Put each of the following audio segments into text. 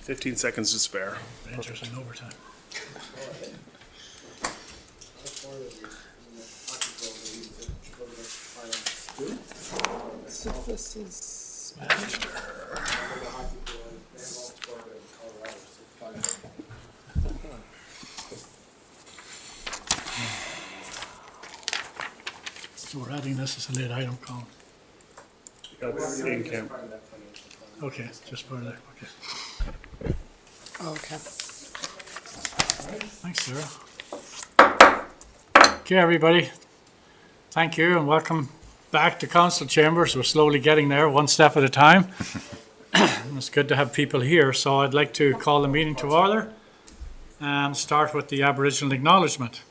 15 seconds to spare. Rangers in overtime. So this is So we're adding this as a late item column. That's in camp. Okay, just part of that, okay. okay. Thanks, Sarah. Okay, everybody. Thank you and welcome back to council chambers. We're slowly getting there, one step at a time. It's good to have people here, so I'd like to call the meeting to order and start with the Aboriginal Acknowledgement.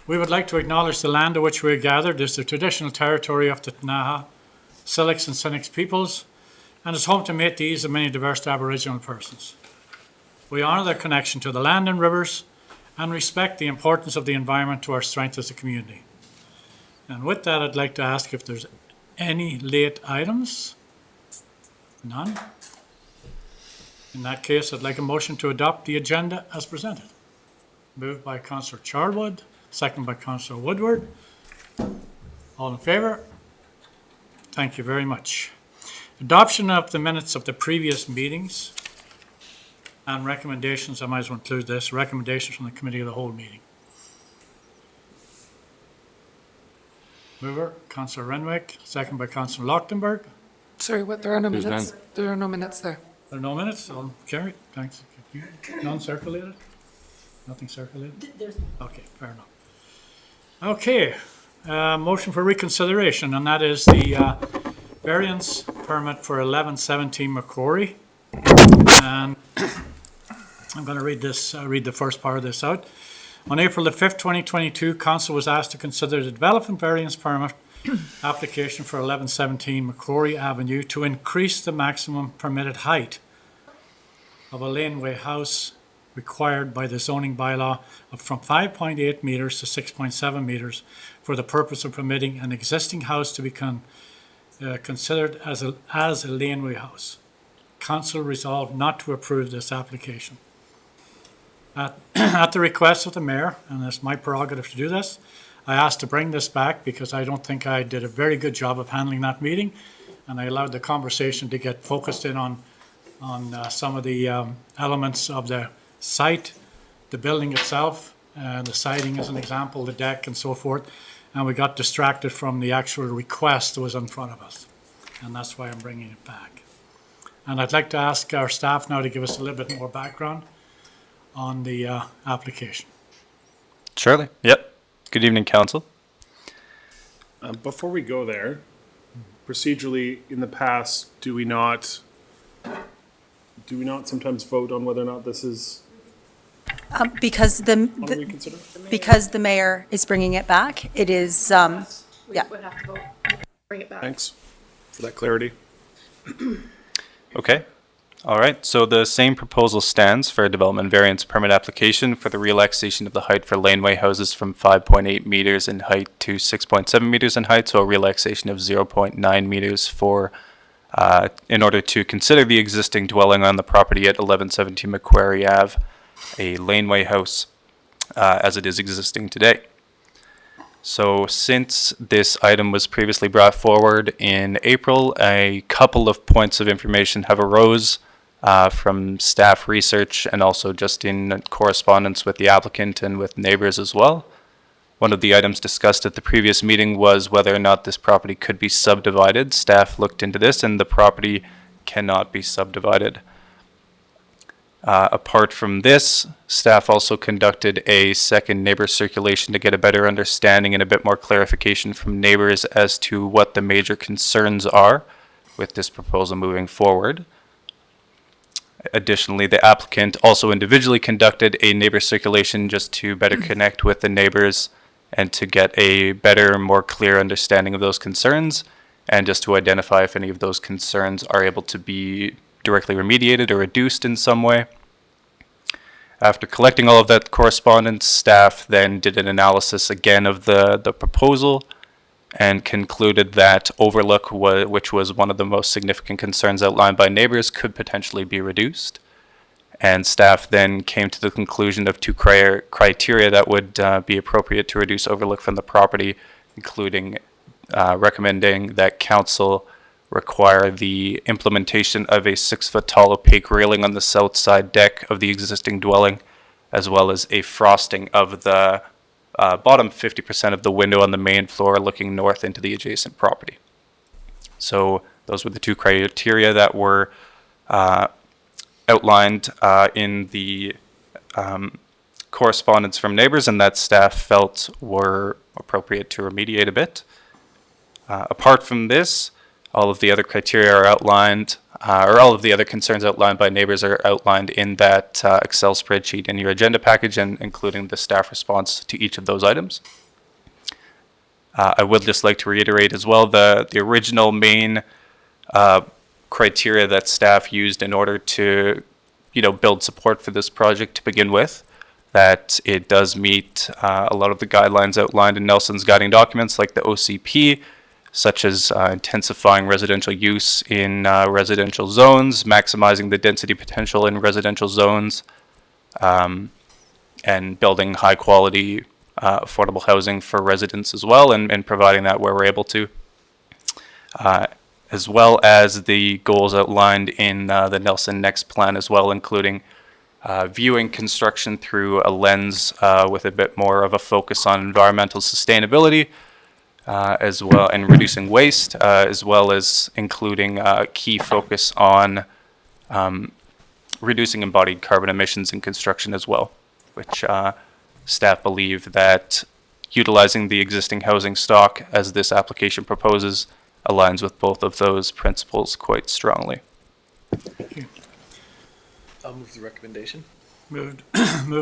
We would like to acknowledge the land on which we are gathered is the traditional territory of the Knaha, Silix and Sinix peoples, and is home to Métis and many diverse Aboriginal persons. We honour their connection to the land and rivers and respect the importance of the environment to our strength as a community. And with that, I'd like to ask if there's any late items. None? In that case, I'd like a motion to adopt the agenda as presented. Moved by Councillor Charlwood, second by Councillor Woodward. All in favour? Thank you very much. Adoption of the minutes of the previous meetings and recommendations, I might as well include this, recommendations from the Committee of the Whole meeting. Mover, Councillor Renwick, second by Councillor Lochtenberg. Sorry, what? There are no There's minutes. none. There are no minutes there. There are no minutes, all carried, thanks. None circulated? Nothing circulated? Okay, fair enough. Okay, motion for reconsideration, and that is the variance permit for 1117 McQuarrie. And I'm going to read the first part of this out. On April the 5th, 2022, Council was asked to consider the development variance permit application for 1117 McQuarrie Avenue to increase the maximum permitted height of a laneway house required by the zoning bylaw from 5.8 metres to 6.7 metres for the purpose of permitting an existing house to be considered as a laneway house. Council resolved not to approve this application. At the request of the Mayor, and it's my prerogative to do this, I asked to bring this back because I don't think I did a very good job of handling that meeting, and I allowed the conversation to get focused in on some of the elements of the site, the building itself, the siding as an example, the deck and so forth, and we got distracted from the actual request that was in front of us, and that's why I'm bringing it back. And I'd like to ask our staff now to give us a little bit more background on the application. Surely. Yep. Good evening, Council. Before we go there, procedurally, in the past, do we not sometimes vote on whether or not this is Because on reconsider? because the mayor is bringing it back, it is, yeah. Would have to vote, bring it back. Thanks for that clarity. Okay. All right. So the same proposal stands for a development variance permit application for the relaxation of the height for laneway houses from 5.8 meters in height to 6.7 meters in height. So a relaxation of 0.9 meters for in order to consider the existing dwelling on the property at 1117 McQuarrie Ave a laneway house as it is existing today. So since this item was previously brought forward in April, a couple of points of information have arose from staff research and also just in correspondence with the applicant and with neighbors as well. One of the items discussed at the previous meeting was whether or not this property could be subdivided. Staff looked into this and the property cannot be subdivided. Apart from this, staff also conducted a second neighbor circulation to get a better understanding and a bit more clarification from neighbors as to what the major concerns are with this proposal moving forward. Additionally, the applicant also individually conducted a neighbor circulation just to better connect with the neighbors and to get a better, more clear understanding of those concerns and just to identify if any of those concerns are able to be directly remediated or reduced in some way. After collecting all of that correspondence, staff then did an analysis again of the proposal and concluded that overlook, which was one of the most significant concerns outlined by neighbors, could potentially be reduced. And staff then came to the conclusion of two criteria that would be appropriate to reduce overlook from the property, including recommending that council require the implementation of a 6-foot tall opaque railing on the south side deck of the existing dwelling, as well as a frosting of the bottom 50% of the window on the main floor looking north into the adjacent property. So those were the two criteria that were outlined in the correspondence from neighbors, and that staff felt were appropriate to remediate a bit. Apart from this, all of the other criteria are outlined, or all of the other concerns outlined by neighbors are outlined in that Excel spreadsheet in your agenda package, and including the staff response to each of those items. I would just like to reiterate as well the original main criteria that staff used in order to, build support for this project to begin with, that it does meet a lot of the guidelines outlined in Nelson's guiding documents, like the OCP, such as intensifying residential use in residential zones, maximizing the density potential in residential zones, and building high quality affordable housing for residents as well, and providing that where we're able to. As well as the goals outlined in the Nelson Next plan as well, including viewing construction through a lens with a bit more of a focus on environmental sustainability, as well, and reducing waste, as well as including a key focus on reducing embodied carbon emissions in construction as well, which staff believe that utilizing the existing housing stock as this application proposes aligns with both of those principles quite strongly. I'll move the recommendation. Moved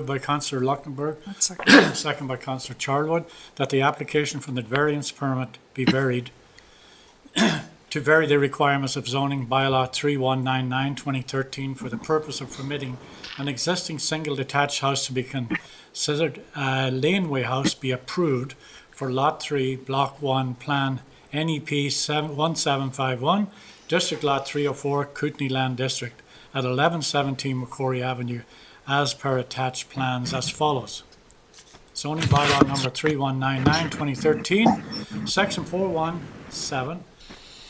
by Councillor Luxembourg, Second. second by Councillor Charlwood, that the application from the variance permit be varied to vary the requirements of zoning bylaw 3199/2013 for the purpose of permitting an existing single detached house to be considered a laneway house be approved for Lot 3, Block 1, Plan NEP 1751, District Lot 304, Kootenay Land District, at 1117 McQuarrie Avenue, as per attached plans as follows. Zoning bylaw number 3199/2013, section 417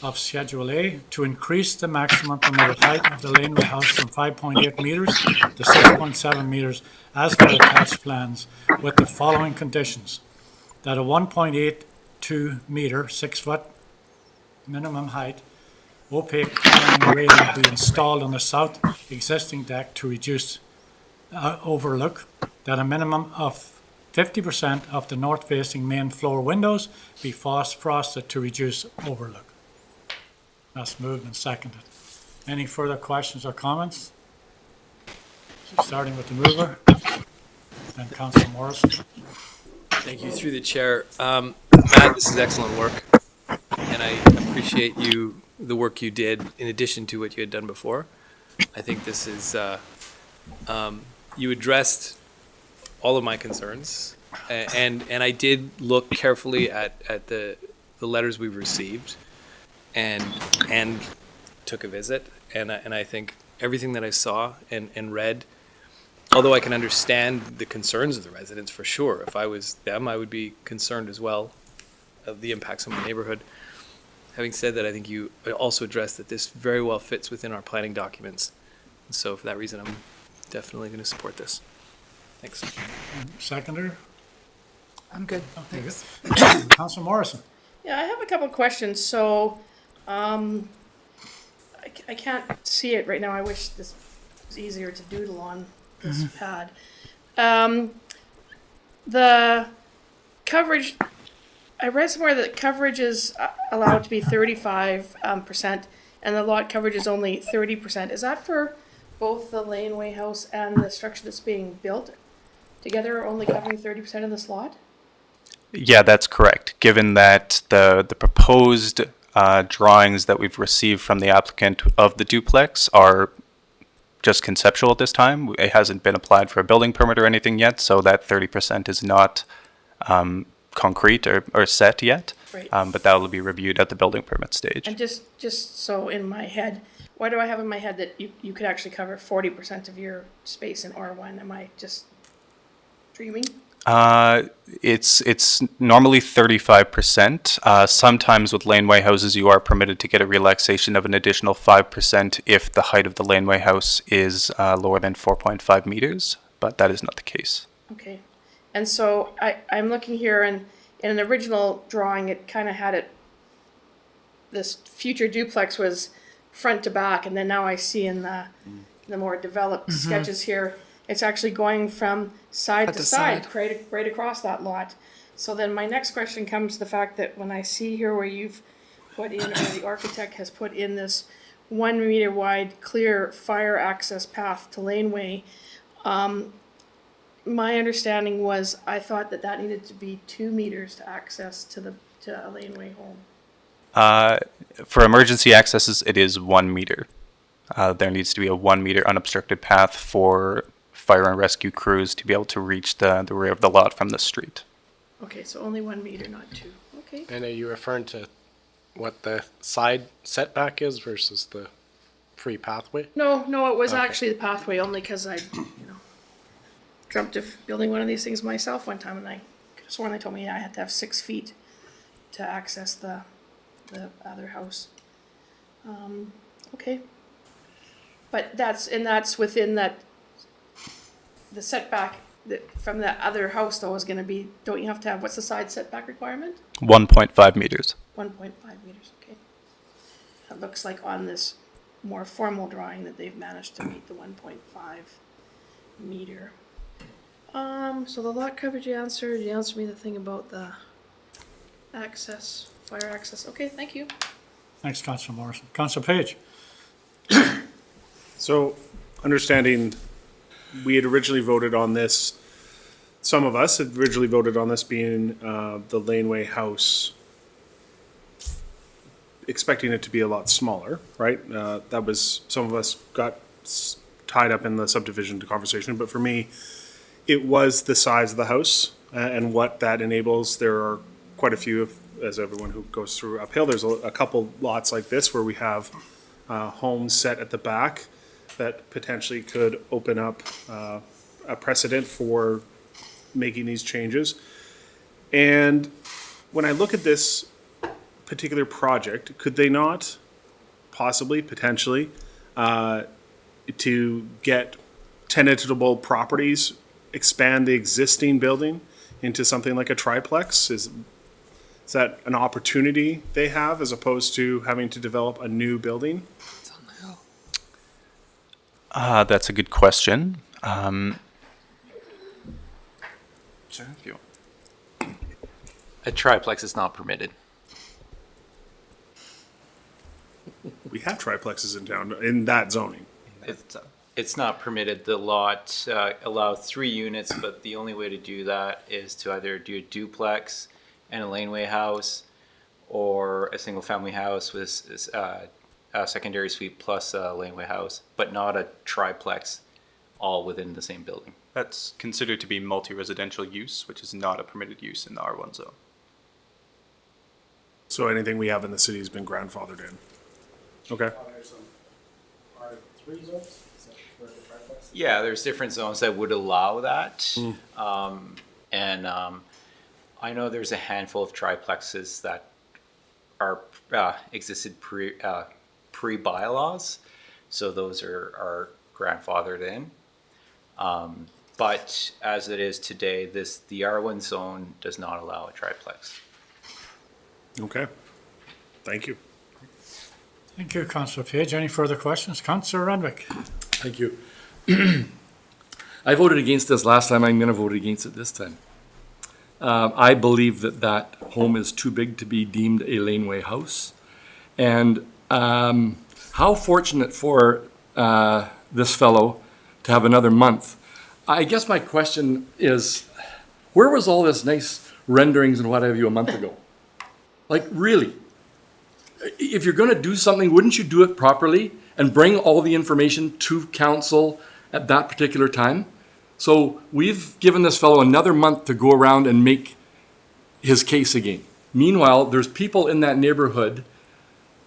of Schedule A, to increase the maximum permitted height of the laneway house from 5.8 meters to 6.7 meters as per attached plans, with the following conditions: that a 1.82 meter, 6-foot minimum height opaque climbing railing be installed on the south existing deck to reduce overlook, that a minimum of 50% of the north-facing main floor windows be frosted to reduce overlook. That's moved and seconded. Any further questions or comments? So starting with the mover, then Councillor Morrison. Thank you through the chair. Matt, this is excellent work, and I appreciate the work you did in addition to what you had done before. I think this is, you addressed all of my concerns, and I did look carefully at the letters we've received, and took a visit, and I think everything that I saw and read, although I can understand the concerns of the residents for sure, if I was them, I would be concerned as well of the impacts on my neighborhood. Having said that, I think you also addressed that this very well fits within our planning documents. And so for that reason, I'm definitely going to support this. Thanks. Seconder, I'm good. Thanks. Councillor Morrison. Yeah, I have a couple of questions. So, I can't see it right now. I wish this was easier to doodle on this pad. The coverage, I read somewhere that coverage is allowed to be 35%, and the lot coverage is only 30%. Is that for both the laneway house and the structure that's being built together, are only covering 30% of this lot? Yeah, that's correct. Given that the proposed drawings that we've received from the applicant of the duplex are just conceptual at this time. It hasn't been applied for a building permit or anything yet, so that 30% is not concrete or set yet. Right. But that will be reviewed at the building permit stage. And just so in my head, why do I have in my head that you could actually cover 40% of your space in R1? Am I just dreaming? It's normally 35%. Sometimes with laneway houses, you are permitted to get a relaxation of an additional 5% if the height of the laneway house is lower than 4.5 meters, but that is not the case. Okay. And so I'm looking here, and in an original drawing, it kind of had it, this future duplex was front to back, and then now I see in the more developed sketches here, it's actually going from side to side, right across that lot. So then my next question comes to the fact that when I see here where you've put in, or the architect has put in this 1 meter wide clear fire access path to laneway, my understanding was, I thought that needed to be 2 meters to access to a laneway home. For emergency accesses, it is 1 meter. There needs to be a 1 meter unobstructed path for fire and rescue crews to be able to reach the rear of the lot from the street. Okay, so only 1 meter, not 2. Okay. And are you referring to what the side setback is versus the free pathway? No, it was actually the pathway, only because I, dreamt of building one of these things myself one time, and I could have sworn they told me I had to have 6 feet to access the other house. Okay. But that's within that, the setback from the other house though is gonna be, don't you have to have, what's the side setback requirement? 1.5 meters. 1.5 meters, okay. It looks like on this more formal drawing that they've managed to meet the 1.5 meter. So the lot coverage you answered me the thing about the access, fire access. Okay, thank you. Thanks, Councillor Morrison. Councillor Page? So, understanding, we had originally voted on this, some of us had originally voted on this being the laneway house, expecting it to be a lot smaller, right? That was, some of us got tied up in the subdivision conversation, but for me, it was the size of the house and what that enables. There are quite a few, as everyone who goes through uphill, there's a couple lots like this where we have homes set at the back that potentially could open up a precedent for making these changes. And when I look at this particular project, could they not possibly, potentially, to get tenantable properties, expand the existing building into something like a triplex? Is that an opportunity they have as opposed to having to develop a new building? That's a good question. A triplex is not permitted. We have triplexes in town in that zoning. It's not permitted. The lot allows 3 units, but the only way to do that is to either do a duplex and a laneway house, or a single family house with a secondary suite plus a laneway house, but not a triplex all within the same building. That's considered to be multi-residential use, which is not a permitted use in the R1 zone. So anything we have in the city has been grandfathered in. Okay. Yeah, there's different zones that would allow that. I know there's a handful of triplexes that are existed pre-bylaws, so those are grandfathered in. But as it is today, the R1 zone does not allow a triplex. Okay. Thank you. Thank you, Councillor Page. Any further questions? Councillor Renwick? Thank you. I voted against this last time. I'm going to vote against it this time. I believe that home is too big to be deemed a laneway house. And how fortunate for this fellow to have another month. I guess my question is, where was all this nice renderings and what have you a month ago? Like, really? If you're going to do something, wouldn't you do it properly and bring all the information to council at that particular time? So we've given this fellow another month to go around and make his case again. Meanwhile, there's people in that neighborhood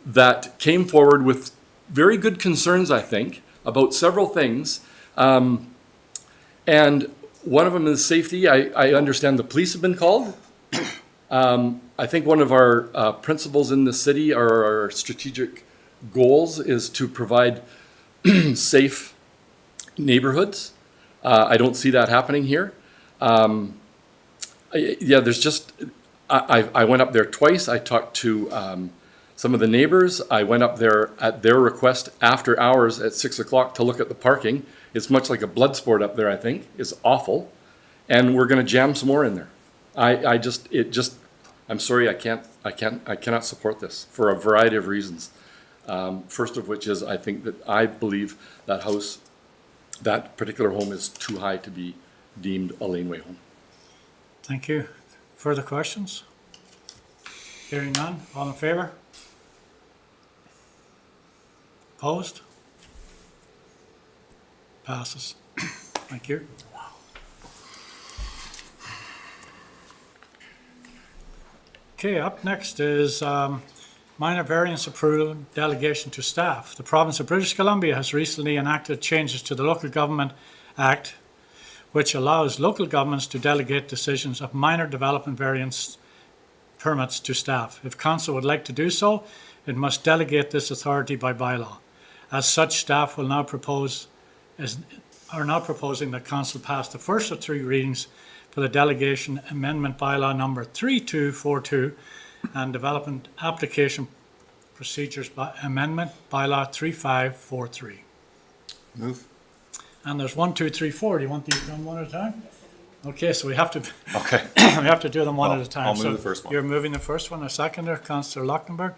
that came forward with very good concerns, I think, about several things. And one of them is safety. I understand the police have been called. I think one of our principles in the city, or our strategic goals, is to provide safe neighborhoods. I don't see that happening here. Yeah, there's just, I went up there twice. I talked to some of the neighbors. I went up there at their request after hours at 6 o'clock to look at the parking. It's much like a blood sport up there, I think. It's awful. And we're gonna jam some more in there. I'm sorry, I cannot support this for a variety of reasons. First of which is, I believe that particular home is too high to be deemed a laneway home. Thank you. Further questions? Hearing none, all in favor? Opposed? Passes. Thank you. Okay, up next is minor variance approval delegation to staff. The province of British Columbia has recently enacted changes to the Local Government Act, which allows local governments to delegate decisions of minor development variance permits to staff. If council would like to do so, it must delegate this authority by bylaw. As such, staff are now proposing that council pass the first of 3 readings for the Delegation Amendment Bylaw number 3242 and Development Application Procedures Amendment Bylaw 3543. Move. And there's 1, 2, 3, 4. Do you want these done one at a time? Okay, so we have to Okay. we have to do them one at a time. I'll move So the first one. You're moving the first one, a seconder, Councillor Lochtenberg.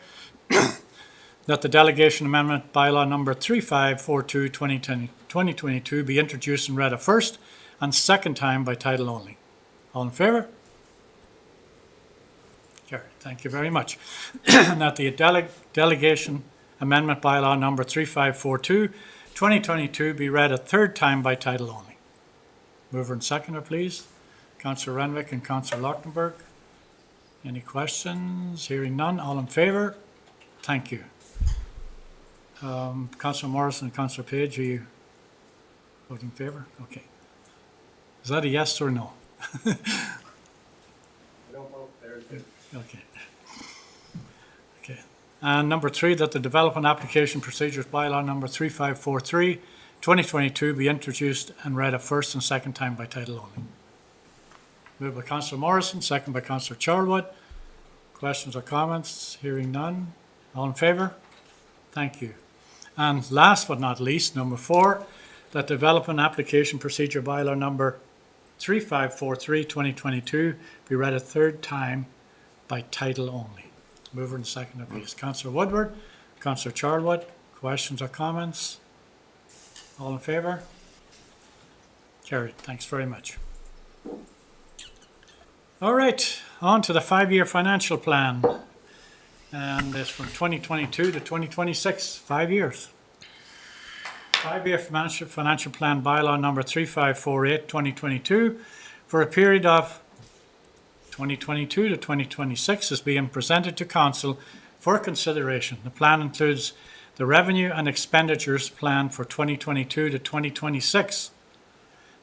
That the Delegation Amendment Bylaw number 3542 2022 be introduced and read a first and second time by title only. All in favour? Carried. Thank you very much. And that the Delegation Amendment Bylaw number 3542 2022 be read a third time by title only. Mover and seconder, please. Councillor Renwick and Councillor Lochtenberg. Any questions? Hearing none. All in favour? Thank you. Councillor Morrison and Councillor Page, are you voting in favour? Okay. Is that a yes or no? Okay. Okay. And number 3, that the Development Application Procedures Bylaw number 3543 2022 be introduced and read a first and second time by title only. Moved by Councillor Morrison, second by Councillor Charlwood. Questions or comments? Hearing none. All in favour? Thank you. And last but not least, number 4, that Development Application Procedure Bylaw number 3543 2022 be read a third time by title only. Mover and seconder, please. Councillor Woodward, Councillor Charlwood. Questions or comments? All in favour? Carried. Thanks very much. All right, on to the 5-year financial plan. And it's from 2022 to 2026, 5 years. 5-year financial plan bylaw number 3548 2022 for a period of 2022 to 2026 is being presented to council for consideration. The plan includes the revenue and expenditures plan for 2022 to 2026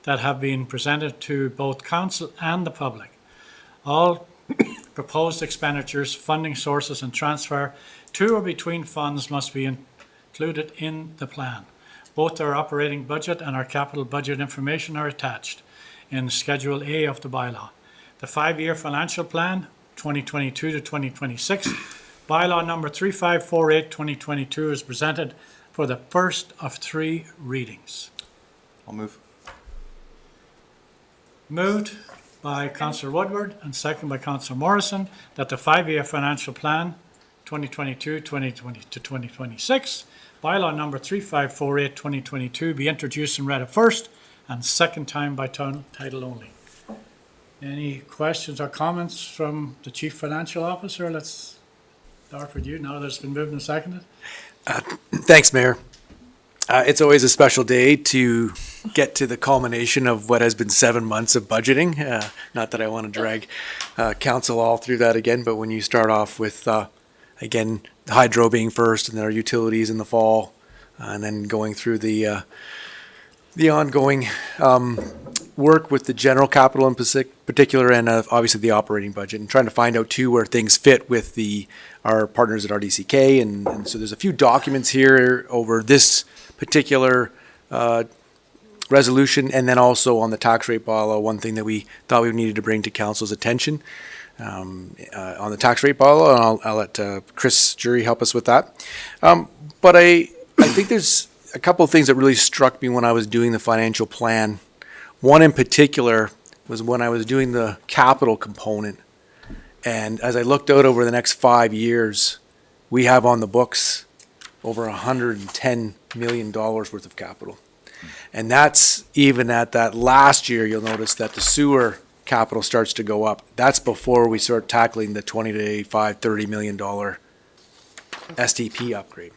that have been presented to both council and the public. All proposed expenditures, funding sources and transfer to or between funds must be included in the plan. Both our operating budget and our capital budget information are attached in Schedule A of the bylaw. The 5-year financial plan, 2022 to 2026, bylaw number 3548 2022 is presented for the first of 3 readings. I'll move. Moved by Councillor Woodward and second by Councillor Morrison that the 5-year financial plan 2022 to 2026 bylaw number 3548 2022 be introduced and read a first and second time by title only. Any questions or comments from the Chief Financial Officer? Let's start with you now that it's been moved and seconded. Thanks, Mayor. It's always a special day to get to the culmination of what has been 7 months of budgeting. Not that I want to drag council all through that again, but when you start off with, again, the hydro being first and then our utilities in the fall, and then going through the ongoing work with the general capital in particular, and obviously the operating budget, and trying to find out too where things fit with our partners at RDCK. And so there's a few documents here over this particular resolution, and then also on the tax rate bylaw, one thing that we thought we needed to bring to council's attention on the tax rate bylaw, and I'll let Chris Jury help us with that. But I think there's a couple of things that really struck me when I was doing the financial plan. One in particular was when I was doing the capital component. And as I looked out over the next 5 years, we have on the books over $110 million worth of capital. And that's even at that last year, you'll notice that the sewer capital starts to go up. That's before we start tackling the $30 million STP upgrade.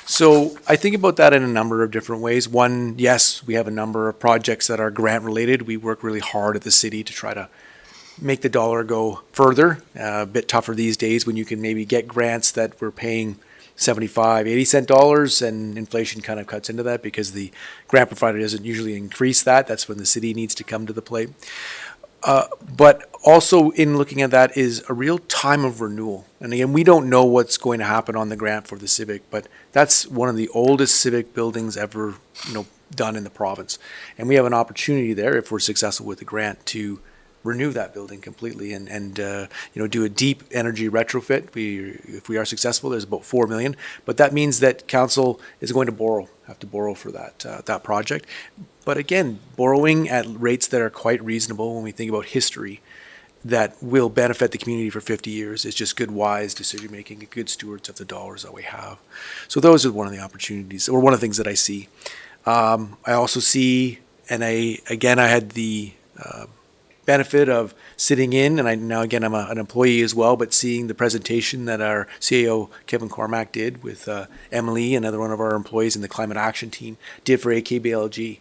So I think about that in a number of different ways. One, yes, we have a number of projects that are grant related. We work really hard at the city to try to make the dollar go further. A bit tougher these days when you can maybe get grants that we're paying 75, 80 cent dollars, and inflation kind of cuts into that because the grant provider doesn't usually increase that. That's when the city needs to come to the plate. But also in looking at that is a real time of renewal. And again, we don't know what's going to happen on the grant for the Civic, but that's one of the oldest civic buildings ever, done in the province. And we have an opportunity there, if we're successful with the grant, to renew that building completely and do a deep energy retrofit. If we are successful, there's about $4 million, but that means that council is going to have to borrow for that project. But again, borrowing at rates that are quite reasonable when we think about history that will benefit the community for 50 years is just good, wise decision-making and good stewards of the dollars that we have. So those are one of the opportunities, or one of the things that I see. I also see, and I had the benefit of sitting in, and I'm an employee as well, but seeing the presentation that our CAO, Kevin Cormack, did with Emily, another one of our employees in the climate action team, did for AKBLG.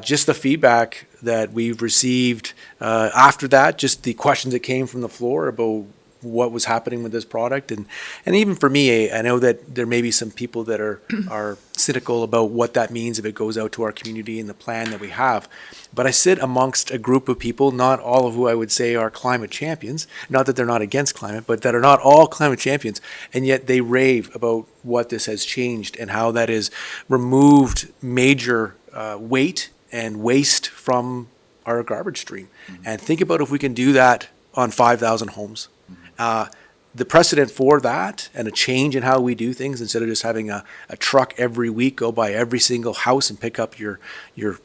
Just the feedback that we've received after that, just the questions that came from the floor about what was happening with this product. And even for me, I know that there may be some people that are cynical about what that means if it goes out to our community and the plan that we have. But I sit amongst a group of people, not all of who I would say are climate champions, not that they're not against climate, but that are not all climate champions. And yet they rave about what this has changed and how that has removed major weight and waste from our garbage stream. And think about if we can do that on 5,000 homes. The precedent for that and a change in how we do things, instead of just having a truck every week go by every single house and pick up your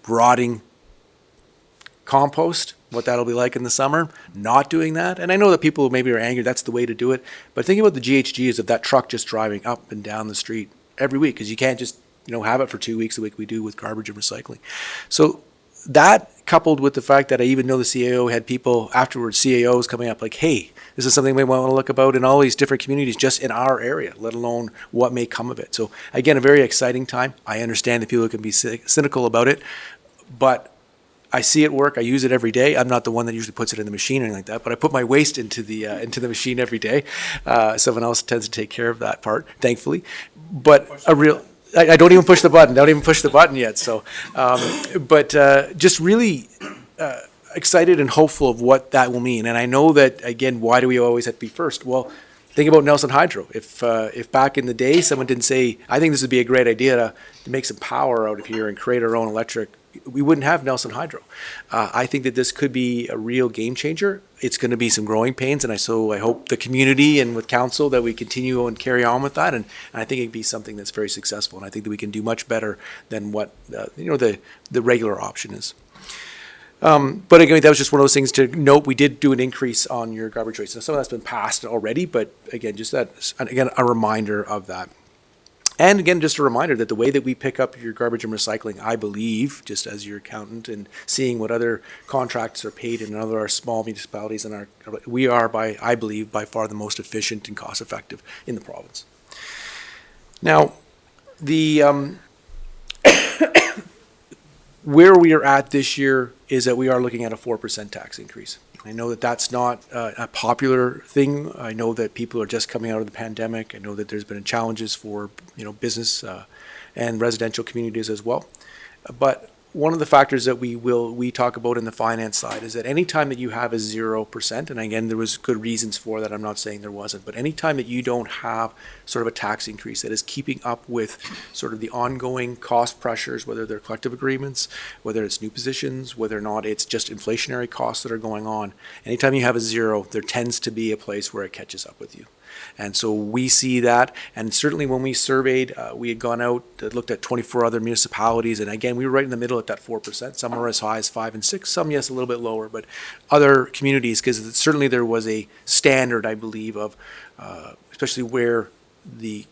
rotting compost, what that'll be like in the summer, not doing that. And I know that people maybe are angry, that's the way to do it. But think about the GHGs of that truck just driving up and down the street every week, because you can't just have it for 2 weeks a week we do with garbage and recycling. So that, coupled with the fact that I even know the CAO had people afterwards, CAOs coming up like, hey, this is something we want to look about in all these different communities just in our area, let alone what may come of it. So again, a very exciting time. I understand that people can be cynical about it, but I see it work. I use it every day. I'm not the one that usually puts it in the machine or anything like that, but I put my waste into the machine every day. Someone else tends to take care of that part, thankfully. But I don't even push the button. Don't even push the button yet. So, but just really excited and hopeful of what that will mean. And I know that, again, why do we always have to be first? Well, think about Nelson Hydro. If back in the day someone didn't say, I think this would be a great idea to make some power out of here and create our own electric, we wouldn't have Nelson Hydro. I think that this could be a real game changer. It's going to be some growing pains, and I hope the community and with council that we continue and carry on with that, and I think it'd be something that's very successful, and I think that we can do much better than what the regular option is. But again, that was just one of those things to note. We did do an increase on your garbage rates. Now, some of that's been passed already, but again, just that, again, a reminder of that. And again, just a reminder that the way that we pick up your garbage and recycling, I believe, just as your accountant and seeing what other contracts are paid in other our small municipalities, we are, I believe, by far the most efficient and cost effective in the province. Now, the where we are at this year is that we are looking at a 4% tax increase. I know that that's not a popular thing. I know that people are just coming out of the pandemic. I know that there's been challenges for business and residential communities as well. But one of the factors that we talk about in the finance side is that anytime that you have a 0%, and again, there was good reasons for that, I'm not saying there wasn't, but anytime that you don't have sort of a tax increase that is keeping up with sort of the ongoing cost pressures, whether they're collective agreements, whether it's new positions, whether or not it's just inflationary costs that are going on, anytime you have a 0, there tends to be a place where it catches up with you. And so we see that, and certainly when we surveyed, we had gone out, looked at 24 other municipalities, and again, we were right in the middle at that 4%. Some are as high as 5 and 6, some, yes, a little bit lower, but other communities, because certainly there was a standard, I believe, of especially where the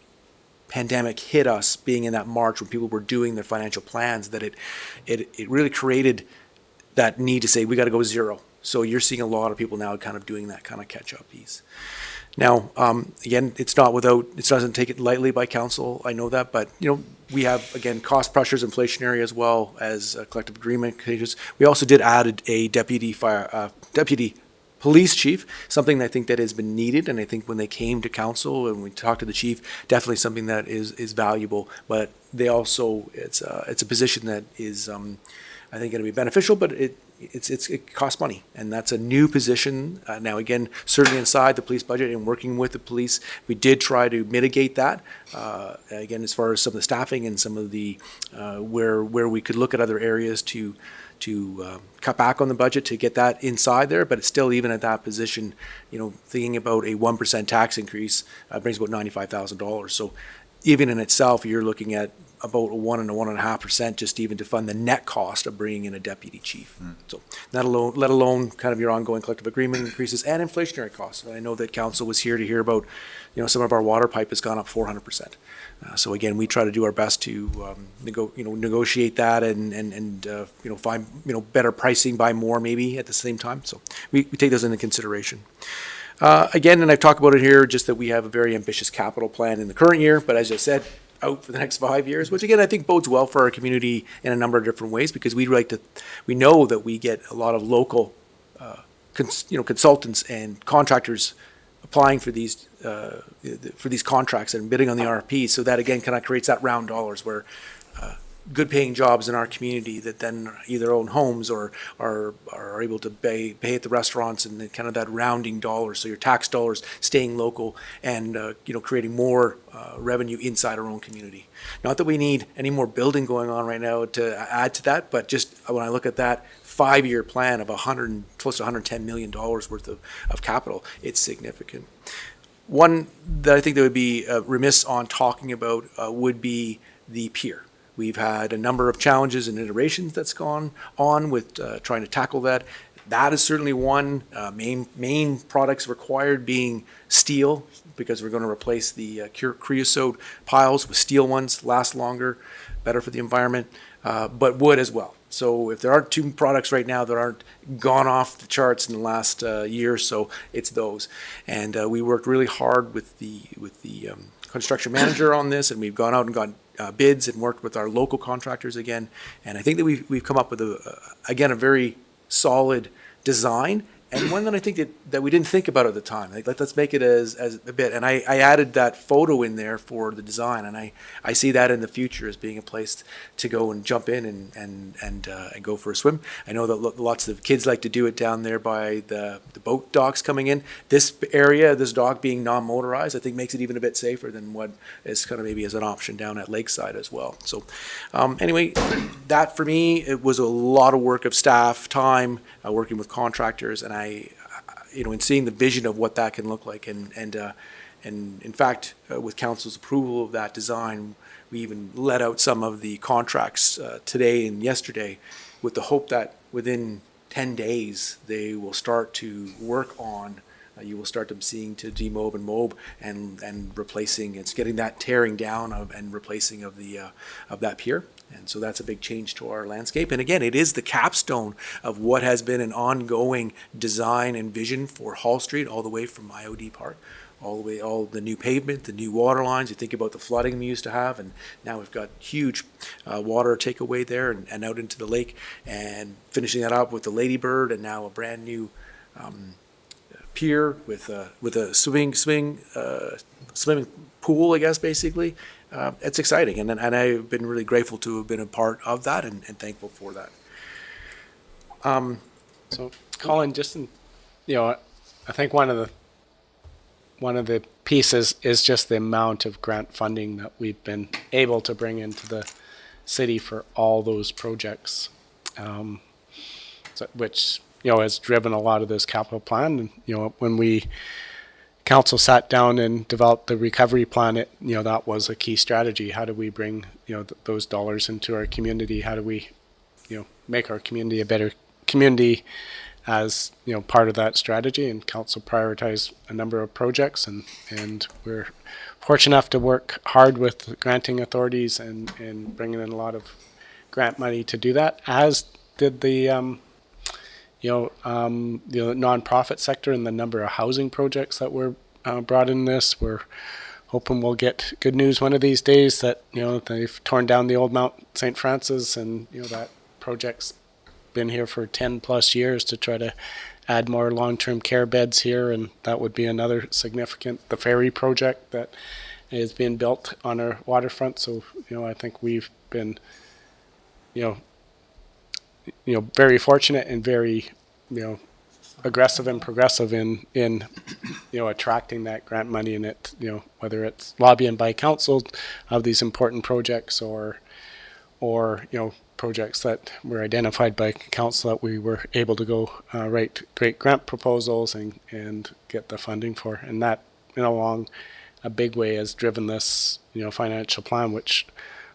pandemic hit us, being in that March when people were doing their financial plans, that it really created that need to say, we got to go 0. So you're seeing a lot of people now kind of doing that kind of catch-up piece. Now, again, it doesn't take it lightly by council, I know that, but, we have, again, cost pressures, inflationary as well as collective agreement cases. We also did add a deputy police chief, something I think that has been needed, and I think when they came to council and we talked to the chief, definitely something that is valuable, but they also, it's a position that is, I think, going to be beneficial, but it costs money, and that's a new position. Now, again, certainly inside the police budget and working with the police, we did try to mitigate that. Again, as far as some of the staffing and some of the where we could look at other areas to cut back on the budget to get that inside there, but it's still, even at that position, thinking about a 1% tax increase brings about $95,000. So even in itself, you're looking at about 1 and 1.5% just even to fund the net cost of bringing in a deputy chief. So let alone kind of your ongoing collective agreement increases and inflationary costs. I know that council was here to hear about, some of our water pipe has gone up 400%. So again, we try to do our best to negotiate that and find better pricing, buy more maybe at the same time. So we take those into consideration. Again, and I've talked about it here, just that we have a very ambitious capital plan in the current year, but as I said, out for the next 5 years, which again I think bodes well for our community in a number of different ways, because we know that we get a lot of local consultants and contractors applying for these contracts and bidding on the RFPs. So that again kind of creates that round dollars where good paying jobs in our community that then either own homes or are able to pay at the restaurants, and then kind of that rounding dollars. So your tax dollars staying local and creating more revenue inside our own community. Not that we need any more building going on right now to add to that, but just when I look at that 5-year plan of close to $110 million worth of capital, it's significant. One that I think that would be remiss on talking about would be the pier. We've had a number of challenges and iterations that's gone on with trying to tackle that. That is certainly one. Main products required being steel, because we're going to replace the creosote piles with steel ones, last longer, better for the environment, but wood as well. So if there aren't 2 products right now that aren't gone off the charts in the last year or so, it's those. And we worked really hard with the construction manager on this, and we've gone out and gotten bids and worked with our local contractors again. And I think that we've come up with a very solid design, and one that I think that we didn't think about at the time. Like, let's make it as a bit. And I added that photo in there for the design, and I see that in the future as being a place to go and jump in and go for a swim. I know that lots of kids like to do it down there by the boat docks coming in. This area, this dock being non-motorized, I think makes it even a bit safer than what is kind of maybe as an option down at Lakeside as well. So anyway, that for me, it was a lot of work of staff time, working with contractors, and in seeing the vision of what that can look like, and in fact, with council's approval of that design, we even let out some of the contracts today and yesterday, with the hope that within 10 days they will start to work on. You will start them seeing to demob and mob and replacing. It's getting that tearing down and replacing of that pier. And so that's a big change to our landscape. And again, it is the capstone of what has been an ongoing design and vision for Hall Street, all the way from IOD Park, all the new pavement, the new water lines. You think about the flooding we used to have, and now we've got huge water takeaway there and out into the lake, and finishing that up with the Ladybird, and now a brand new pier with a swimming pool, I guess, basically. it's exciting. And I've been really grateful to have been a part of that and thankful for that. So, Colin, I think one of the pieces is just the amount of grant funding that we've been able to bring into the city for all those projects, which has driven a lot of this capital plan. And when council sat down and developed the recovery plan, that was a key strategy. How do we bring those dollars into our community? How do we make our community a better community as part of that strategy? And council prioritized a number of projects, and we're fortunate enough to work hard with granting authorities and bringing in a lot of grant money to do that, as did the nonprofit sector and the number of housing projects that were brought in this. We're hoping we'll get good news one of these days that they've torn down the old Mount St. Francis, and that project's been here for 10 plus years to try to add more long-term care beds here, and that would be another significant. The ferry project that is being built on our waterfront. So I think we've been very fortunate and very aggressive and progressive in attracting that grant money, and it whether it's lobbying by council of these important projects or projects that were identified by council that we were able to go write great grant proposals and get the funding for. And that along a big way has driven this financial plan, which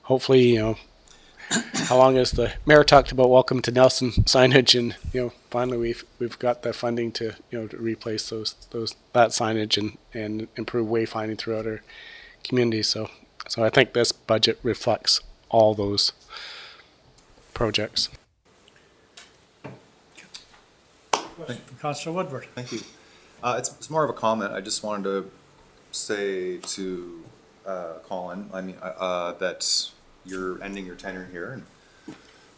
hopefully how long as the mayor talked about welcome to Nelson signage, and finally we've got the funding to to replace that signage and improve wayfinding throughout our community. So I think this budget reflects all those projects. Councillor Woodward. Thank you. It's more of a comment. I just wanted to say to Colin, that you're ending your tenure here and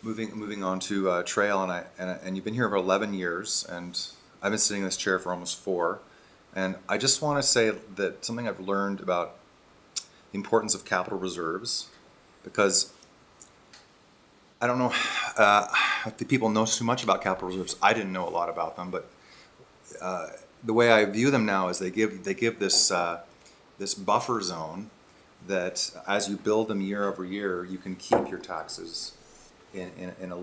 moving on to Trail, and you've been here for 11 years, and I've been sitting in this chair for almost 4. And I just want to say that something I've learned about the importance of capital reserves, because I don't know if the people know too much about capital reserves. I didn't know a lot about them, but the way I view them now is they give this buffer zone that as you build them year over year, you can keep your taxes in a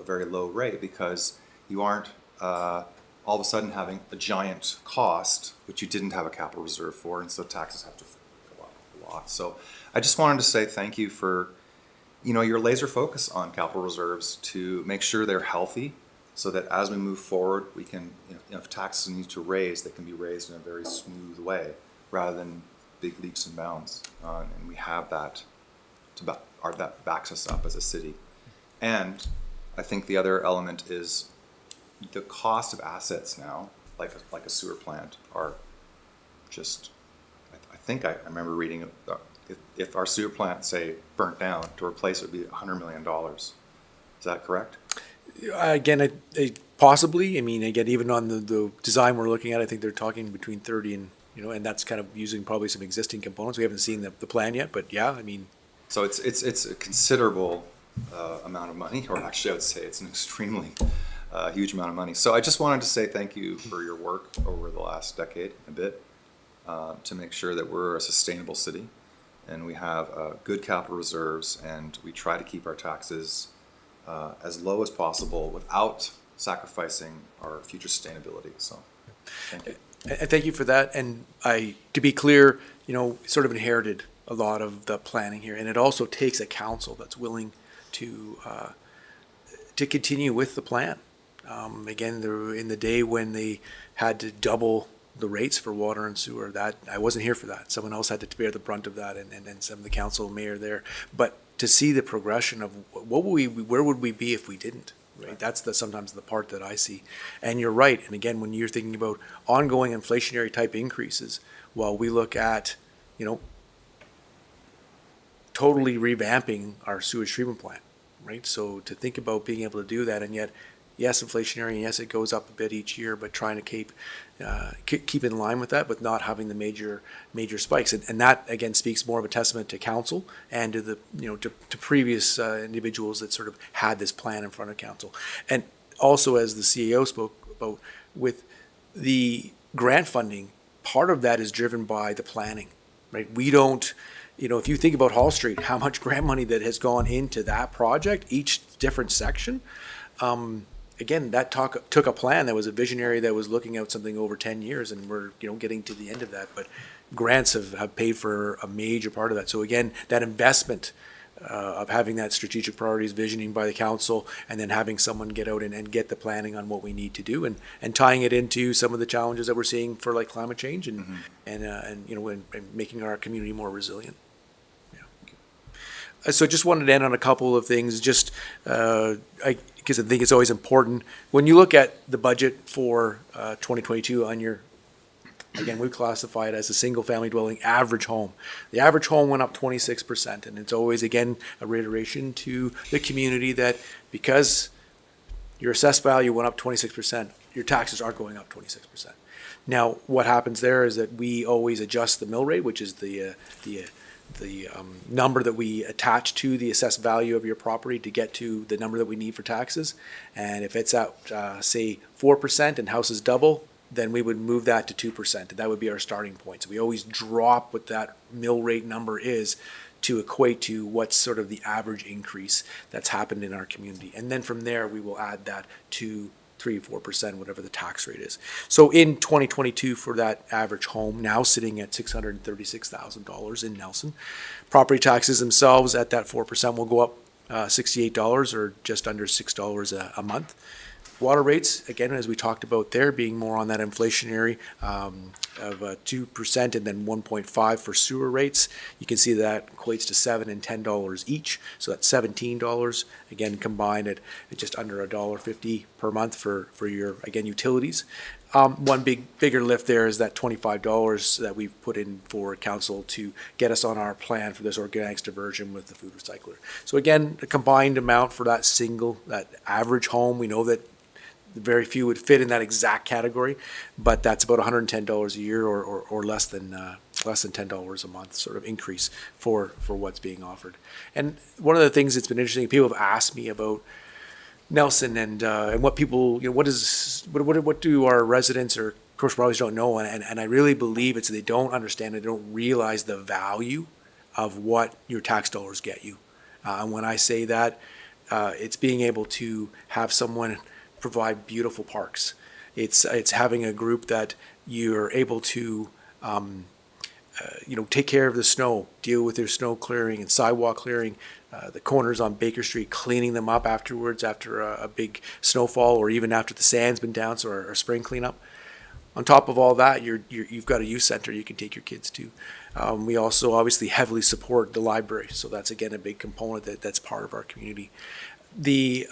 very low rate, because you aren't all of a sudden having a giant cost which you didn't have a capital reserve for, and so taxes have to go up a lot. So I just wanted to say thank you for your laser focus on capital reserves to make sure they're healthy, so that as we move forward, we can, if taxes need to raise, they can be raised in a very smooth way rather than big leaps and bounds. And we have that that backs us up as a city. And I think the other element is the cost of assets now, like a sewer plant, are just, I think I remember reading if our sewer plant, say, burnt down, to replace it would be $100 million. Is that correct? Again, possibly. I mean, again, even on the design we're looking at, I think they're talking between 30 and, and that's kind of using probably some existing components. We haven't seen the plan yet, but yeah, I mean. So it's a considerable amount of money, or actually I would say it's an extremely huge amount of money. So I just wanted to say thank you for your work over the last decade, a bit, to make sure that we're a sustainable city and we have good capital reserves, and we try to keep our taxes as low as possible without sacrificing our future sustainability. So thank you. And thank you for that. And to be clear, sort of inherited a lot of the planning here, and it also takes a council that's willing to continue with the plan. Again, in the day when they had to double the rates for water and sewer, that I wasn't here for that. Someone else had to bear the brunt of that, and some of the council mayor there. But to see the progression of where would we be if we didn't? Right? That's sometimes the part that I see. And you're right. And again, when you're thinking about ongoing inflationary type increases, while we look at, totally revamping our sewage treatment plant, right? So to think about being able to do that, and yet, yes, inflationary, and yes, it goes up a bit each year, but trying to keep in line with that, but not having the major spikes. And that, again, speaks more of a testament to council and to the, to previous individuals that sort of had this plan in front of council. And also, as the CEO spoke about, with the grant funding, part of that is driven by the planning, right? We don't, if you think about Hall Street, how much grant money that has gone into that project, each different section, again, that took a plan that was a visionary that was looking out something over 10 years, and we're, getting to the end of that. But grants have paid for a major part of that. So again, that investment of having that strategic priorities visioning by the council, and then having someone get out and get the planning on what we need to do, and tying it into some of the challenges that we're seeing for like climate change and making our community more resilient. So just wanted to end on a couple of things, just because I think it's always important. When you look at the budget for 2022 on your, again, we classify it as a single-family dwelling average home. The average home went up 26%, and it's always, again, a reiteration to the community that because your assessed value went up 26%, your taxes aren't going up 26%. Now, what happens there is that we always adjust the mill rate, which is the number that we attach to the assessed value of your property to get to the number that we need for taxes. And if it's at, say, 4% and house is double, then we would move that to 2%. And that would be our starting point. So we always drop what that mill rate number is to equate to what's sort of the average increase that's happened in our community. And then from there, we will add that to 3-4%, whatever the tax rate is. So in 2022, for that average home, now sitting at $636,000 in Nelson, property taxes themselves at that 4% will go up $68 or just under $6 a month. Water rates, again, as we talked about there, being more on that inflationary of 2% and then 1.5 for sewer rates. You can see that equates to $7 and $10 each. So that's $17, again, combined at just under $1.50 per month for your, again, utilities. One bigger lift there is that $25 that we've put in for council to get us on our plan for this organics diversion with the food recycler. So again, a combined amount for that average home. We know that very few would fit in that exact category, but that's about $110 a year or less than $10 a month sort of increase for what's being offered. And one of the things that's been interesting, people have asked me about Nelson and what people, what do our residents or course probably don't know, and I really believe it's they don't understand, they don't realize the value of what your tax dollars get you. And when I say that, it's being able to have someone provide beautiful parks. It's having a group that you're able to take care of the snow, deal with their snow clearing and sidewalk clearing, the corners on Baker Street, cleaning them up afterwards after a big snowfall or even after the sand's been down, so our spring cleanup. On top of all that, you've got a youth center you can take your kids to. We also obviously heavily support the library, so that's again a big component that's part of our community. The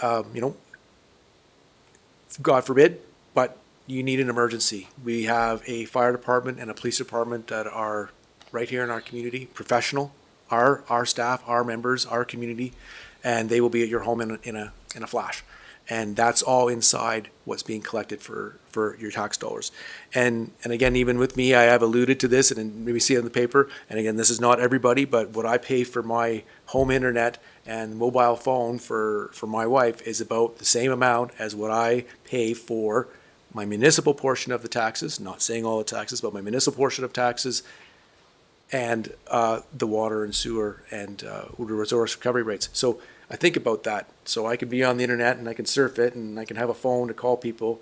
God forbid, but you need an emergency. We have a fire department and a police department that are right here in our community, professional, our staff, our members, our community, and they will be at your home in a flash. And that's all inside what's being collected for your tax dollars. And again, even with me, I have alluded to this, and maybe see it on the paper. And again, this is not everybody, but what I pay for my home internet and mobile phone for my wife is about the same amount as what I pay for my municipal portion of the taxes, not saying all the taxes, but my municipal portion of taxes, and the water and sewer and resource recovery rates. So I think about that. So I can be on the internet and I can surf it and I can have a phone to call people,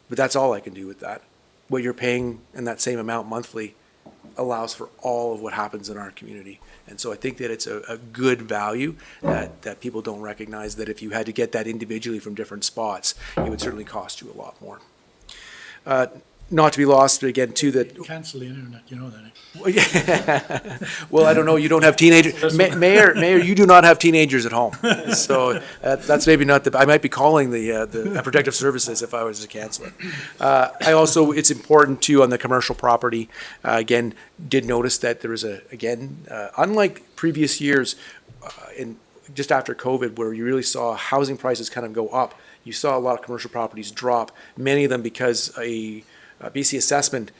but that's all I can do with that. What you're paying in that same amount monthly allows for all of what happens in our community. And so I think that it's a good value that people don't recognize, that if you had to get that individually from different spots, it would certainly cost you a lot more. Not to be lost, but again, to the... Cancel the internet, you know that. Well, I don't know, you don't have teenagers. Mayor, you do not have teenagers at home. So that's maybe not I might be calling the protective services if I was to cancel it. I also, it's important too, on the commercial property, again, did notice that there was unlike previous years, just after COVID, where you really saw housing prices kind of go up. You saw a lot of commercial properties drop, many of them because a BC assessment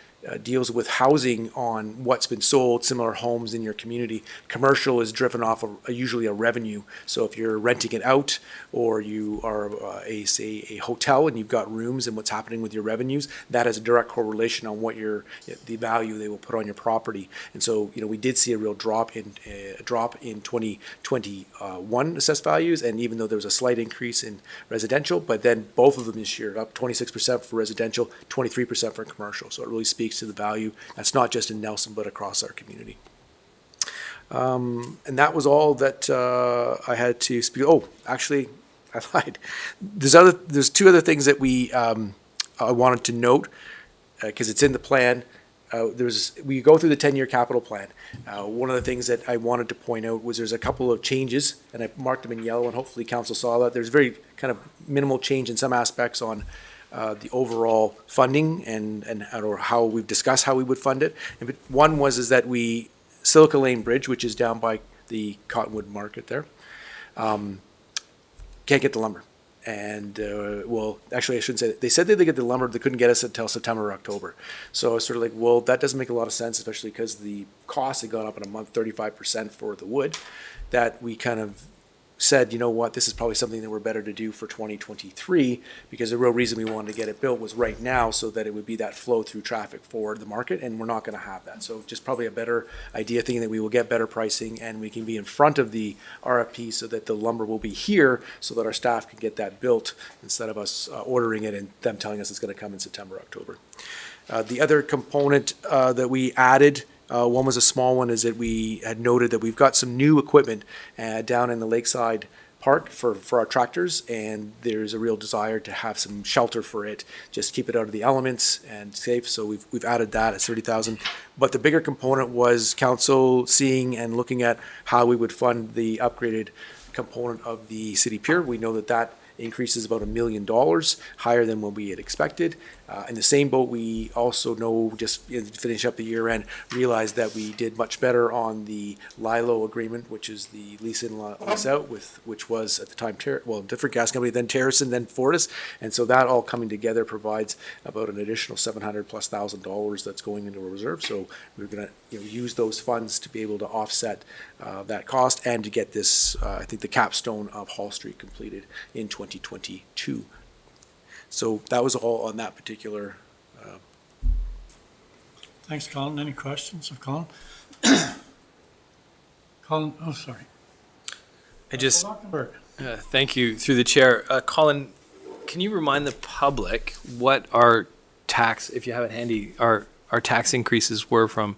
deals with housing on what's been sold, similar homes in your community. Commercial is driven off of usually a revenue. So if you're renting it out, or you are say a hotel and you've got rooms and what's happening with your revenues, that has a direct correlation on what the value they will put on your property. And so, we did see a real drop in 2021 assessed values, and even though there was a slight increase in residential, but then both of them this year up 26% for residential, 23% for commercial. So it really speaks to the value that's not just in Nelson but across our community. And that was all that I had to speak. Oh, actually, I lied. There's two other things that I wanted to note because it's in the plan. We go through the 10-year capital plan. One of the things that I wanted to point out was there's a couple of changes, and I marked them in yellow, and hopefully council saw that. There's very kind of minimal change in some aspects on the overall funding and or how we've discussed how we would fund it. And one is that Silica Lane Bridge, which is down by the Cottonwood Market there, can't get the lumber. And, actually I shouldn't say that. They said that they get the lumber, they couldn't get us until September or October. So it's sort of like, well, that doesn't make a lot of sense, especially because the cost had gone up in a month, 35% for the wood, that we kind of said, you know what, this is probably something that we're better to do for 2023, because the real reason we wanted to get it built was right now so that it would be that flow through traffic for the market, and we're not going to have that. So just probably a better idea, thinking that we will get better pricing and we can be in front of the RFP so that the lumber will be here so that our staff can get that built instead of us ordering it and them telling us it's going to come in September, October. The other component that we added, one was a small one, is that we had noted that we've got some new equipment down in the Lakeside Park for our tractors, and there's a real desire to have some shelter for it, just keep it out of the elements and safe. So we've added that at 30,000. But the bigger component was council seeing and looking at how we would fund the upgraded component of the city pier. We know that increases about $1 million, higher than what we had expected. In the same boat, we also know, just to finish up the year end, realized that we did much better on the LILO agreement, which is the lease in, lease out, which was at the time, different gas company, then Terracin, then Fortis. And so that all coming together provides about an additional $700,000+ that's going into a reserve. So we're going to use those funds to be able to offset that cost and to get this, I think, the capstone of Hall Street completed in 2022. So that was all on that particular. Thanks, Colin. Any questions of Colin? Colin, oh, sorry. Thank you, through the chair. Colin, can you remind the public what our tax, if you have it handy, our tax increases were from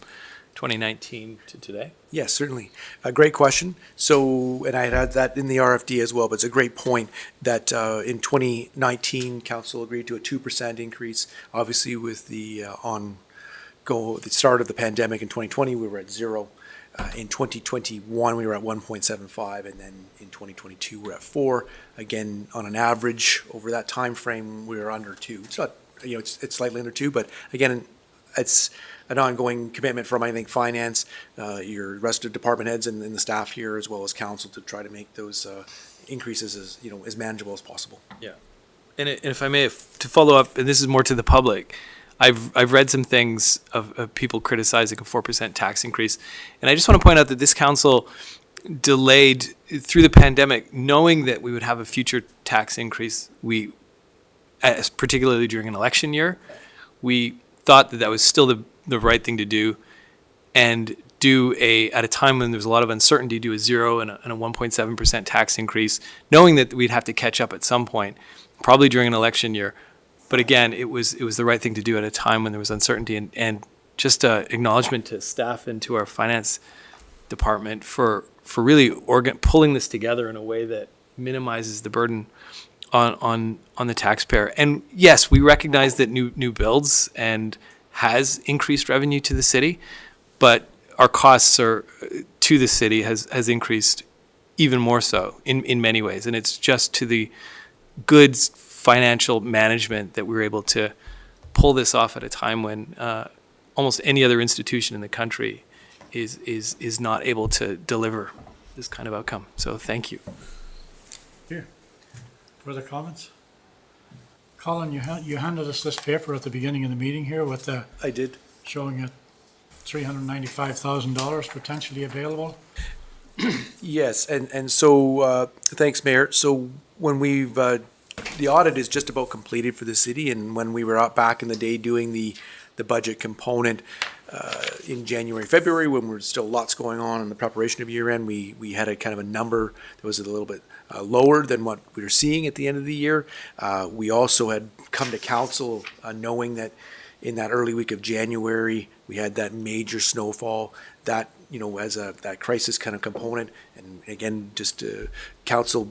2019 to today? Yes, certainly. A great question. So, and I had that in the RFD as well, but it's a great point that in 2019, council agreed to a 2% increase. Obviously, with the the start of the pandemic in 2020, we were at 0. In 2021, we were at 1.75, and then in 2022, we're at 4. Again, on an average over that time frame, we were under 2. It's not, it's slightly under 2, but again, it's an ongoing commitment from, I think, finance, your rest of department heads and the staff here, as well as council, to try to make those increases as manageable as possible. Yeah. And if I may, to follow up, and this is more to the public, I've read some things of people criticizing a 4% tax increase. And I just want to point out that this council delayed through the pandemic, knowing that we would have a future tax increase. Particularly during an election year, we thought that was still the right thing to do, and at a time when there's a lot of uncertainty, do a 0 and a 1.7% tax increase, knowing that we'd have to catch up at some point, probably during an election year. But again, it was the right thing to do at a time when there was uncertainty, and just acknowledgement to staff and to our finance department for really pulling this together in a way that minimizes the burden on the taxpayer. And yes, we recognize that new builds has increased revenue to the city, but our costs to the city has increased even more so in many ways. And it's just to the good financial management that we were able to pull this off at a time when almost any other institution in the country is not able to deliver this kind of outcome. So thank you. Here. Further comments? Colin, you handed us this paper at the beginning of the meeting here with the I did. showing it $395,000 potentially available. Yes, and so, thanks, Mayor. So when we've, the audit is just about completed for the city, and when we were out back in the day doing the budget component in January, February, when there was still lots going on in the preparation of year end, we had a kind of a number that was a little bit lower than what we were seeing at the end of the year. We also had come to council knowing that in that early week of January, we had that major snowfall that, you know, as that crisis kind of component. And again, just council,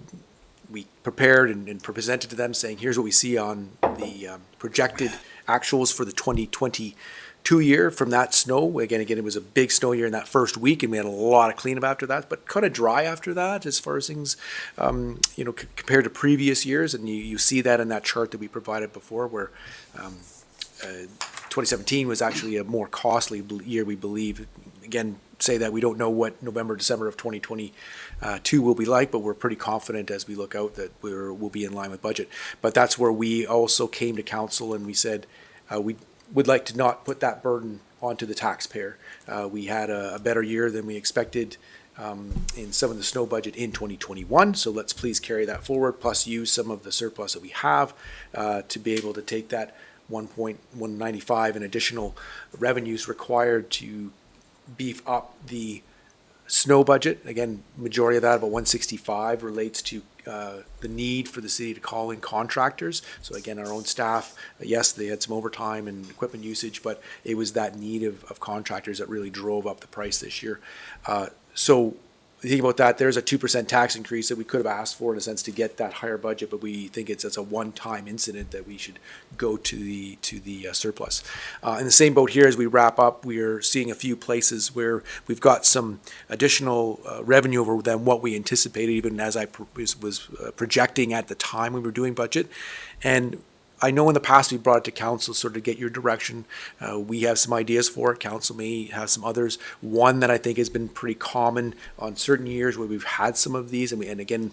we prepared and presented to them saying, here's what we see on the projected actuals for the 2022 year from that snow. Again, it was a big snow year in that first week, and we had a lot of cleanup after that, but kind of dry after that as far as things, you know, compared to previous years. And you see that in that chart that we provided before, where 2017 was actually a more costly year, we believe. Again, say that we don't know what November, December of 2022 will be like, but we're pretty confident as we look out that we'll be in line with budget. But that's where we also came to council and we said we would like to not put that burden onto the taxpayer. We had a better year than we expected in some of the snow budget in 2021, so let's please carry that forward, plus use some of the surplus that we have to be able to take that 1.195 in additional revenues required to beef up the snow budget. Again, majority of that, about 165, relates to the need for the city to call in contractors. So again, our own staff, yes, they had some overtime and equipment usage, but it was that need of contractors that really drove up the price this year. So you think about that, there's a 2% tax increase that we could have asked for in a sense to get that higher budget, but we think it's a one-time incident that we should go to the surplus. In the same boat here, as we wrap up, we are seeing a few places where we've got some additional revenue over than what we anticipated, even as I was projecting at the time we were doing budget. And I know in the past we brought it to council sort of to get your direction. We have some ideas for it. Council may have some others. One that I think has been pretty common on certain years where we've had some of these, and again,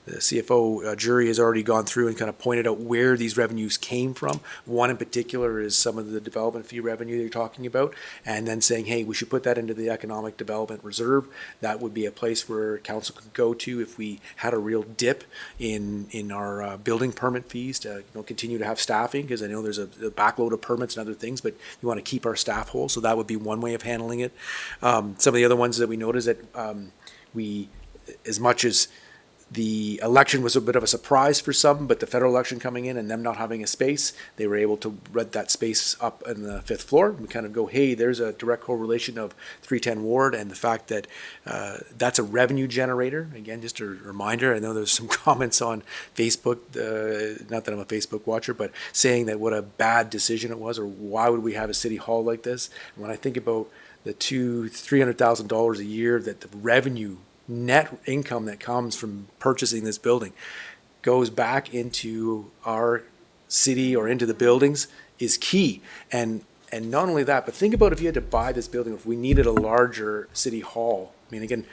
the CFO jury has already gone through and kind of pointed out where these revenues came from. One in particular is some of the development fee revenue that you're talking about, and then saying, hey, we should put that into the economic development reserve. That would be a place where council could go to if we had a real dip in our building permit fees to continue to have staffing, because I know there's a backload of permits and other things, but you want to keep our staff whole, so that would be one way of handling it. Some of the other ones that we noticed that we, as much as the election was a bit of a surprise for some, but the federal election coming in and them not having a space, they were able to rent that space up in the 5th floor. We kind of go, hey, there's a direct correlation of 310 Ward and the fact that that's a revenue generator. Again, just a reminder, I know there's some comments on Facebook, not that I'm a Facebook watcher, but saying that what a bad decision it was, or why would we have a city hall like this? And when I think about the $300,000 a year that the revenue net income that comes from purchasing this building goes back into our city or into the buildings is key. And not only that, but think about if you had to buy this building, if we needed a larger city hall. I mean, again,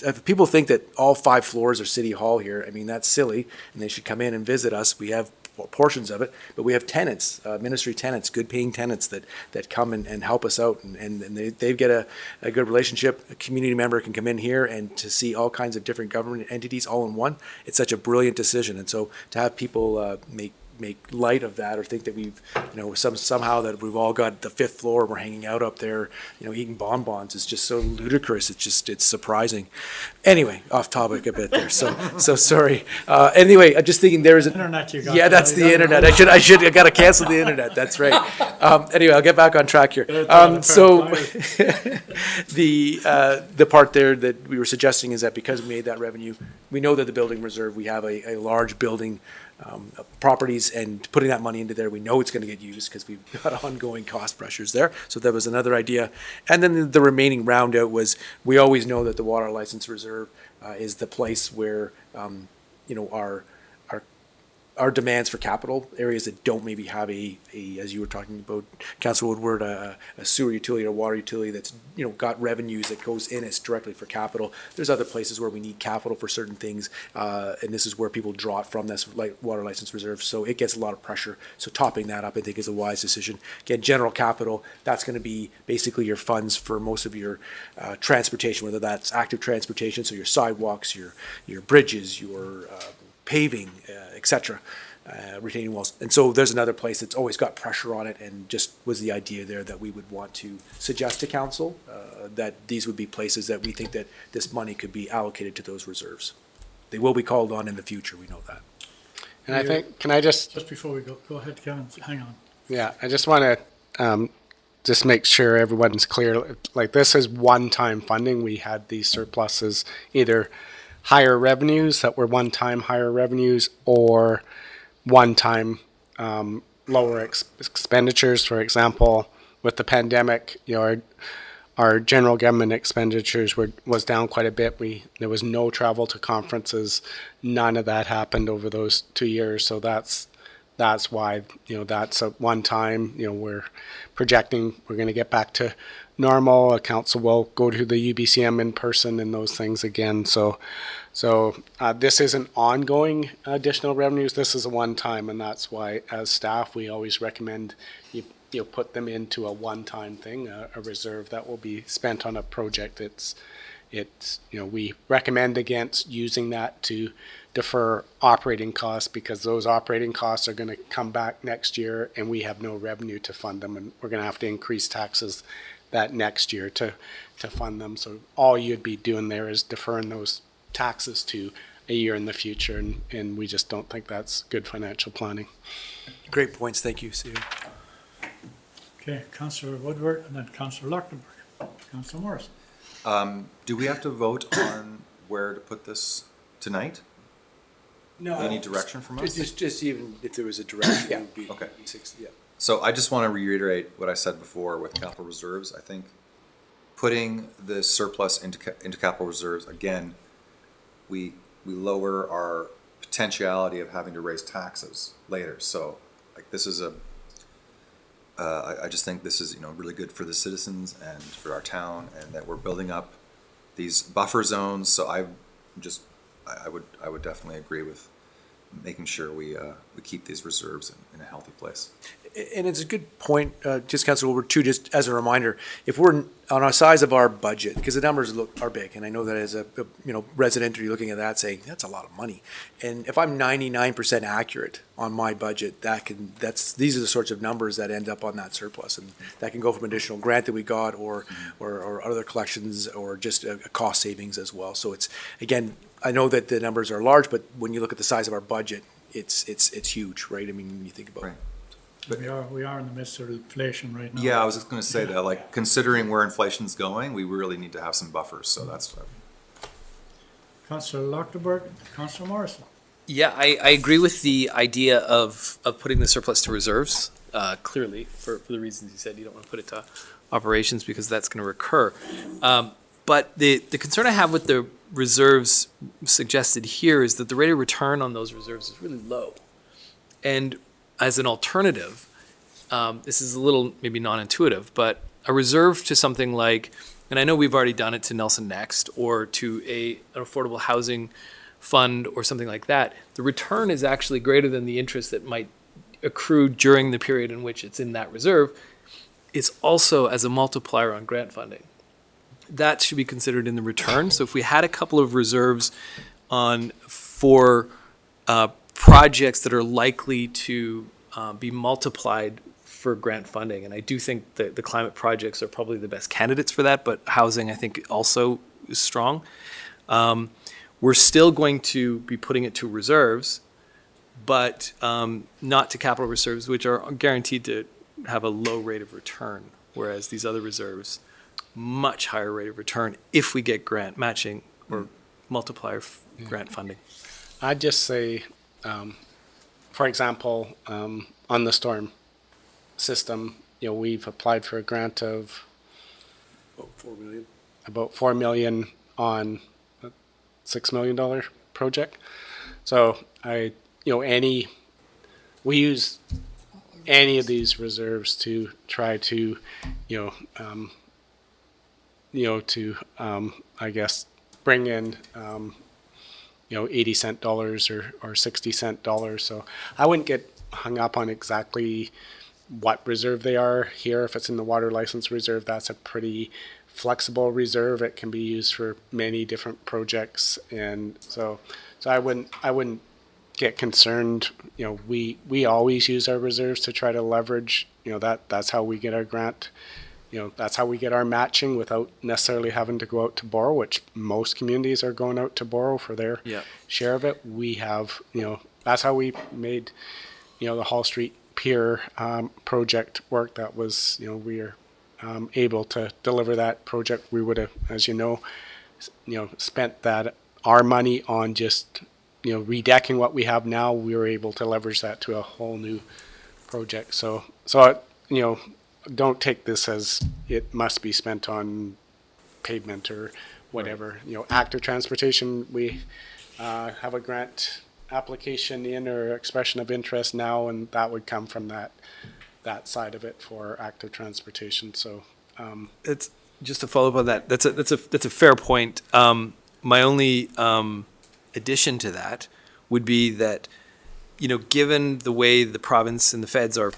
if people think that all 5 floors are city hall here, I mean, that's silly, and they should come in and visit us. We have portions of it, but we have tenants, ministry tenants, good paying tenants that come and help us out, and they get a good relationship. A community member can come in here and to see all kinds of different government entities all in one. It's such a brilliant decision, and so to have people make light of that or think that we've, somehow that we've all got the 5th floor and we're hanging out up there, eating bonbons is just so ludicrous. It's surprising. Anyway, off topic a bit there. So sorry. Anyway, I'm just thinking there's an Internet you got. Yeah, that's the internet. I got to cancel the internet. That's right. Anyway, I'll get back on track here. So the part there that we were suggesting is that because we made that revenue, we know that the building reserve, we have a large building properties, and putting that money into there, we know it's going to get used because we've got ongoing cost pressures there. So that was another idea. And then the remaining round out was, we always know that the water license reserve is the place where our our demands for capital, areas that don't maybe have as you were talking about, Councilor Woodward, a sewer utility or water utility that's, got revenues that goes in as directly for capital. There's other places where we need capital for certain things, and this is where people draw it from, that's like water license reserve, so it gets a lot of pressure. So topping that up, I think, is a wise decision. Again, general capital, that's gonna be basically your funds for most of your transportation, whether that's active transportation, so your sidewalks, your bridges, your paving, et cetera, retaining walls. And so there's another place that's always got pressure on it, and just was the idea there that we would want to suggest to council that these would be places that we think that this money could be allocated to those reserves. They will be called on in the future, we know that. And I think, can I just before we go ahead, Kevin, hang on. Yeah, I just want to just make sure everyone's clear. Like, this is one-time funding. We had these surpluses, either higher revenues that were one-time higher revenues, or one-time lower expenditures. For example, with the pandemic, our general government expenditures was down quite a bit. There was no travel to conferences. None of that happened over those 2 years. So that's why, that's a one time, we're projecting we're going to get back to normal. A council will go to the UBCM in person and those things again. So this isn't ongoing additional revenues. This is a one time, and that's why as staff, we always recommend you put them into a one-time thing, a reserve that will be spent on a project. We recommend against using that to defer operating costs, because those operating costs are going to come back next year and we have no revenue to fund them, and we're going to have to increase taxes that next year to fund them. So all you'd be doing there is deferring those taxes to a year in the future, and we just don't think that's good financial planning. Great points, thank you, Sue. Okay, Councillor Woodward and then Councillor Luchtenberg. Councillor Morris. Do we have to vote on where to put this tonight? No. Any direction from us? Just even if there was a direction, it would be Okay. 60, yeah. So I just want to reiterate what I said before with capital reserves. I think putting the surplus into capital reserves, again, we lower our potentiality of having to raise taxes later. So like this is I just think this is, really good for the citizens and for our town, and that we're building up these buffer zones. So I would definitely agree with making sure we keep these reserves in a healthy place. And it's a good point, just Councilor Woodward, too, just as a reminder, if we're on our size of our budget, because the numbers are big, and I know that as a resident, you're looking at that saying, that's a lot of money. And if I'm 99% accurate on my budget, these are the sorts of numbers that end up on that surplus, and that can go from additional grant that we got or other collections, or just a cost savings as well. So it's, again, I know that the numbers are large, but when you look at the size of our budget, it's huge, right? I mean, when you think about it. We are in the midst of inflation right now. Yeah, I was just going to say that, like, considering where inflation's going, we really need to have some buffers. So that's. Councillor Luchtenberg, Councillor Morrison. Yeah, I agree with the idea of putting the surplus to reserves, clearly, for the reasons you said. You don't want to put it to operations because that's going to recur. But the concern I have with the reserves suggested here is that the rate of return on those reserves is really low. And as an alternative, this is a little maybe non-intuitive, but a reserve to something like, and I know we've already done it to Nelson Next or to an affordable housing fund or something like that, the return is actually greater than the interest that might accrue during the period in which it's in that reserve. It's also as a multiplier on grant funding. That should be considered in the return. So if we had a couple of reserves for projects that are likely to be multiplied for grant funding, and I do think that the climate projects are probably the best candidates for that, but housing I think also is strong. We're still going to be putting it to reserves, but not to capital reserves, which are guaranteed to have a low rate of return, whereas these other reserves, much higher rate of return if we get grant matching or multiplier grant funding. I'd just say, for example, on the storm system, we've applied for a grant of about $4 million on a $6 million project. So any we use any of these reserves to try to, I guess, bring in, 80-cent dollars or 60-cent dollars. So I wouldn't get hung up on exactly what reserve they are here. If it's in the water license reserve, that's a pretty flexible reserve. It can be used for many different projects, and so I wouldn't get concerned. We always use our reserves to try to leverage. That's how we get our grant. That's how we get our matching without necessarily having to go out to borrow, which most communities are going out to borrow for their share of it. We have, that's how we made, the Hall Street Pier project work. That was, we are able to deliver that project. We would have, as spent our money on just, redecking what we have now. We were able to leverage that to a whole new project. So don't take this as it must be spent on pavement or whatever. Active transportation, we have a grant application in or expression of interest now, and that would come from that side of it for active transportation. So It's just to follow up on that. That's a fair point. My only addition to that would be that, given the way the province and the feds are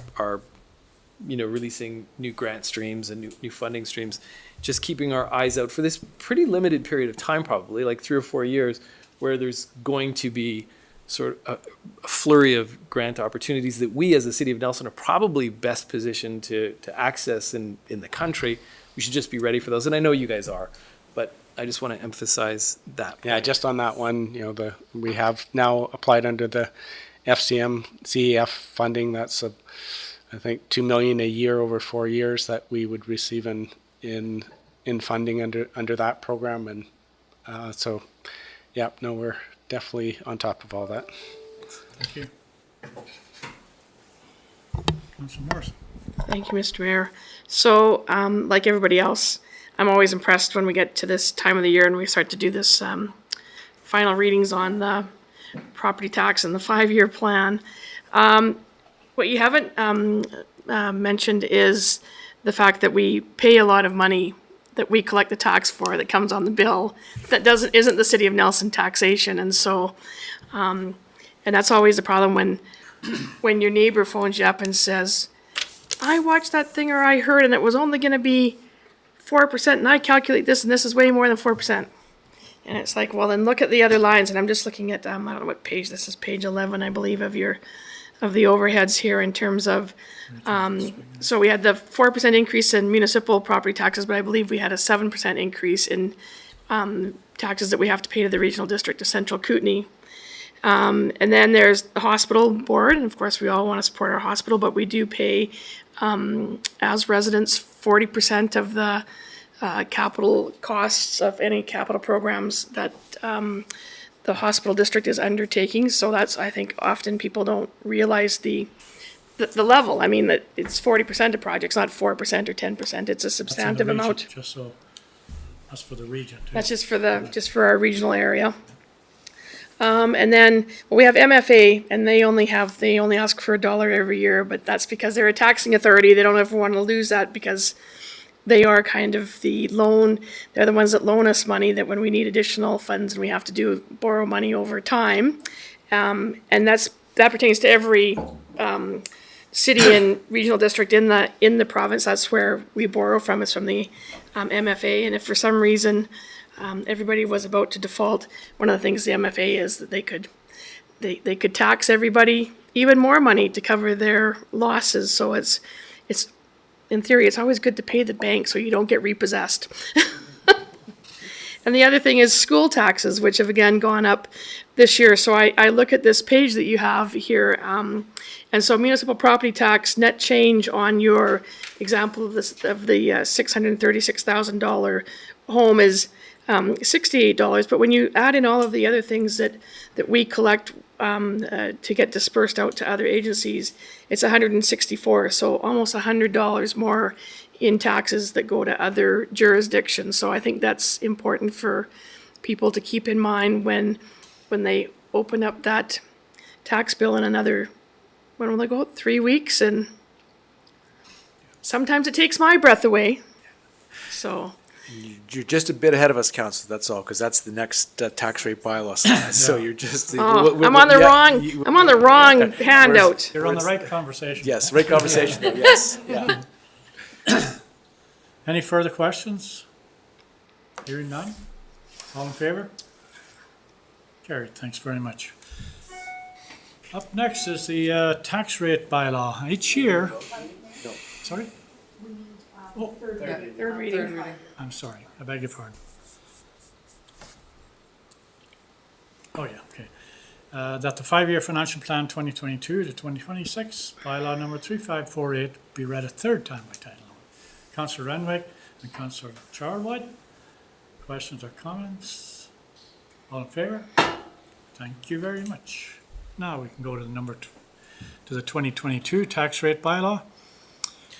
releasing new grant streams and new funding streams, just keeping our eyes out for this pretty limited period of time, probably like 3 or 4 years, where there's going to be sort of a flurry of grant opportunities that we as the City of Nelson are probably best positioned to access in the country. We should just be ready for those. And I know you guys are, but I just want to emphasize that. Yeah, just on that one, we have now applied under the FCM CEF funding. That's I think $2 million a year over 4 years that we would receive in funding under that program, and we're definitely on top of all that. Thank you. Councillor Morris. Thank you, Mr. Mayor. So, like everybody else, I'm always impressed when we get to this time of the year and we start to do this final readings on the property tax and the 5-year plan. What you haven't mentioned is the fact that we pay a lot of money that we collect the tax for that comes on the bill that isn't the City of Nelson taxation. And so, and that's always the problem when your neighbor phones you up and says, I watched that thing or I heard and it was only going to be 4% and I calculate this and this is way more than 4%. And it's like, well, then look at the other lines. And I'm just looking at, I don't know what page this is, page 11, I believe, of the overheads here in terms of, so we had the 4% increase in municipal property taxes, but I believe we had a 7% increase in taxes that we have to pay to the regional district of Central Kootenay. And then there's the hospital board, and of course we all want to support our hospital, but we do pay, as residents, 40% of the capital costs of any capital programs that the hospital district is undertaking. So that's, I think, often people don't realize the level. I mean, that it's 40% of projects, not 4% or 10%. It's a substantive amount. Just so, that's for the region too. That's just for our regional area. And then we have MFA, and they only ask for $1 every year, but that's because they're a taxing authority. They don't ever want to lose that because they are kind of they're the ones that loan us money that when we need additional funds and we have to borrow money over time. And that pertains to every city and regional district in the province. That's where we borrow from, is from the MFA. And if for some reason everybody was about to default, one of the things the MFA is that they could tax everybody even more money to cover their losses. So it's in theory, it's always good to pay the bank so you don't get repossessed. And the other thing is school taxes, which have again gone up this year. So I look at this page that you have here. And so municipal property tax net change on your example of the $636,000 home is $68. But when you add in all of the other things that we collect to get dispersed out to other agencies, it's $164. So almost $100 more in taxes that go to other jurisdictions. So I think that's important for people to keep in mind when they open up that tax bill in another when will they go out? 3 weeks, and sometimes it takes my breath away. So, You're just a bit ahead of us, Council, that's all, because that's the next tax rate bylaw slide. So you're just. I'm on the wrong handout. You're on the right conversation. Yes, right conversation, there, yes, yeah. Any further questions? Hearing none? All in favor? Carried, thanks very much. Up next is the tax rate bylaw. Each year, sorry? Third reading. I'm sorry, I beg your pardon. Oh, yeah, okay. That the 5-year financial plan 2022 to 2026, bylaw number 3548, be read a third time by title only. Councillor Renwick and Councillor Charlwood. Questions or comments? All in favour? Thank you very much. Now we can go to the 2022 tax rate bylaw.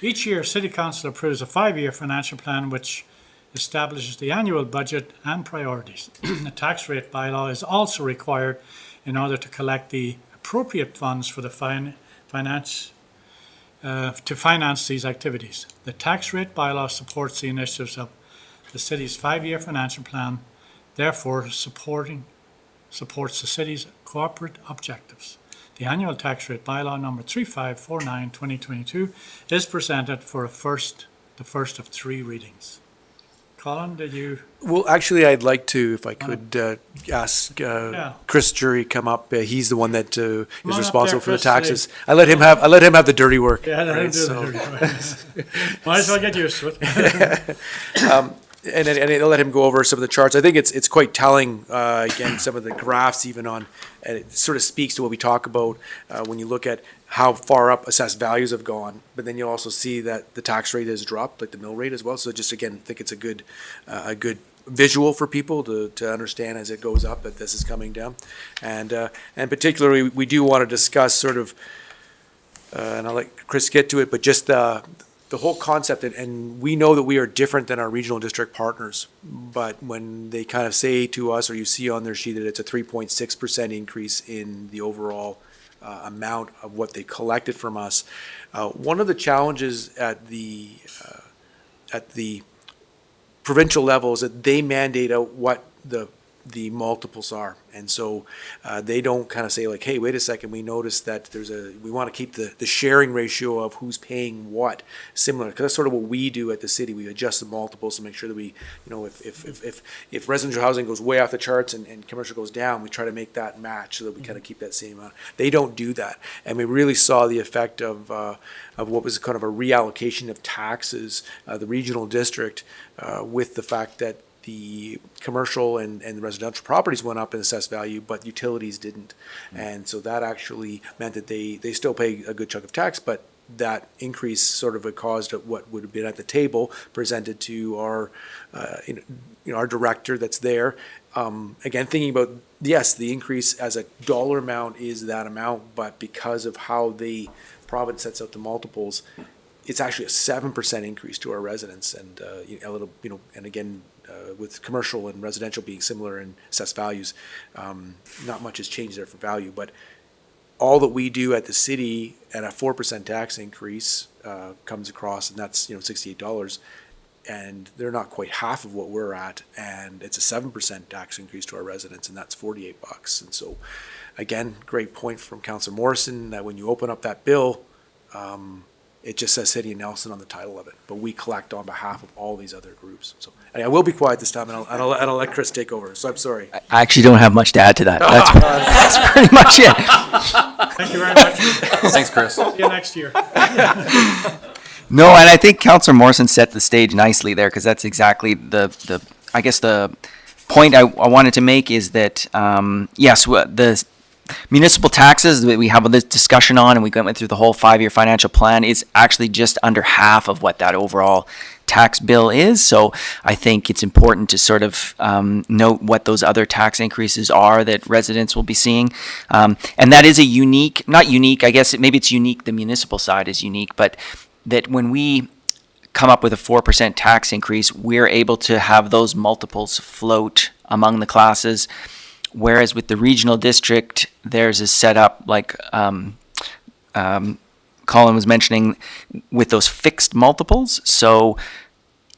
Each year, City Council approves a 5-year financial plan which establishes the annual budget and priorities. The tax rate bylaw is also required in order to collect the appropriate funds for the finance these activities. The tax rate bylaw supports the initiatives of the city's 5-year financial plan, therefore supports the city's corporate objectives. The annual tax rate bylaw number 3549/2022 is presented for the first of 3 readings. Colin, did you? Well, actually, I'd like to, if I could, ask Chris Jury come up. He's the one that is up responsible there, for the Chris, taxes. I let him have the dirty work. Yeah, let him right, do so- the dirty work. Might as well get used to it. And I'll let him go over some of the charts. I think it's quite telling, again, some of the graphs even on, and it sort of speaks to what we talk about when you look at how far up assessed values have gone. But then you also see that the tax rate has dropped, like the mill rate as well. So just again, I think it's a good visual for people to understand as it goes up that this is coming down. And particularly, we do want to discuss sort of, and I'll let Chris get to it, but just the whole concept, and we know that we are different than our regional district partners, but when they kind of say to us, or you see on their sheet that it's a 3.6% increase in the overall amount of what they collected from us, one of the challenges at the provincial level is that they mandate out what the multiples are. And so they don't kind of say like, hey, wait a second, we noticed that we want to keep the sharing ratio of who's paying what similar, because that's sort of what we do at the city. We adjust the multiples to make sure that we, if residential housing goes way off the charts and commercial goes down, we try to make that match so that we kind of keep that same amount. They don't do that. And we really saw the effect of what was kind of a reallocation of taxes, the regional district, with the fact that the commercial and the residential properties went up in assessed value, but utilities didn't. And so that actually meant that they still pay a good chunk of tax, but that increase sort of caused what would have been at the table presented to our, our director that's there. Again, thinking about, yes, the increase as a dollar amount is that amount, but because of how the province sets out the multiples, it's actually a 7% increase to our residents, and a little, and again, with commercial and residential being similar in assessed values, not much has changed there for value. But all that we do at the city at a 4% tax increase comes across, and that's $68, and they're not quite half of what we're at, and it's a 7% tax increase to our residents, and that's $48. And so, again, great point from Councillor Morrison that when you open up that bill, it just says City of Nelson on the title of it, but we collect on behalf of all these other groups. So I will be quiet this time, and I'll let Chris take over. So I'm sorry. I actually don't have much to add to that. That's pretty much it. Thank you very much. Thanks, Chris. See you next year. No, and I think Councillor Morrison set the stage nicely there, because that's exactly the I guess the point I wanted to make is that yes, the municipal taxes that we have this discussion on, and we went through the whole 5-year financial plan, is actually just under half of what that overall tax bill is. So I think it's important to sort of note what those other tax increases are that residents will be seeing. And that is not unique, I guess maybe it's unique, the municipal side is unique, but that when we come up with a 4% tax increase, we're able to have those multiples float among the classes. Whereas with the regional district, theirs is set up like Colin was mentioning with those fixed multiples. So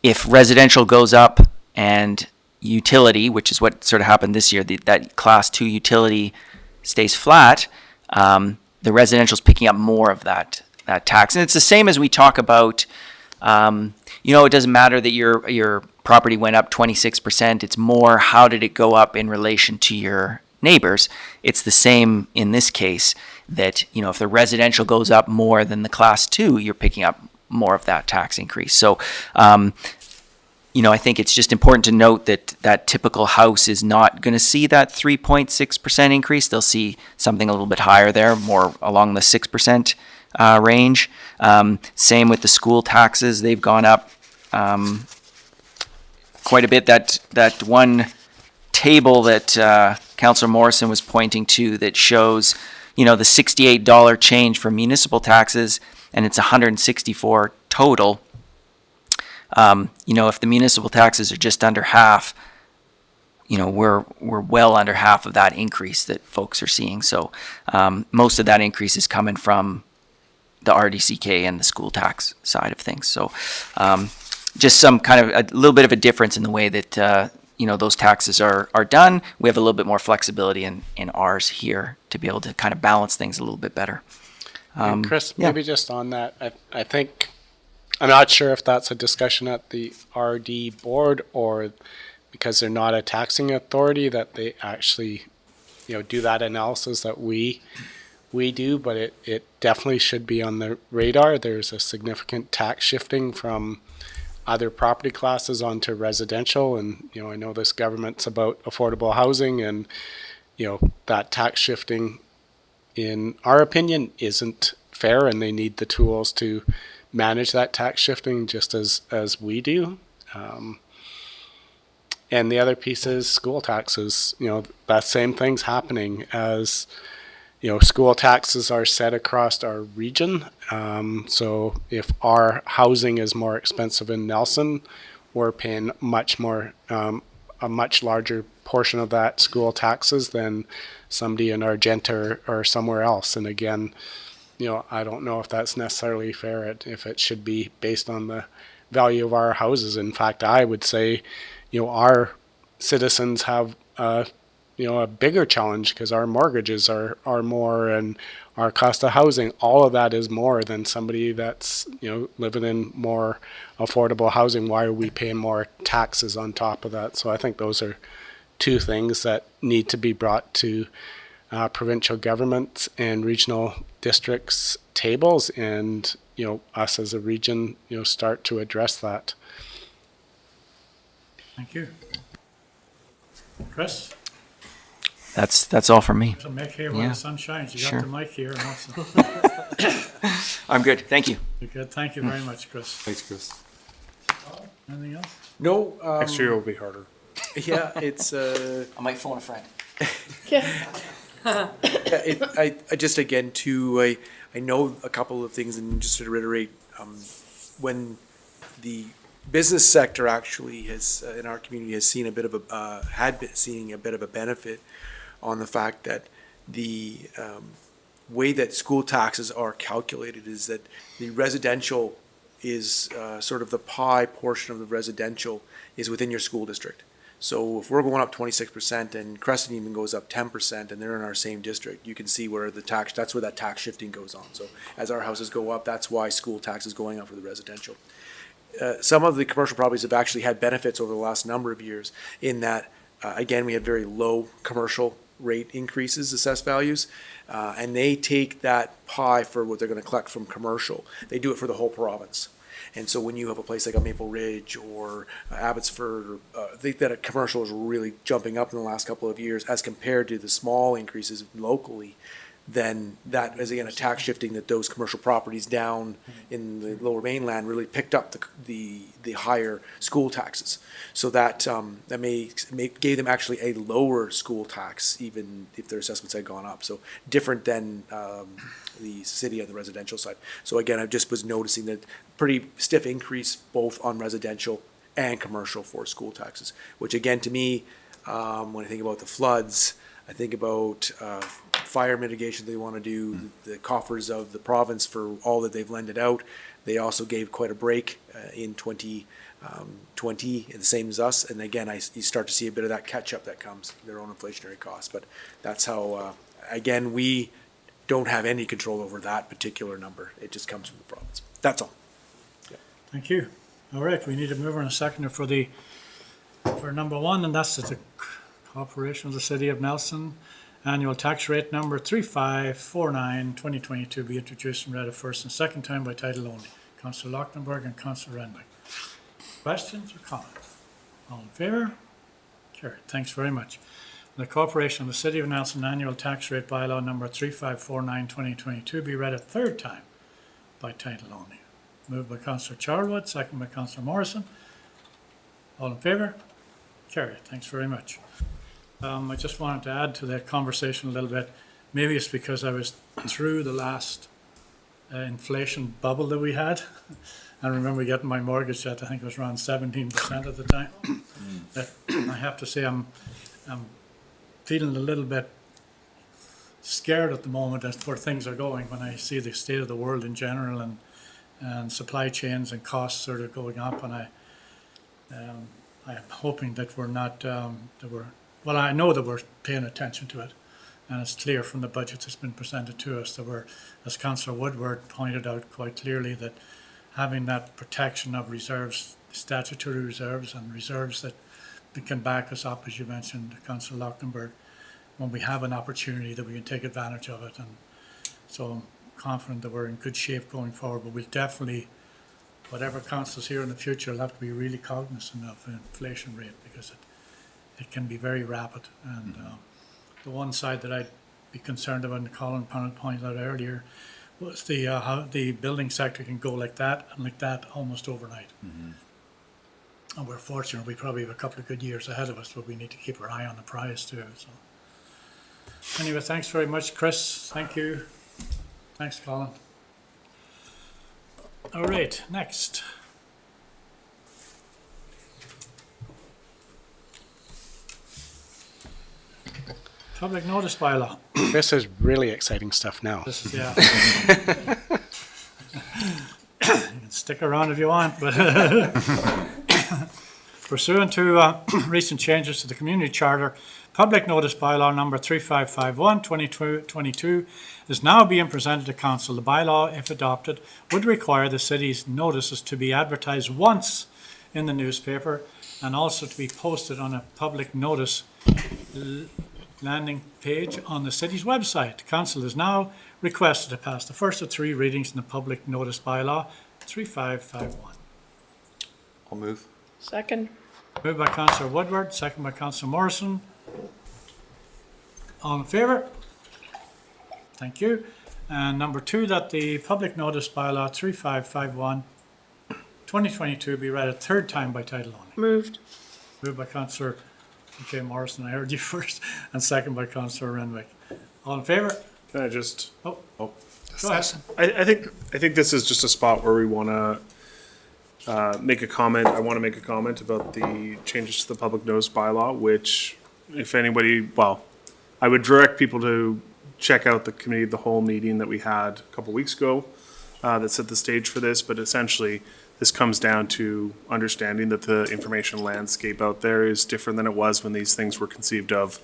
if residential goes up and utility, which is what sort of happened this year, that class 2 utility stays flat, the residential's picking up more of that tax. And it's the same as we talk about, it doesn't matter that your property went up 26%. It's more, how did it go up in relation to your neighbors? It's the same in this case, that, if the residential goes up more than the class 2, you're picking up more of that tax increase. So, I think it's just important to note that typical house is not going to see that 3.6% increase. They'll see something a little bit higher there, more along the 6% range. Same with the school taxes. They've gone up quite a bit. That one table that Councillor Morrison was pointing to that shows, the $68 change for municipal taxes, and it's $164 total. If the municipal taxes are just under half, we're well under half of that increase that folks are seeing. So most of that increase is coming from the RDCK and the school tax side of things. So just some kind of a little bit of a difference in the way that those taxes are done. We have a little bit more flexibility in ours here to be able to kind of balance things a little bit better. And Chris, maybe just on that, I think, I'm not sure if that's a discussion at the RD board, or because they're not a taxing authority that they actually, do that analysis that we do, but it definitely should be on the radar. There's a significant tax shifting from other property classes onto residential, and I know this government's about affordable housing, and that tax shifting, in our opinion, isn't fair, and they need the tools to manage that tax shifting just as we do. And the other piece is school taxes. That same thing's happening as, school taxes are set across our region. So if our housing is more expensive in Nelson, we're paying much more, a much larger portion of that school taxes than somebody in Argenta or somewhere else. And again, I don't know if that's necessarily fair, if it should be based on the value of our houses. In fact, I would say, our citizens have, a bigger challenge because our mortgages are more, and our cost of housing, all of that is more than somebody that's, living in more affordable housing. Why are we paying more taxes on top of that? So I think those are two things that need to be brought to provincial governments and regional districts tables, and us as a region start to address that. Thank you. Chris? That's all from me. So Mick here where the sun shines. You Sure. got the mic here. And also. I'm good. Thank you. You're good. Thank you very much, Chris. Thanks, Chris. Anything else? No. Next year will be harder. Yeah, it's I might phone a friend. I just again too I know a couple of things, and just to reiterate, when the business sector actually has in our community has seen a bit of a had been seeing a bit of a benefit on the fact that the way that school taxes are calculated is that the residential is sort of the pie portion of the residential is within your school district. So if we're going up 26% and Crescent even goes up 10% and they're in our same district, you can see where that's where that tax shifting goes on. So as our houses go up, that's why school tax is going up for the residential. Some of the commercial properties have actually had benefits over the last number of years in that, again, we had very low commercial rate increases, assessed values, and they take that pie for what they're going to collect from commercial. They do it for the whole province. And so when you have a place like a Maple Ridge or Abbotsford, I think that a commercial is really jumping up in the last couple of years as compared to the small increases locally. Then that is again a tax shifting that those commercial properties down in the lower mainland really picked up the higher school taxes. So that gave them actually a lower school tax even if their assessments had gone up. So different than the city on the residential side. So again, I just was noticing that pretty stiff increase both on residential and commercial for school taxes, which again to me, when I think about the floods, I think about fire mitigation they want to do, the coffers of the province for all that they've lended out. They also gave quite a break in 2020, the same as us. And again, you start to see a bit of that catch up that comes, their own inflationary costs. But that's how, again, we don't have any control over that particular number. It just comes from the province. That's all. Thank you. All right, we need to move on a second for number one, and that's the Corporation of the City of Nelson annual tax rate number 3549 2022 be introduced and read a first and second time by title only. Councillor Lochtenberg and Councillor Renwick. Questions or comments? All in favour? Carried. Thanks very much. The Corporation of the City of Nelson annual tax rate bylaw number 3549 2022 be read a third time by title only. Moved by Councillor Charlwood, second by Councillor Morrison. All in favour? Carried. Thanks very much. I just wanted to add to that conversation a little bit. Maybe it's because I was through the last inflation bubble that we had. I remember getting my mortgage at, I think it was around 17% at the time. But I have to say I'm feeling a little bit scared at the moment as where things are going when I see the state of the world in general and supply chains and costs sort of going up. And I am hoping that we're not, well, I know that we're paying attention to it, and it's clear from the budget that's been presented to us that we're, as Councillor Woodward pointed out quite clearly, that having that protection of reserves, statutory reserves and reserves that can back us up, as you mentioned, Councillor Lochtenberg, when we have an opportunity that we can take advantage of it. And so I'm confident that we're in good shape going forward, but we'll definitely, whatever councils here in the future, will have to be really cognizant of the inflation rate because it can be very rapid. And the one side that I'd be concerned about, and Colin pointed out earlier, was how the building sector can go like that and like that almost overnight. And we're fortunate, we probably have a couple of good years ahead of us, but we need to keep our eye on the prize too. So anyway, thanks very much, Chris. Thank you. Thanks, Colin. All right, next. Public notice bylaw. This is really exciting stuff now. This is, yeah. You can stick around if you want, but pursuant to recent changes to the community charter, public notice bylaw number 3551 2022 is now being presented to council. The bylaw, if adopted, would require the city's notices to be advertised once in the newspaper and also to be posted on a public notice landing page on the city's website. Council is now requested to pass the first of three readings in the public notice bylaw 3551. I'll move. Second. Moved by Councillor Woodward, second by Councillor Morrison. All in favour? Thank you. And number two, that the public notice bylaw 3551 2022 be read a third time by title only. Moved. Moved by Councillor Morrison, I heard you first, and second by Councillor Renwick. All in favour? Can I just? Go ahead. I think this is just a spot where we want to make a comment. I want to make a comment about the changes to the public notice bylaw, which, if anybody, well, I would direct people to check out the committee of the whole meeting that we had a couple weeks ago that set the stage for this. But essentially, this comes down to understanding that the information landscape out there is different than it was when these things were conceived of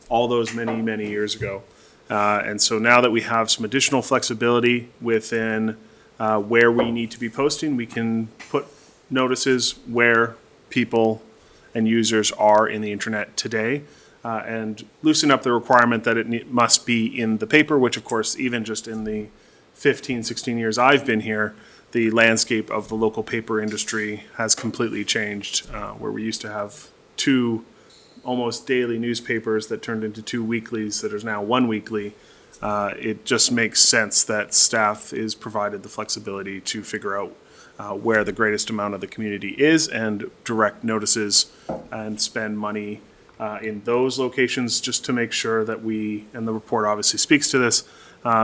all those many, many years ago. And so now that we have some additional flexibility within where we need to be posting, we can put notices where people and users are in the internet today and loosen up the requirement that it must be in the paper, which of course, even just in the 15, 16 years I've been here, the landscape of the local paper industry has completely changed, where we used to have two almost daily newspapers that turned into two weeklies that is now one weekly. It just makes sense that staff is provided the flexibility to figure out where the greatest amount of the community is and direct notices and spend money in those locations just to make sure that we, and the report obviously speaks to this,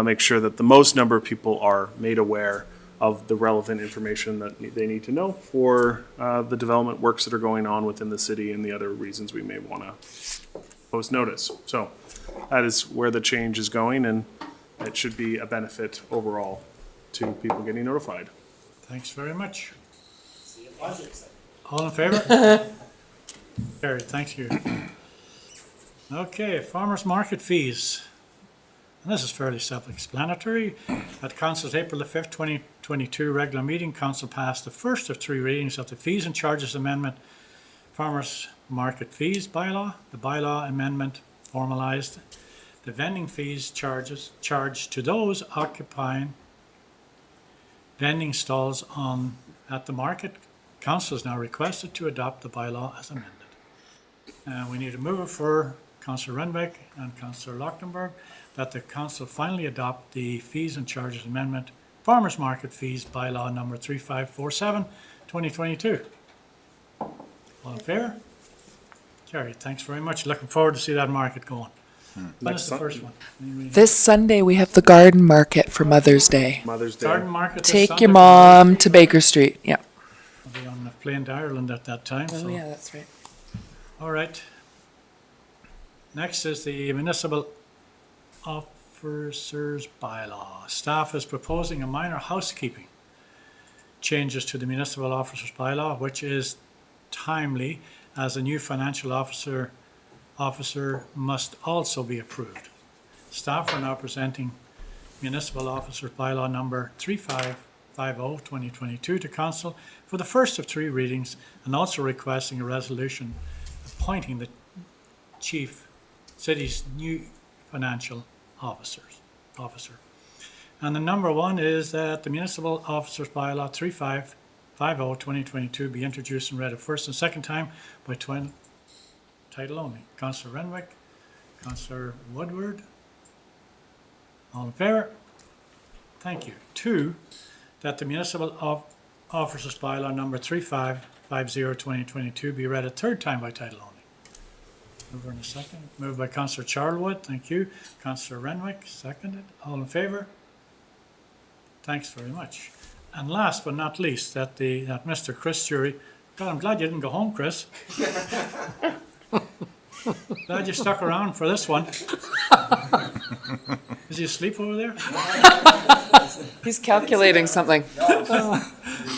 make sure that the most number of people are made aware of the relevant information that they need to know for the development works that are going on within the city and the other reasons we may want to post notice. So that is where the change is going, and it should be a benefit overall to people getting notified. Thanks very much. All in favor? Carried, thank you. Okay, farmers market fees. And this is fairly self-explanatory. At Council's April the 5th, 2022 regular meeting, Council passed the first of 3 readings of the Fees and Charges Amendment, Farmers Market Fees Bylaw. The bylaw amendment formalized the vending fees charged to those occupying vending stalls at the market. Council is now requested to adopt the bylaw as amended. We need a mover for Councillor Renwick and Councillor Lochtenberg that the Council finally adopt the Fees and Charges Amendment, Farmers Market Fees Bylaw number 3547, 2022. All in favor? Carried. Thanks very much. Looking forward to see that market going. When is the first one? This Sunday, we have the garden market for Mother's Day. Mother's Day. Garden market. this Take Sunday your for mom to Baker Street. Yeah. I'll be on the plane to Ireland at that time. Oh, so. yeah, that's right. All right. Next is the Municipal Officers Bylaw. Staff is proposing a minor housekeeping changes to the Municipal Officers Bylaw, which is timely as a new financial officer must also be approved. Staff are now presenting Municipal Officers Bylaw number 3550, 2022 to Council for the first of 3 readings, and also requesting a resolution appointing the city's new financial officer. And the number 1 is that the Municipal Officers Bylaw 3550, 2022 be introduced and read a first and second time by title only. Councillor Renwick, Councillor Woodward. All in favor? Thank you. 2, that the Municipal Officers Bylaw number 3550, 2022 be read a third time by title only. Mover in a second. Moved by Councillor Charlwood. Thank you. Councillor Renwick, seconded. All in favor? Thanks very much. And last but not least, that Mr. Chris Jury. God, I'm glad you didn't go home, Chris. Glad you stuck around for this one. Is he asleep over there? He's calculating something. Well,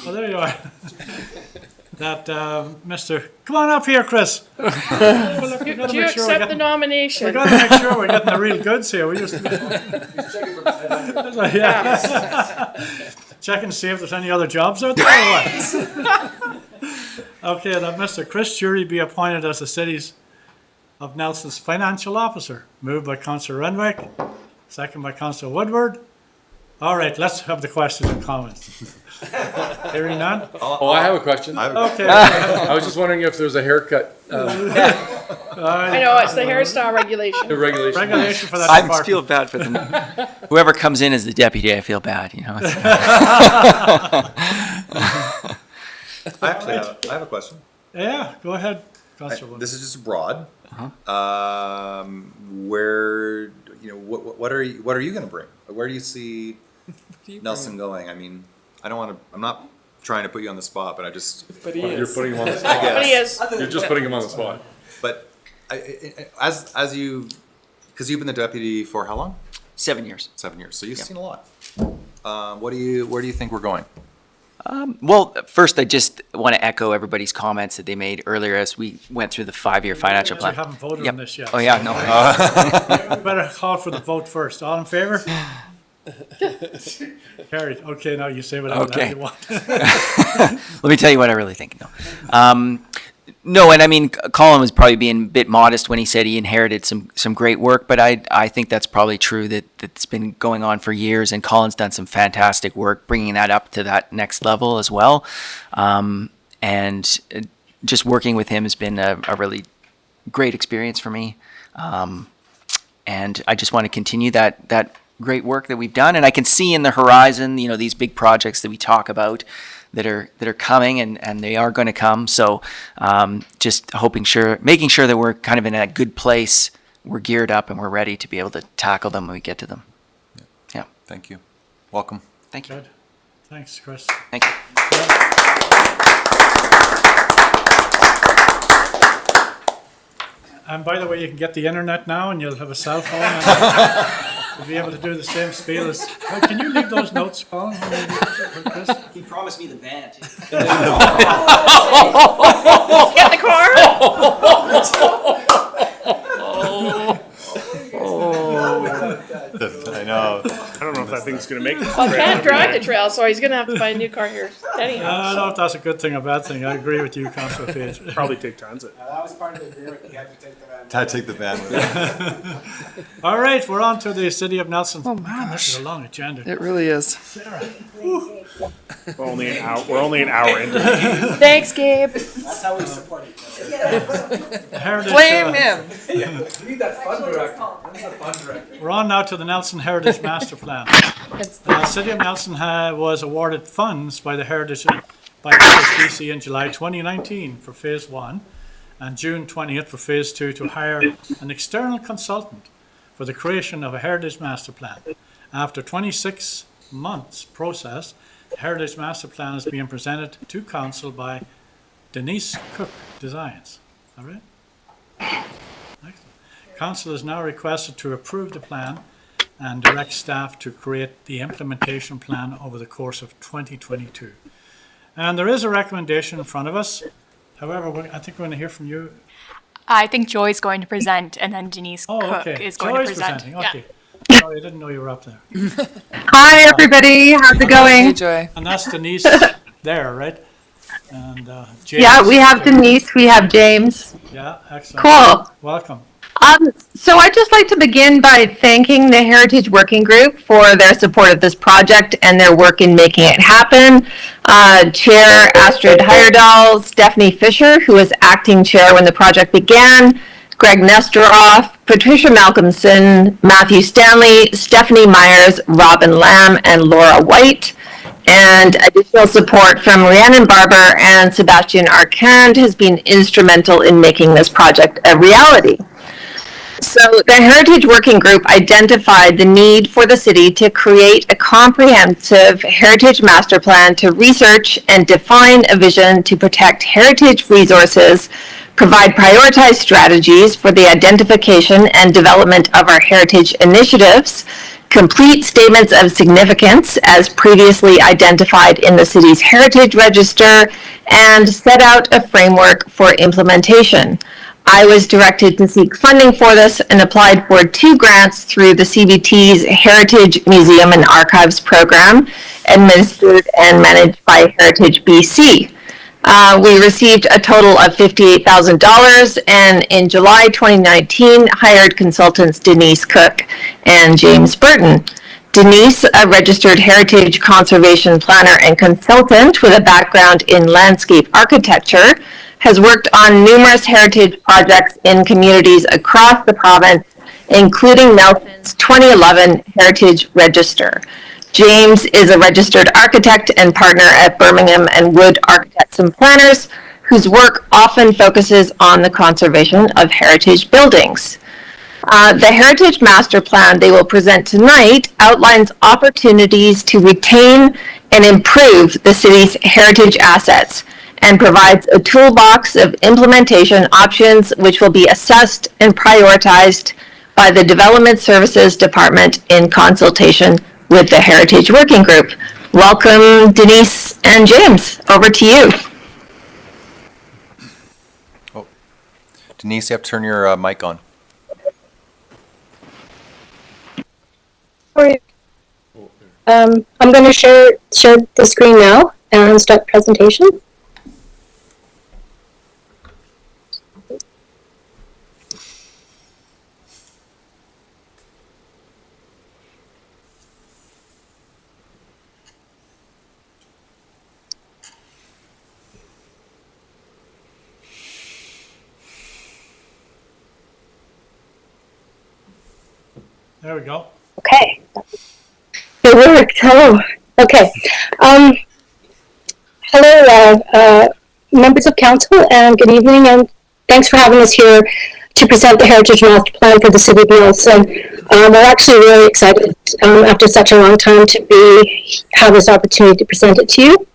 there you are. That come on up here, Chris. Do you accept the nomination? We got to make sure we're getting the real goods here. We just check and see if there's any other jobs out there or what. Okay, that Mr. Chris Jury be appointed as the city's of Nelson's financial officer. Moved by Councillor Renwick, second by Councillor Woodward. All right, let's have the questions and comments. Hearing none? Oh, I have a question. Okay. I was just wondering if there's a haircut I know, it's the hairstyle regulation. regulation. Regulation for that I department. feel bad for them. Whoever comes in as the deputy, I feel bad, you know. I have a question. Yeah, go ahead, Councillor Woodward. This is just broad. Where, what are you going to bring? Where do you see Nelson going? I mean, I'm not trying to put you on the spot, but I just. But he You're is. putting him on the spot. But he is. You're just putting him on the spot. But because you've been the deputy for how long? 7 years. 7 years. So you've Yep. seen a lot. Where do you think we're going? Well, first, I just want to echo everybody's comments that they made earlier as we went through the 5-year financial We plan. haven't voted Yep. on this yet. Oh, yeah, no. We better call for the vote first. All in favor? Carried. Okay, now you say whatever the hell you want. Let me tell you what I really think. No, and I mean, Colin was probably being a bit modest when he said he inherited some great work, but I think that's probably true that's been going on for years, and Colin's done some fantastic work bringing that up to that next level as well. And just working with him has been a really great experience for me. And I just want to continue that great work that we've done, and I can see in the horizon, these big projects that we talk about that are coming, and they are going to come. So just making sure that we're kind of in a good place, we're geared up, and we're ready to be able to tackle them when we get to them. Yeah. Thank you. Welcome. Thank you. Good. Thanks, Chris. Thank you. And by the way, you can get the internet now and you'll have a cell phone. And you'll be able to do the same spiel as. Oh, can you leave those notes, Colin? He promised me the van. Get in the car? I know. I don't know if that thing's gonna make it. Well, I can't drive the trail, so he's gonna have to buy a new car here anyhow. I don't know if that's a good thing or bad thing. I agree with you, Councillor Page. Probably take transit. That was part of the agreement. You had to take the van. I take the van with me. All right, we're on to the City of Nelson. Oh, man, this is a long agenda. It really is. Sarah. We're only an hour. We're only an hour into it. Thanks, Gabe. That's how we support each other. Heritage, Blame him. You need that fun director. That's a fun director. We're on now to the Nelson Heritage Master Plan. The City of Nelson was awarded funds by the Heritage by BC in July 2019 for Phase 1 and June 20th for Phase 2 to hire an external consultant for the creation of a Heritage Master Plan. After 26 months process, the Heritage Master Plan is being presented to Council by Denise Cook Designs. All right? Excellent. Council is now requested to approve the plan and direct staff to create the implementation plan over the course of 2022. And there is a recommendation in front of us. However, I think we're going to hear from you. I think Joy's going to present, and then Denise Cook is going to present. Presenting. Yeah. Okay. Sorry, I didn't know you were up there. Hi, everybody. How's it Hey, going? Joy. And that's Denise there, right? And James. Yeah, we have Denise, we have James. Yeah, excellent. Cool. Welcome. So I'd just like to begin by thanking the Heritage Working Group for their support of this project and their work in making it happen. Chair Astrid Heyerdahl, Stephanie Fisher, who was acting chair when the project began, Greg Nestoroff, Patricia Malcolmson, Matthew Stanley, Stephanie Myers, Robin Lamb, and Laura White. And additional support from Rhiannon Barber and Sebastian Arcand has been instrumental in making this project a reality. So the Heritage Working Group identified the need for the city to create a comprehensive heritage master plan to research and define a vision to protect heritage resources, provide prioritized strategies for the identification and development of our heritage initiatives, complete statements of significance as previously identified in the city's heritage register, and set out a framework for implementation. I was directed to seek funding for this and applied for 2 grants through the CBT's Heritage Museum and Archives program, administered and managed by Heritage BC. We received a total of $58,000 and in July 2019 hired consultants Denise Cook and James Burton. Denise, a registered heritage conservation planner and consultant with a background in landscape architecture, has worked on numerous heritage projects in communities across the province, including Nelson's 2011 Heritage Register. James is a registered architect and partner at Birmingham and Wood Architects and Planners, whose work often focuses on the conservation of heritage buildings. The Heritage Master Plan they will present tonight outlines opportunities to retain and improve the city's heritage assets and provides a toolbox of implementation options which will be assessed and prioritized by the Development Services Department in consultation with the Heritage Working Group. Welcome, Denise and James. Over to you. Oh, Denise, you have to turn your mic on. I'm going to share the screen now and start presentation. There we go. Okay. It worked. Hello. Okay. Hello, members of council, and good evening, and thanks for having us here to present the Heritage Master Plan for the City of Nelson. We're actually really excited after such a long time to have this opportunity to present it to you.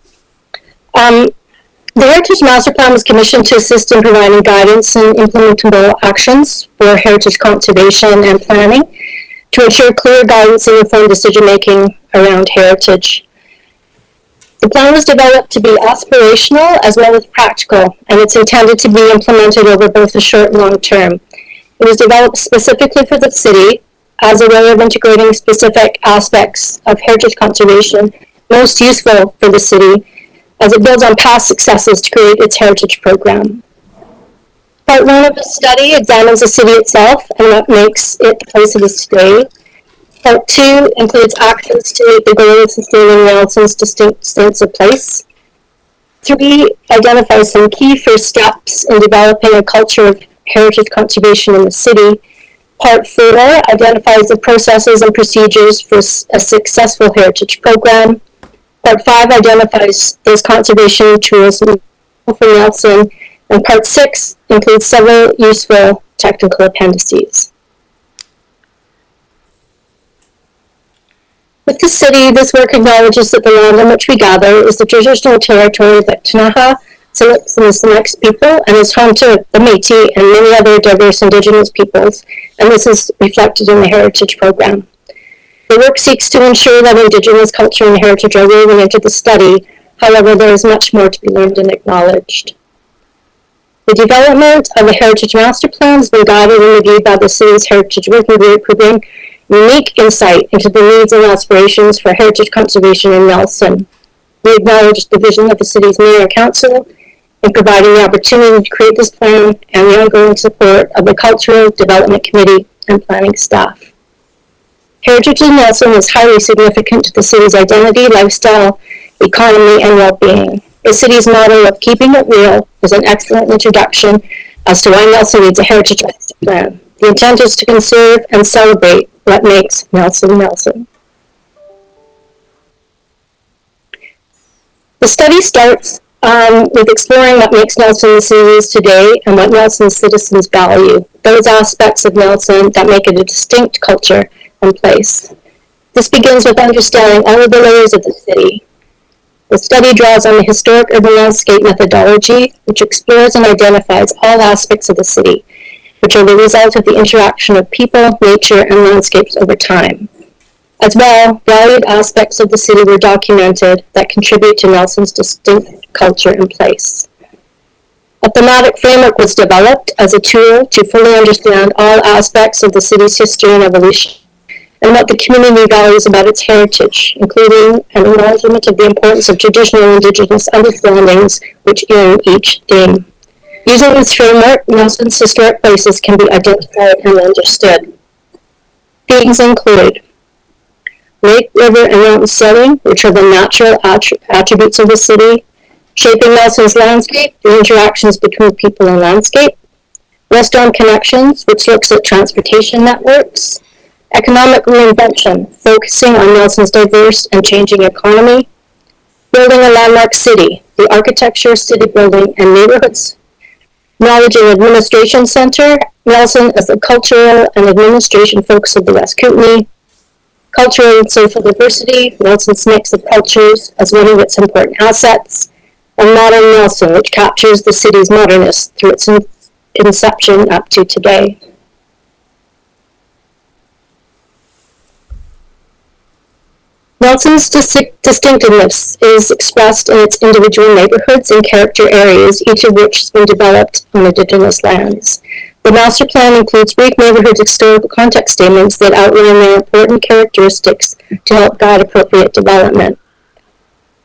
The Heritage Master Plan was commissioned to assist in providing guidance and implementable actions for heritage conservation and planning to ensure clear guidance and informed decision-making around heritage. The plan was developed to be aspirational as well as practical, and it's intended to be implemented over both the short and long term. It was developed specifically for the city as a way of integrating specific aspects of heritage conservation most useful for the city as it builds on past successes to create its heritage program. Part 1 of the study examines the city itself and what makes it the place it is today. Part 2 includes actions to meet the goal of sustaining Nelson's distinct sense of place. 3 identifies some key first steps in developing a culture of heritage conservation in the city. Part 4 identifies the processes and procedures for a successful heritage program. Part 5 identifies those conservation tools for Nelson. And Part 6 includes several useful technical appendices. With the city, this work acknowledges that the land on which we gather is the traditional territory of the Ktunaxa, Siletz, and the Senex people, and is home to the Métis and many other diverse Indigenous peoples, and this is reflected in the Heritage Program. The work seeks to ensure that Indigenous culture and heritage are woven into the study. However, there is much more to be learned and acknowledged. The development of a Heritage Master Plan has been guided and reviewed by the city's Heritage Working Group, who bring unique insight into the needs and aspirations for heritage conservation in Nelson. We acknowledge the vision of the city's mayor and council in providing the opportunity to create this plan and the ongoing support of the Cultural Development Committee and planning staff. Heritage in Nelson is highly significant to the city's identity, lifestyle, economy, and well-being. The city's motto of keeping it real is an excellent introduction as to why Nelson needs a heritage master plan. The intent is to conserve and celebrate what makes Nelson Nelson. The study starts with exploring what makes Nelson the city is today and what Nelson's citizens value, those aspects of Nelson that make it a distinct culture and place. This begins with understanding all of the layers of the city. The study draws on the historic urban landscape methodology, which explores and identifies all aspects of the city, which are the result of the interaction of people, nature, and landscapes over time. As well, valued aspects of the city were documented that contribute to Nelson's distinct culture and place. A thematic framework was developed as a tool to fully understand all aspects of the city's history and evolution, and what the community values about its heritage, including an acknowledgement of the importance of traditional Indigenous understandings which in each theme. Using this framework, Nelson's historic places can be identified and understood. Themes include lake, river, and mountain setting, which are the natural attributes of the city, shaping Nelson's landscape, the interactions between people and landscape, west-arm connections, which looks at transportation networks, economic reinvention, focusing on Nelson's diverse and changing economy, building a landmark city, the architecture, city building, and neighborhoods, knowledge and administration center, Nelson as the cultural and administration focus of the West Kootenay, cultural and social diversity, Nelson's mix of cultures as one of its important assets, and modern Nelson, which captures the city's modernness through its inception up to today. Nelson's distinctiveness is expressed in its individual neighborhoods and character areas, each of which has been developed on Indigenous lands. The master plan includes brief neighborhood historical context statements that outline their important characteristics to help guide appropriate development.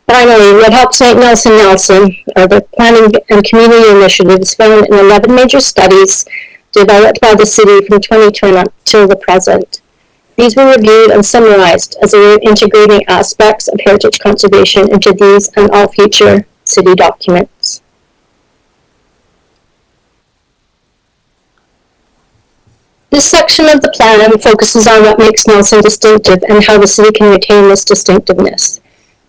Finally, what helps make Nelson Nelson are the planning and community initiatives found in 11 major studies developed by the city from 2010 up till the present. These were reviewed and summarized as a way of integrating aspects of heritage conservation into these and all future city documents. This section of the plan focuses on what makes Nelson distinctive and how the city can retain this distinctiveness.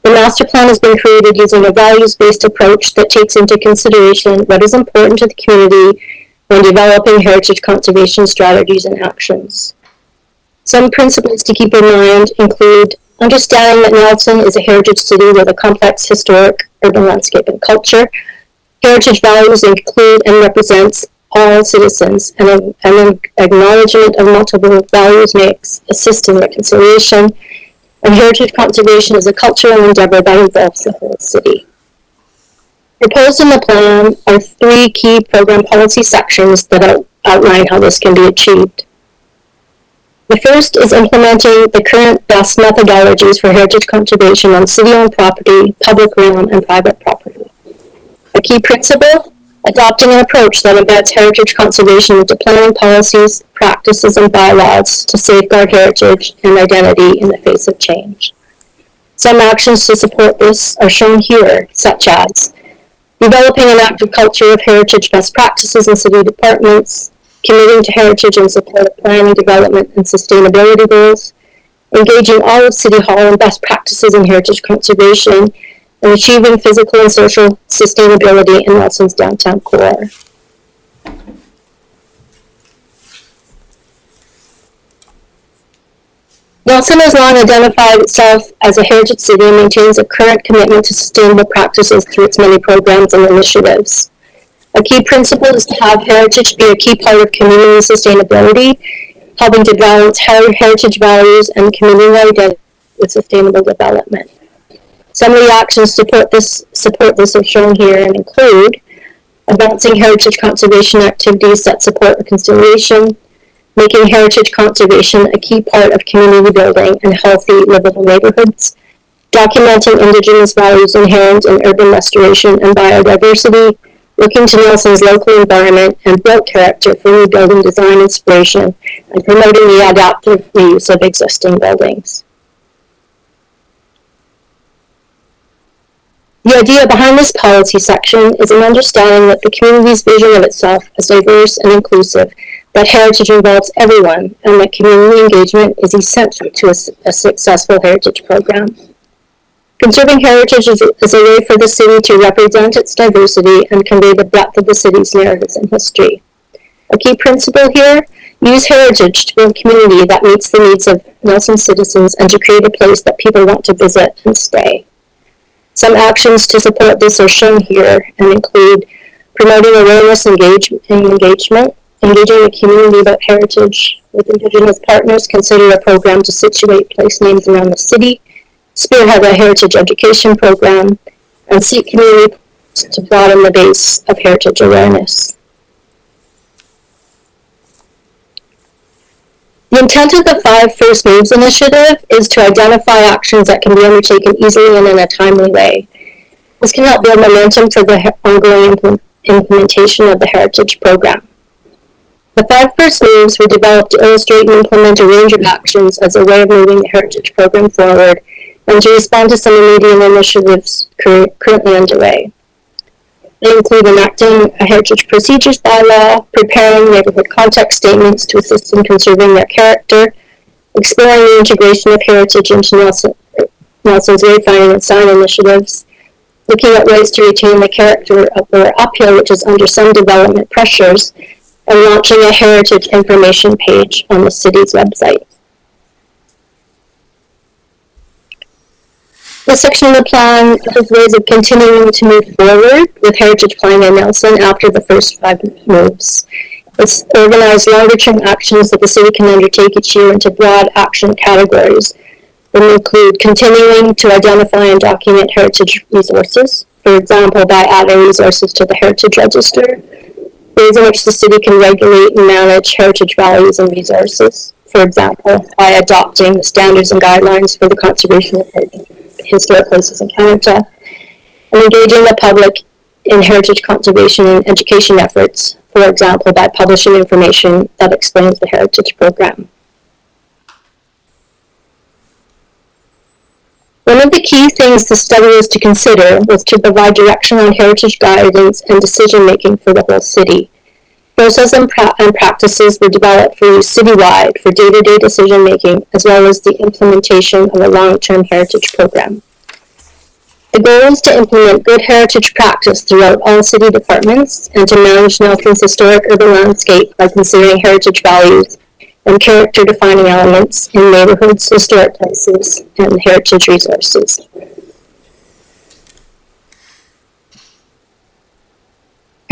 The master plan has been created using a values-based approach that takes into consideration what is important to the community when developing heritage conservation strategies and actions. Some principles to keep in mind include understanding that Nelson is a heritage city with a complex historic urban landscape and culture, Heritage values include and represents all citizens, and an acknowledgement of multiple values may assist in reconciliation, and heritage conservation is a cultural endeavor that involves the whole city. Proposed in the plan are 3 key program policy sections that outline how this can be achieved. The first is implementing the current best methodologies for heritage conservation on city-owned property, public realm, and private property. A key principle, adopting an approach that embeds heritage conservation into planning policies, practices, and bylaws to safeguard heritage and identity in the face of change. Some actions to support this are shown here, such as developing an active culture of heritage best practices in city departments, committing to heritage in support of planning, development, and sustainability goals, engaging all of City Hall in best practices in heritage conservation, and achieving physical and social sustainability in Nelson's downtown core. Nelson has long identified itself as a heritage city and maintains a current commitment to sustainable practices through its many programs and initiatives. A key principle is to have heritage be a key part of community sustainability, helping to balance heritage values and community identity with sustainable development. Some of the actions to support this are shown here and include advancing heritage conservation activities that support reconciliation, making heritage conservation a key part of community building and healthy, livable neighborhoods, documenting Indigenous values inherent in urban restoration and biodiversity, looking to Nelson's local environment and built character for rebuilding design inspiration, and promoting the adaptive reuse of existing buildings. The idea behind this policy section is an understanding that the community's vision of itself as diverse and inclusive, that heritage involves everyone, and that community engagement is essential to a successful heritage program. Conserving heritage is a way for the city to represent its diversity and convey the breadth of the city's narratives and history. A key principle here, use heritage to build community that meets the needs of Nelson citizens and to create a place that people want to visit and stay. Some actions to support this are shown here and include promoting awareness and engagement, engaging the community about heritage with Indigenous partners, consider a program to situate place names around the city, spearhead a heritage education program, and seek community to broaden the base of heritage awareness. The intent of the 5 First Moves initiative is to identify actions that can be undertaken easily and in a timely way. This can help build momentum for the ongoing implementation of the heritage program. The 5 First Moves were developed to illustrate and implement a range of actions as a way of moving the heritage program forward and to respond to some immediate initiatives currently underway. They include enacting a heritage procedures bylaw, preparing neighborhood context statements to assist in conserving their character, exploring the integration of heritage into Nelson's wayfinding and sign initiatives, looking at ways to retain the character of the uphill, which is under some development pressures, and launching a heritage information page on the city's website. This section of the plan has ways of continuing to move forward with heritage planning in Nelson after the first 5 moves. It's organized longer-term actions that the city can undertake each year into broad action categories that include continuing to identify and document heritage resources, for example, by adding resources to the Heritage Register, ways in which the city can regulate and manage heritage values and resources, for example, by adopting the standards and guidelines for the conservation of historic places in Canada, and engaging the public in heritage conservation and education efforts, for example, by publishing information that explains the heritage program. One of the key things the study was to consider was to provide direction on heritage guidance and decision-making for the whole city. Process and practices were developed for use citywide for day-to-day decision-making, as well as the implementation of a long-term heritage program. The goal is to implement good heritage practice throughout all city departments and to manage Nelson's historic urban landscape by considering heritage values and character-defining elements in neighborhoods, historic places, and heritage resources.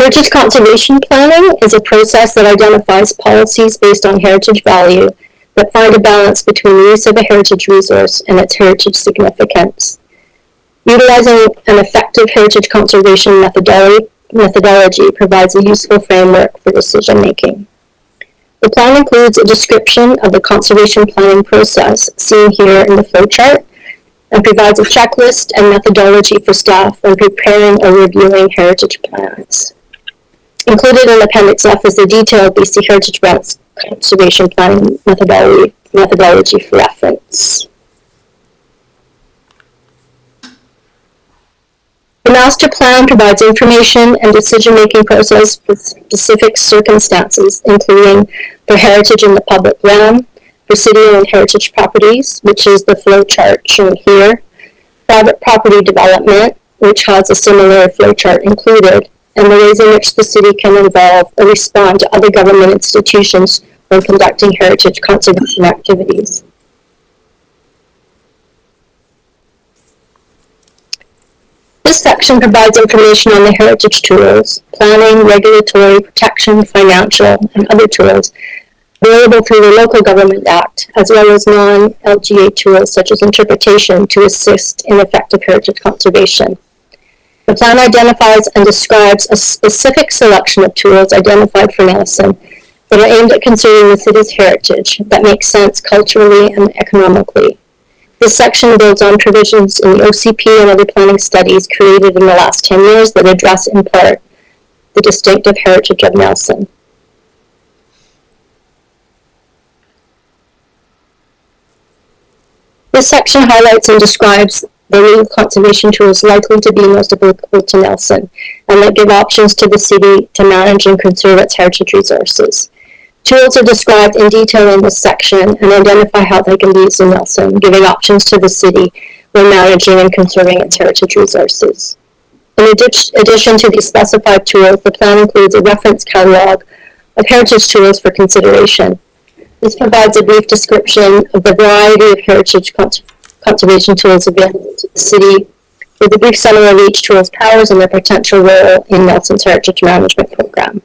Heritage conservation planning is a process that identifies policies based on heritage value that find a balance between the use of a heritage resource and its heritage significance. Utilizing an effective heritage conservation methodology provides a useful framework for decision making. The plan includes a description of the conservation planning process seen here in the flowchart and provides a checklist and methodology for staff when preparing or reviewing heritage plans. Included in Appendix F is the detailed BC Heritage Grants Conservation Planning methodology for reference. The master plan provides information and decision-making process for specific circumstances, including for heritage in the public realm, for city-owned heritage properties, which is the flow chart shown here, private property development, which has a similar flow chart included, and the ways in which the city can involve or respond to other government institutions when conducting heritage conservation activities. This section provides information on the heritage tools, planning, regulatory, protection, financial, and other tools available through the Local Government Act, as well as non-LGA tools such as interpretation to assist in effective heritage conservation. The plan identifies and describes a specific selection of tools identified for Nelson that are aimed at conserving the city's heritage that makes sense culturally and economically. This section builds on provisions in the OCP and other planning studies created in the last 10 years that address in part the distinctive heritage of Nelson. This section highlights and describes the legal conservation tools likely to be most applicable to Nelson and that give options to the city to manage and conserve its heritage resources. Tools are described in detail in this section and identify how they can be used in Nelson, giving options to the city when managing and conserving its heritage resources. In addition to these specified tools, the plan includes a reference catalog of heritage tools for consideration. This provides a brief description of the variety of heritage conservation tools available to the city, with a brief summary of each tool's powers and their potential role in Nelson's heritage management program.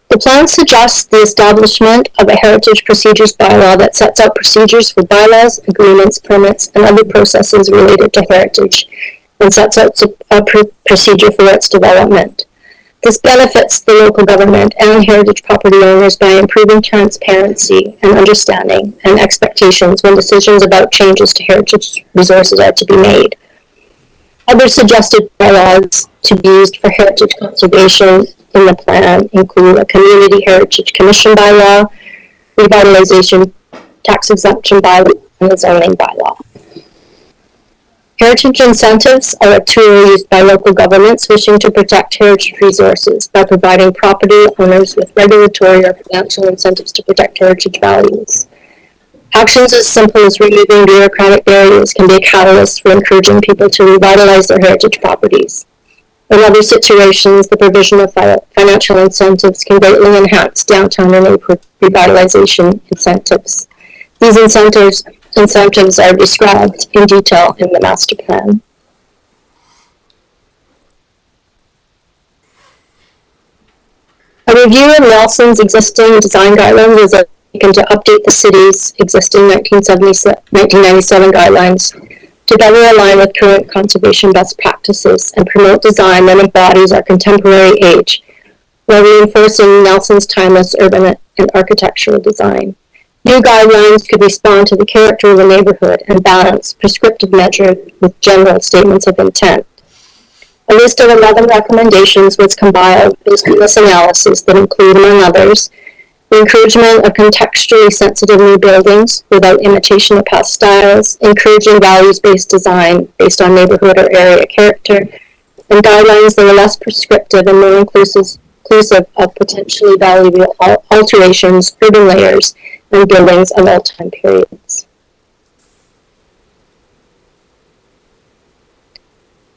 The plan suggests the establishment of a heritage procedures bylaw that sets out procedures for bylaws, agreements, permits, and other processes related to heritage, and sets out a procedure for its development. This benefits the local government and heritage property owners by improving transparency and understanding and expectations when decisions about changes to heritage resources are to be made. Other suggested bylaws to be used for heritage conservation in the plan include a Community Heritage Commission bylaw, revitalization tax exemption bylaw, and the zoning bylaw. Heritage incentives are a tool used by local governments wishing to protect heritage resources by providing property owners with regulatory or financial incentives to protect heritage values. Actions as simple as removing bureaucratic barriers can be a catalyst for encouraging people to revitalize their heritage properties. In other situations, the provision of financial incentives can greatly enhance downtown and neighborhood revitalization incentives. These incentives are described in detail in the master plan. A review of Nelson's existing design guidelines is taken to update the city's existing 1997 guidelines to better align with current conservation best practices and promote design that embodies our contemporary age, while reinforcing Nelson's timeless urban and architectural design. New guidelines could respond to the character of the neighborhood and balance prescriptive measures with general statements of intent. A list of 11 recommendations was compiled based on this analysis that include, among others, the encouragement of contextually sensitive new buildings without imitation of past styles, encouraging values-based design based on neighborhood or area character, and guidelines that are less prescriptive and more inclusive of potentially valuable alterations, urban layers, and buildings of all time periods.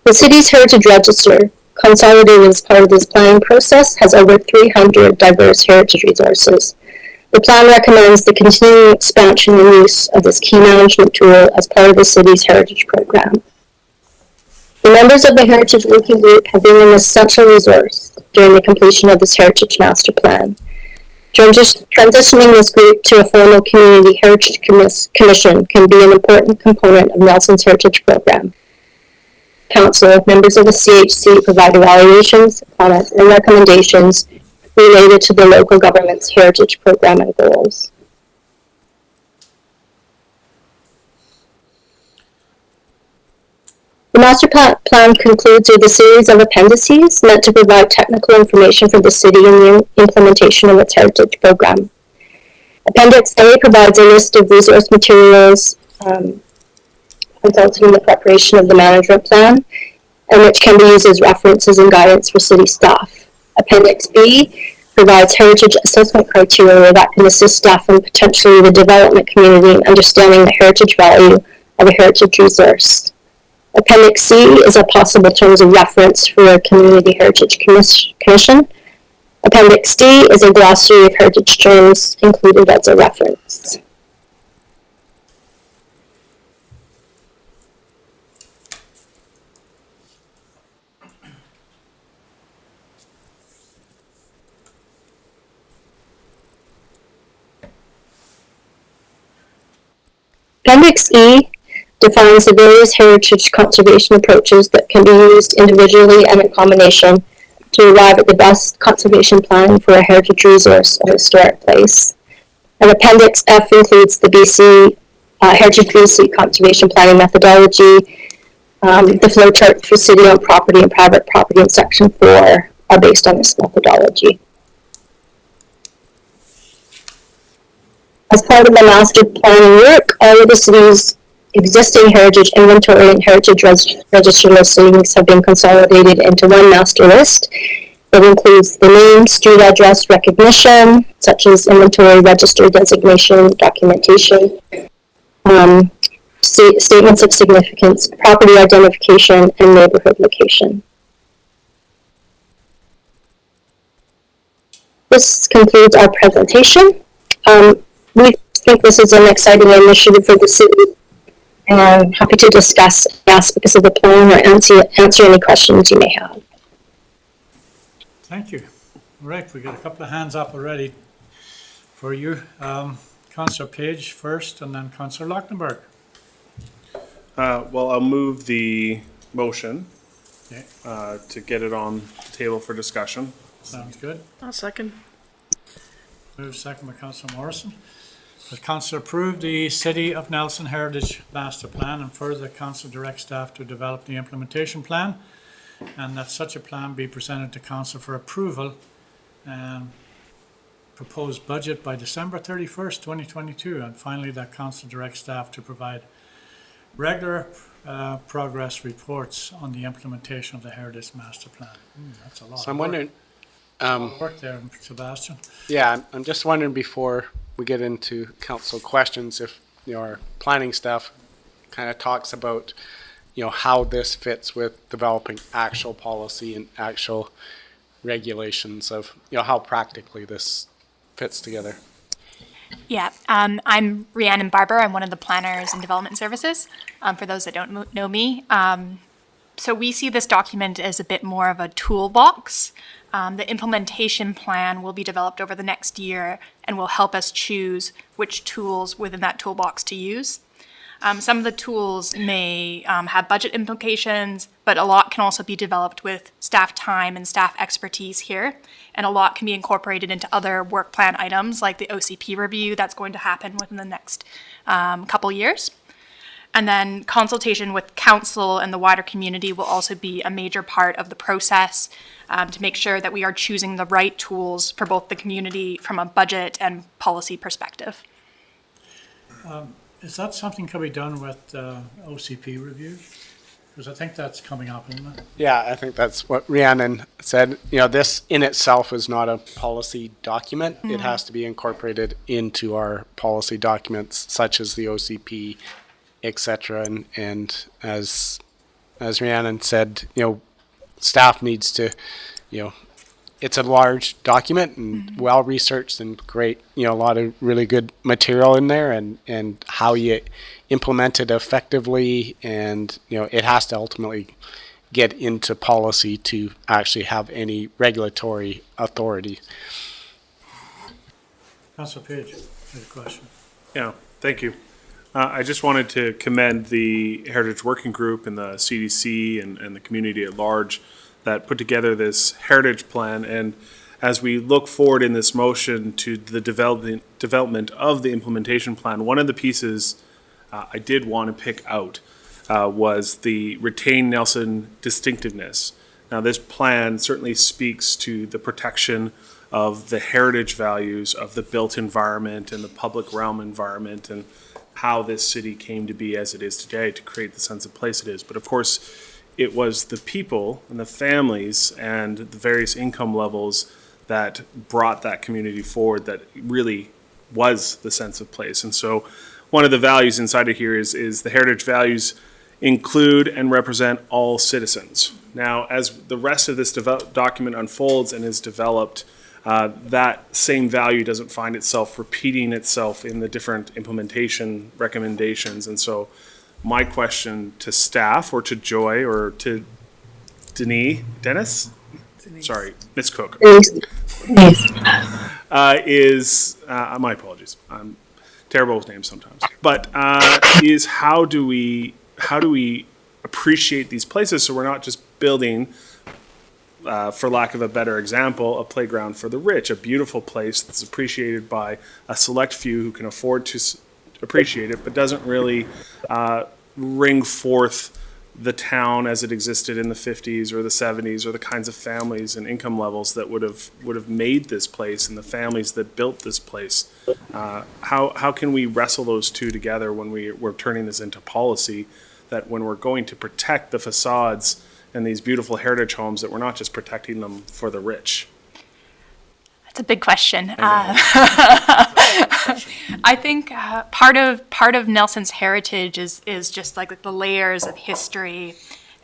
The city's Heritage Register, consolidated as part of this planning process, has over 300 diverse heritage resources. The plan recommends the continuing expansion and use of this key management tool as part of the city's heritage program. The members of the Heritage Working Group have been an essential resource during the completion of this Heritage Master Plan. Transitioning this group to a formal Community Heritage Commission can be an important component of Nelson's Heritage Program. Council, members of the CHC provide evaluations, comments, and recommendations related to the local government's Heritage Program and goals. The master plan concludes with a series of appendices meant to provide technical information for the city in the implementation of its heritage program. Appendix A provides a list of resource materials resulting in the preparation of the management plan, and which can be used as references and guidance for city staff. Appendix B provides heritage assessment criteria that can assist staff and potentially the development community in understanding the heritage value of a heritage resource. Appendix C is a possible terms of reference for a Community Heritage Commission. Appendix D is a glossary of heritage terms included as a reference. Appendix E defines the various heritage conservation approaches that can be used individually and in combination to arrive at the best conservation plan for a heritage resource or historic place. And Appendix F includes the BC Heritage BC conservation planning methodology. The flowchart for city-owned property and private property in Section 4 are based on this methodology. As part of the master planning work, all of the city's existing heritage inventory and heritage register listings have been consolidated into one master list. It includes the name, street address recognition, such as inventory, register designation, documentation, statements of significance, property identification, and neighborhood location. This concludes our presentation. We think this is an exciting initiative for the city, and I'm happy to discuss aspects of the plan or answer any questions you may have. Thank you. All right, we got a couple of hands up already for you. Councillor Page first, and then Councillor Lachtenberg. Well, I'll move the motion Okay, to get it on the table for discussion. sounds good. I'll second. Move second by Councillor Morrison. The council approved the City of Nelson Heritage Master Plan, and further the council directs staff to develop the implementation plan, and that such a plan be presented to council for approval and proposed budget by December 31st, 2022. And finally, that council directs staff to provide regular progress reports on the implementation of the Heritage Master Plan. That's a lot. So I'm wondering, Work there, Sebastian. yeah, I'm just wondering before we get into council questions, if our planning staff kind of talks about, how this fits with developing actual policy and actual regulations of, how practically this fits together. Yeah, I'm Rhiannon Barber. I'm one of the planners in development services, for those that don't know me. So we see this document as a bit more of a toolbox. The implementation plan will be developed over the next year and will help us choose which tools within that toolbox to use. Some of the tools may have budget implications, but a lot can also be developed with staff time and staff expertise here. And a lot can be incorporated into other work plan items like the OCP review that's going to happen within the next couple years. And then consultation with council and the wider community will also be a major part of the process to make sure that we are choosing the right tools for both the community from a budget and policy perspective. Is that something can be done with OCP review? Because I think that's coming up, isn't it? Yeah, I think that's what Rhiannon said. This in itself is not a policy document. It has to be incorporated into our policy documents, such as the OCP, etc. And as Rhiannon said, staff needs to, it's a large document and well researched and great, a lot of really good material in there, and how you implement it effectively, and it has to ultimately get into policy to actually have any regulatory authority. Councillor Page, you have a question. Yeah, thank you. I just wanted to commend the Heritage Working Group and the CDC and the community at large that put together this heritage plan. And as we look forward in this motion to the development of the implementation plan, one of the pieces I did want to pick out was the retain Nelson distinctiveness. Now, this plan certainly speaks to the protection of the heritage values of the built environment and the public realm environment and how this city came to be as it is today to create the sense of place it is. But of course, it was the people and the families and the various income levels that brought that community forward that really was the sense of place. And so one of the values inside of here is the heritage values include and represent all citizens. Now, as the rest of this document unfolds and is developed, that same value doesn't find itself repeating itself in the different implementation recommendations. And so my question to staff or to Joy or to Dennis? Sorry, Ms. Cook. Is, my apologies, I'm terrible with names sometimes, but is how do we appreciate these places so we're not just building, for lack of a better example, a playground for the rich, a beautiful place that's appreciated by a select few who can afford to appreciate it, but doesn't really ring forth the town as it existed in the 50s or the 70s, or the kinds of families and income levels that would have made this place and the families that built this place. How can we wrestle those two together when we're turning this into policy, that when we're going to protect the facades and these beautiful heritage homes, that we're not just protecting them for the rich? That's a big question. I think part of Nelson's heritage is just like the layers of history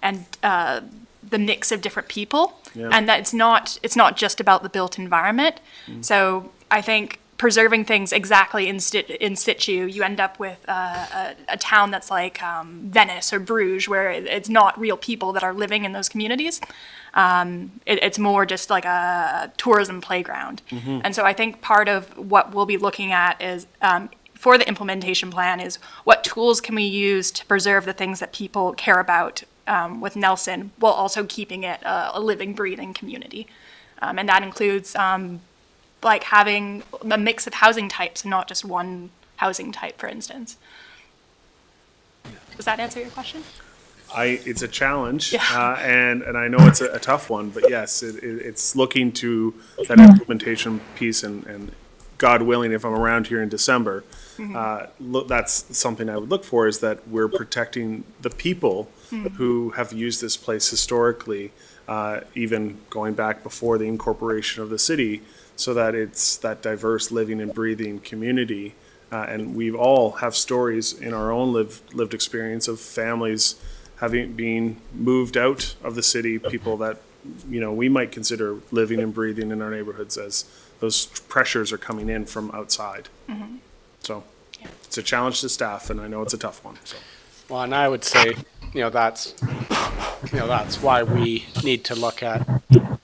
and the mix of different people, and that it's not just about the built environment. So I think preserving things exactly in situ, you end up with a town that's like Venice or Bruges, where it's not real people that are living in those communities. It's more just like a tourism playground. And so I think part of what we'll be looking at is, for the implementation plan, is what tools can we use to preserve the things that people care about with Nelson, while also keeping it a living, breathing community. And that includes like having a mix of housing types and not just one housing type, for instance. Does that answer your question? It's a challenge, Yeah. and I know it's a tough one, but yes, it's looking to that implementation piece, and God willing, if I'm around here in December, that's something I would look for, is that we're protecting the people who have used this place historically, even going back before the incorporation of the city, so that it's that diverse living and breathing community. And we all have stories in our own lived experience of families having been moved out of the city, people that, we might consider living and breathing in our neighborhoods, as those pressures are coming in from outside. So it's a challenge to staff, and I know it's a tough one. So. Well, and I would say, that's why we need to look at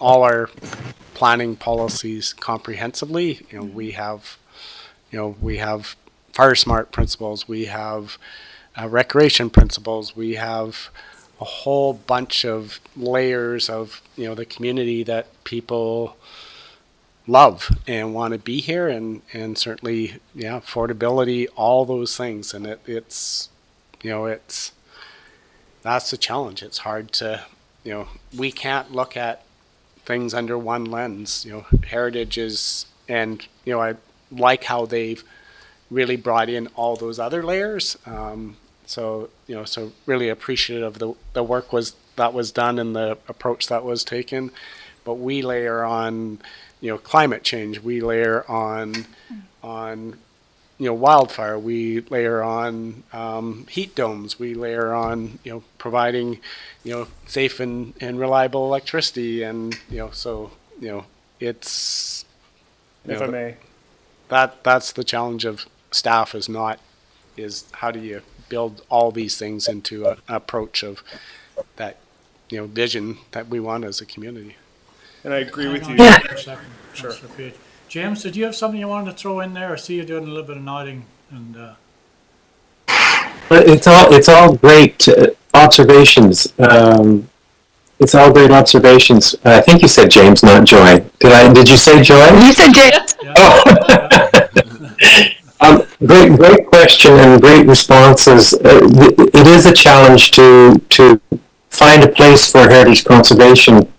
all our planning policies comprehensively. We have fire smart principles, we have recreation principles, we have a whole bunch of layers of the community that people love and want to be here, and certainly affordability, all those things. And it's that's the challenge. It's hard to we can't look at things under one lens. Heritage is, and I like how they've really brought in all those other layers. So really appreciative of the work that was done and the approach that was taken. But we layer on, climate change. We layer on wildfire. We layer on heat domes. We layer on providing safe and reliable electricity. And it's if I may, that's the challenge of staff, is how do you build all these things into an approach of that vision that we want as a community. And I agree with you. Hang on a second, Sure. Councillor Page. James, did you have something you wanted to throw in there? I see you doing a little bit of nodding and, But it's all great observations. It's all great observations. I think you said James, not Joy. Did you say Joy? You said James. Great question and great responses. It is a challenge to find a place for heritage conservation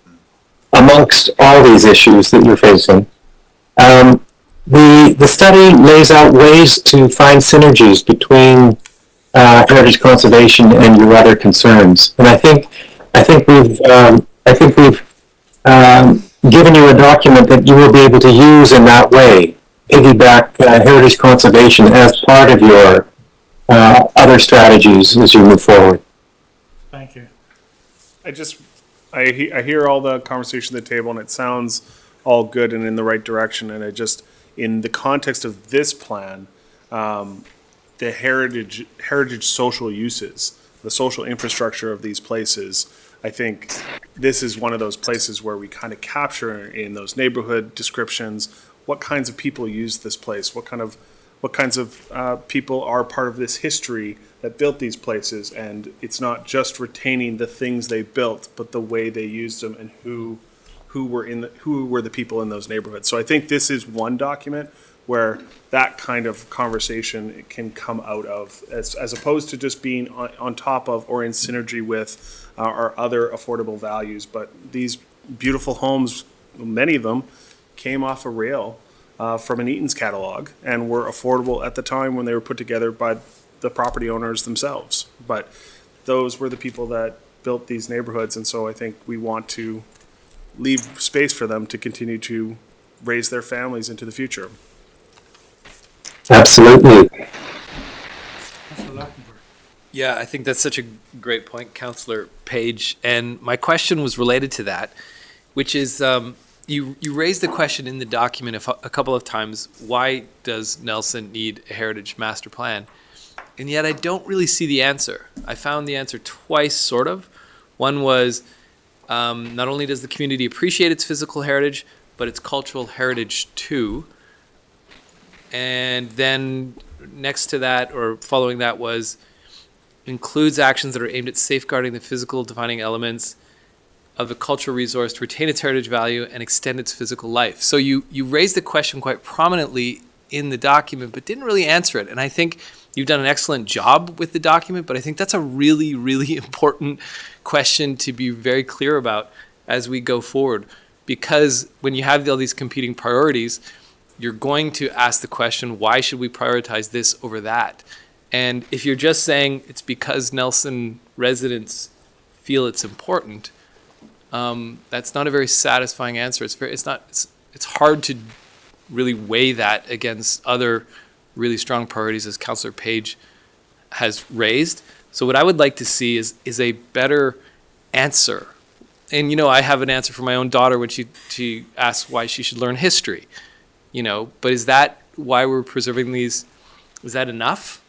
amongst all these issues that you're facing. The study lays out ways to find synergies between heritage conservation and your other concerns, and I think we've given you a document that you will be able to use in that way. Piggyback heritage conservation as part of your other strategies as you move forward. thank you. I hear all the conversation at the table, and it sounds all good and in the right direction. And in the context of this plan, the heritage social uses, the social infrastructure of these places, I think this is one of those places where we kind of capture in those neighborhood descriptions what kinds of people use this place, what kinds of people are part of this history that built these places, and it's not just retaining the things they built, but the way they used them and who were the people in those neighborhoods. So I think this is one document where that kind of conversation can come out of, as opposed to just being on top of or in synergy with our other affordable values. But these beautiful homes, many of them, came off a rail from an Eaton's catalog and were affordable at the time when they were put together by the property owners themselves. But those were the people that built these neighborhoods, and so I think we want to leave space for them to continue to raise their families into the future. Absolutely. Yeah, I think that's such a great point, Councillor Page. And my question was related to that, which is you raised the question in the document a couple of times, why does Nelson need a heritage master plan? And yet I don't really see the answer. I found the answer twice, sort of. One was not only does the community appreciate its physical heritage, but its cultural heritage too. And then next to that, or following that, was includes actions that are aimed at safeguarding the physical defining elements of a cultural resource to retain its heritage value and extend its physical life. So you raised the question quite prominently in the document, but didn't really answer it. And I think you've done an excellent job with the document, but I think that's a really, really important question to be very clear about as we go forward. Because when you have all these competing priorities, you're going to ask the question, why should we prioritize this over that? And if you're just saying it's because Nelson residents feel it's important, that's not a very satisfying answer. It's hard to really weigh that against other really strong priorities, as Councillor Page has raised. So what I would like to see is a better answer. And I have an answer for my own daughter when she asks why she should learn history. But is that why we're preserving these? Is that enough?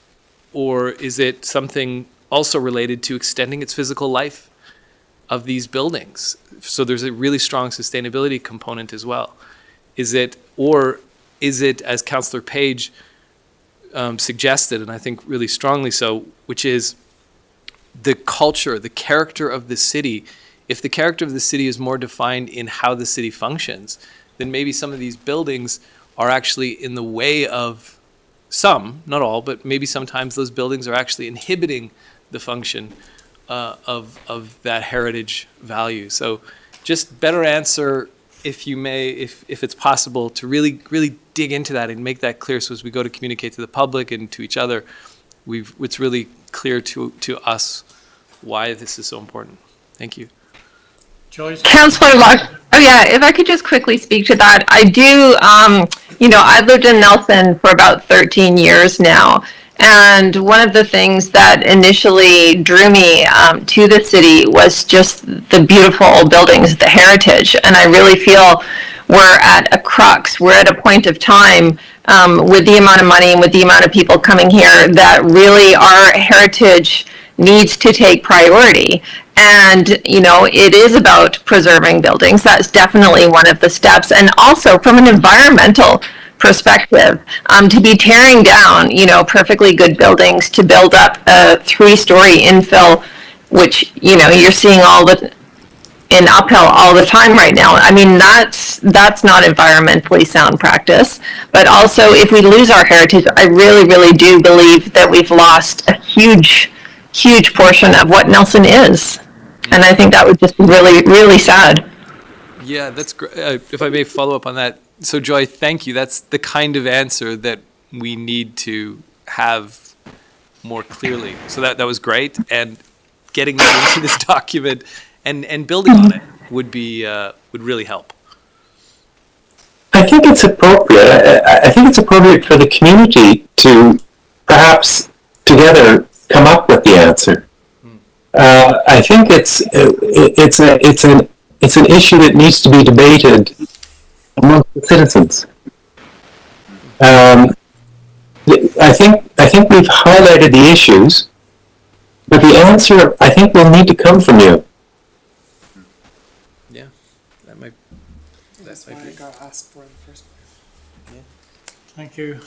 Or is it something also related to extending its physical life of these buildings? So there's a really strong sustainability component as well. Is it, as Councillor Page suggested, and I think really strongly so, which is the culture, the character of the city. If the character of the city is more defined in how the city functions, then maybe some of these buildings are actually in the way of some, not all, but maybe sometimes those buildings are actually inhibiting the function of that heritage value. So just better answer, if you may, if it's possible, to really, really dig into that and make that clear, so as we go to communicate to the public and to each other, it's really clear to us why this is so important. Thank you. Joyce? Councillor Locke, if I could just quickly speak to that. I do, I've lived in Nelson for about 13 years now. And one of the things that initially drew me to the city was just the beautiful buildings, the heritage. And I really feel we're at a crux. We're at a point of time with the amount of money and with the amount of people coming here that really our heritage needs to take priority. And, you know, it is about preserving buildings. That's definitely one of the steps. And also from an environmental perspective, to be tearing down, you know, perfectly good buildings to build up a 3-story infill, which, you know, you're seeing in uphill all the time right now. I mean, that's not environmentally sound practice. But also, if we lose our heritage, I really, really do believe that we've lost a huge portion of what Nelson is. And I think that would just be really, really sad. Yeah, that's great. If I may follow up on that. So Joy, thank you. That's the kind of answer that we need to have more clearly. So that was great. And getting that into this document and building on it would really help. I think it's appropriate. I think it's appropriate for the community to perhaps together come up with the answer. I think it's an issue that needs to be debated amongst the citizens. I think we've highlighted the issues, but the answer I think will need to come from you. Yeah, that might be. I got asked for in the first place. Thank you.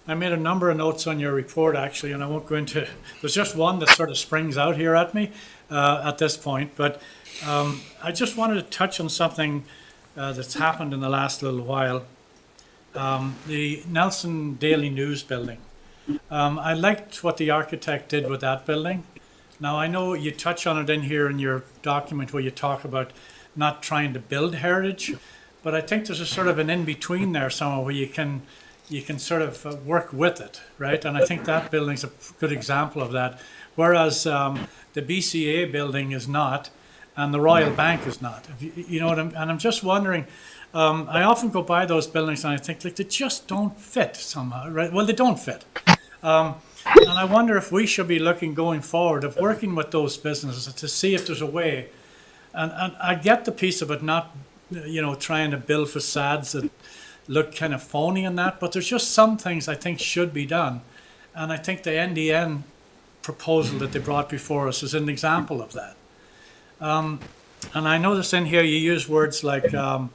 I made a number of notes on your report, actually, and I won't go into, there's just one that sort of springs out here at me at this point, but I just wanted to touch on something that's happened in the last little while. The Nelson Daily News building. I liked what the architect did with that building. Now, I know you touch on it in here in your document where you talk about not trying to build heritage, but I think there's a sort of an in-between there somewhere where you can sort of work with it, right? And I think that building's a good example of that. Whereas the BCA building is not, and the Royal Bank is not. You know what I'm just wondering, I often go by those buildings and I think like they just don't fit somehow, right? Well, they don't fit. And I wonder if we should be looking going forward of working with those businesses to see if there's a way. And I get the piece of it not, you know, trying to build facades that look kind of phony in that, but there's just some things I think should be done. And I think the NDN proposal that they brought before us is an example of that. And I noticed in here you use words like, where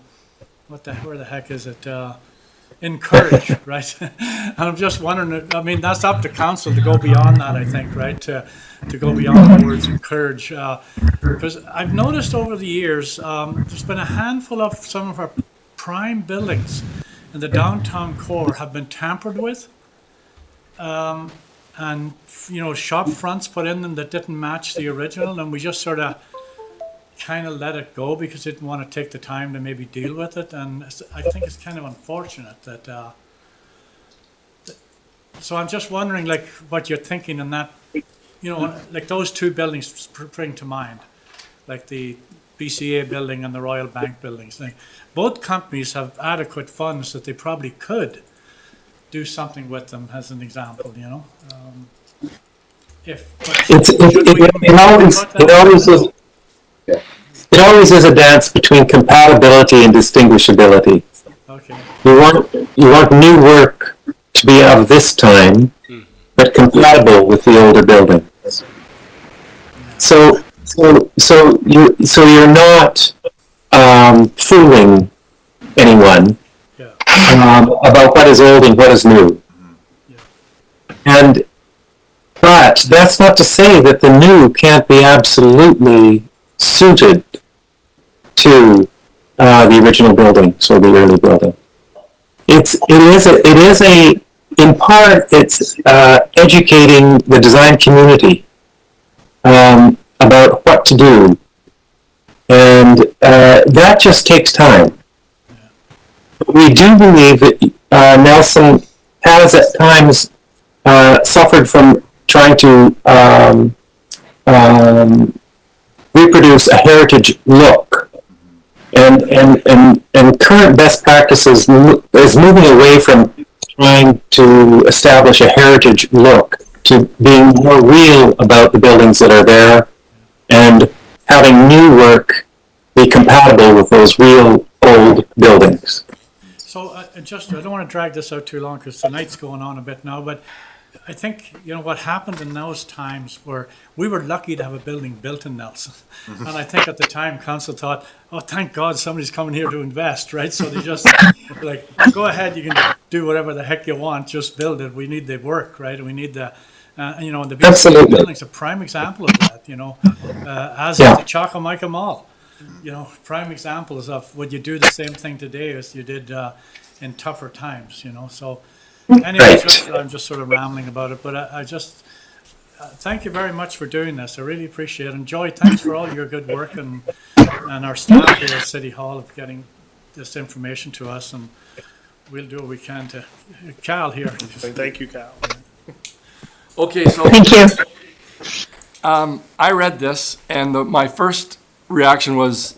the heck is it? Encourage, right? And I'm just wondering, I mean, that's up to council to go beyond that, I think, right? To go beyond the words encourage. Because I've noticed over the years, there's been a handful of some of our prime buildings in the downtown core have been tampered with. And, you know, shop fronts put in them that didn't match the original, and we just sort of kind of let it go because they didn't want to take the time to maybe deal with it. And I think it's kind of unfortunate that, so I'm just wondering like what you're thinking in that, you know, like those two buildings spring to mind, like the BCA building and the Royal Bank buildings. Both companies have adequate funds that they probably could do something with them as an example, you know. It always is a dance between compatibility and distinguishability. Okay. You want new work to be of this time, but compatible with the older buildings. So you're not fooling anyone about what is old and what is new. But that's not to say that the new can't be absolutely suited to the original building, so the early building. In part, it's educating the design community about what to do, and that just takes time. We do believe that Nelson has at times suffered from trying to reproduce a heritage look, and current best practices is moving away from trying to establish a heritage look to being more real about the buildings that are there and having new work be compatible with those real old buildings. So I don't want to drag this out too long because the night's going on a bit now, but I think, what happened in those times were, we were lucky to have a building built in Nelson. And I think at the time, council thought, oh, thank God somebody's coming here to invest, right? So they just, like, go ahead, you can do whatever the heck you want, just build it. We need the work, right? And we need the, and the Absolutely. building's a prime example of that, as is the Chocomaica Mall. Prime examples of would you do the same thing today as you did in tougher times, so anyway, I'm just sort of rambling about it, but I just thank you very much for doing this. I really appreciate it. And Joy, thanks for all your good work and our staff here at City Hall of getting this information to us, and we'll do what we can to Cal here. Thank you, Cal. Okay, so. Thank you. I read this, and my first reaction was,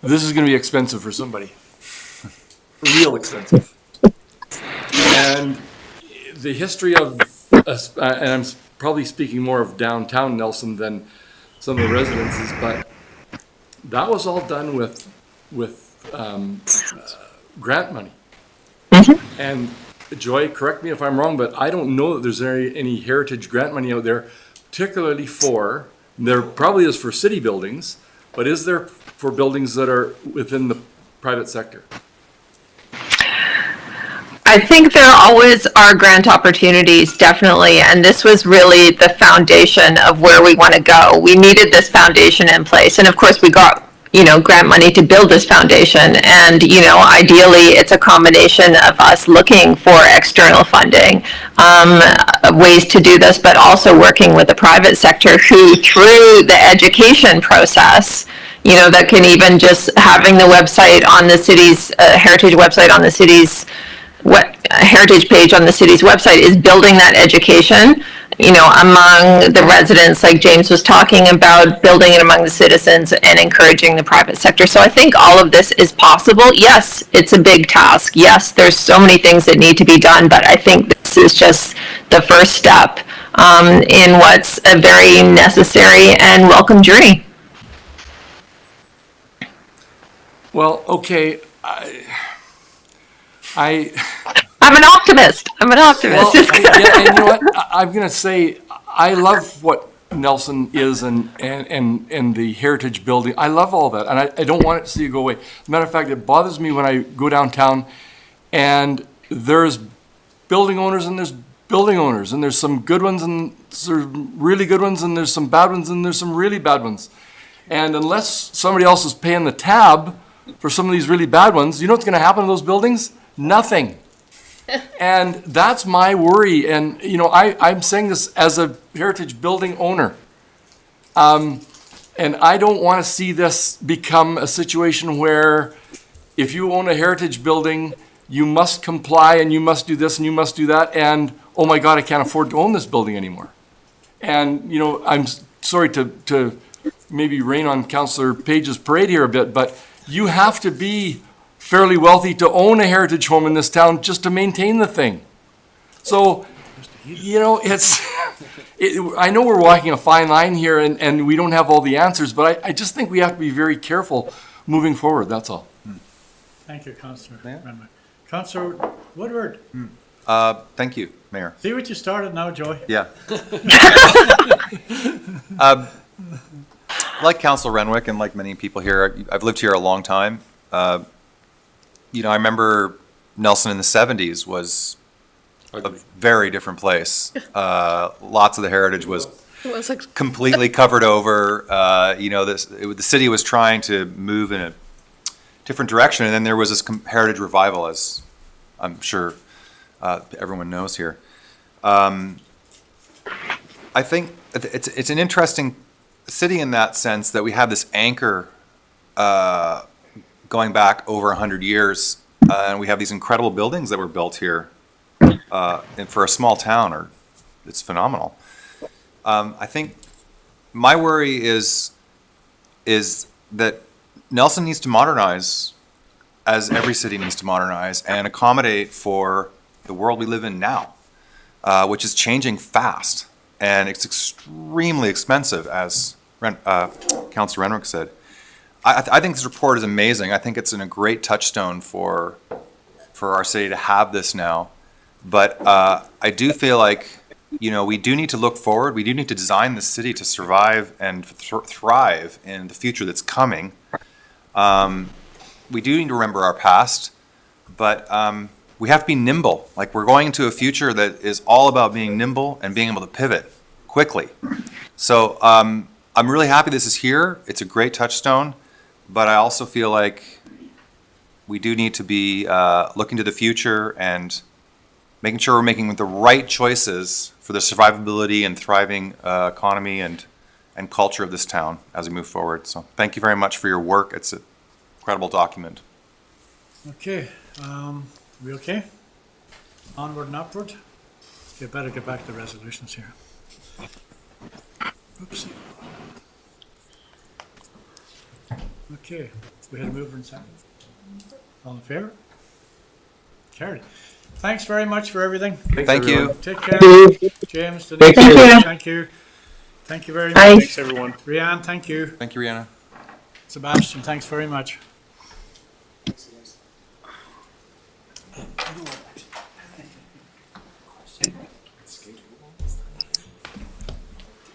this is going to be expensive for somebody. Real expensive. And the history of, and I'm probably speaking more of downtown Nelson than some of the residences, but that was all done with grant money. And Joy, correct me if I'm wrong, but I don't know that there's any heritage grant money out there, particularly there probably is for city buildings, but is there for buildings that are within the private sector? I think there always are grant opportunities, definitely, and this was really the foundation of where we want to go. We needed this foundation in place, and of course we got, grant money to build this foundation, and, ideally it's a combination of us looking for external funding, ways to do this, but also working with the private sector who, through the education process, that can even just having the website on the city's, heritage website on the city's heritage page on the city's website is building that education, among the residents, like James was talking about, building it among the citizens and encouraging the private sector. So I think all of this is possible. Yes, it's a big task. Yes, there's so many things that need to be done, but I think this is just the first step in what's a very necessary and welcome journey. Well, okay, I'm an optimist. Well, yeah, and you know what? I'm going to say I love what Nelson is and the heritage building. I love all that, and I don't want it to see it go away. As a matter of fact, it bothers me when I go downtown and there's building owners and there's building owners, and there's some good ones and there's really good ones, and there's some bad ones and there's some really bad ones. And unless somebody else is paying the tab for some of these really bad ones, you know what's going to happen to those buildings? Nothing. And that's my worry. And, I'm saying this as a heritage building owner. And I don't want to see this become a situation where if you own a heritage building, you must comply and you must do this and you must do that. And, oh my God, I can't afford to own this building anymore. And, I'm sorry to maybe rain on Councillor Page's parade here a bit, but you have to be fairly wealthy to own a heritage home in this town just to maintain the thing. So, I know we're walking a fine line here and we don't have all the answers, but I just think we have to be very careful moving forward, that's all. Thank you, Councillor Renwick. Councillor Woodward. Thank you, Mayor. See what you started now, Joy? Yeah. Like Councillor Renwick and like many people here, I've lived here a long time. I remember Nelson in the 70s was a very different place. Lots of the heritage was completely covered over. The city was trying to move in a different direction, and then there was this heritage revival, as I'm sure everyone knows here. I think it's an interesting city in that sense that we have this anchor going back over 100 years, and we have these incredible buildings that were built here, and for a small town, it's phenomenal. I think my worry is that Nelson needs to modernize, as every city needs to modernize, and accommodate for the world we live in now, which is changing fast, and it's extremely expensive, as Councillor Renwick said. I think this report is amazing. I think it's a great touchstone for our city to have this now. But I do feel like you know, we do need to look forward. We do need to design the city to survive and thrive in the future that's coming. We do need to remember our past, but we have to be nimble. Like, we're going into a future that is all about being nimble and being able to pivot quickly. So I'm really happy this is here. It's a great touchstone, but I also feel like we do need to be looking to the future and making sure we're making the right choices for the survivability and thriving economy and culture of this town as we move forward. So thank you very much for your work. It's an incredible document. Okay, we okay? Onward and upward? Okay, better get back to the resolutions here. Oops. Okay, we had a mover and second. All in favor? Carried. Thanks very much for everything. Thank you. Take care. James, Denise, Thank you. thank you. Thank you very much. Bye. Thanks, everyone. Rianne, thank you. Thank you, Rihanna. Sebastian, thanks very much.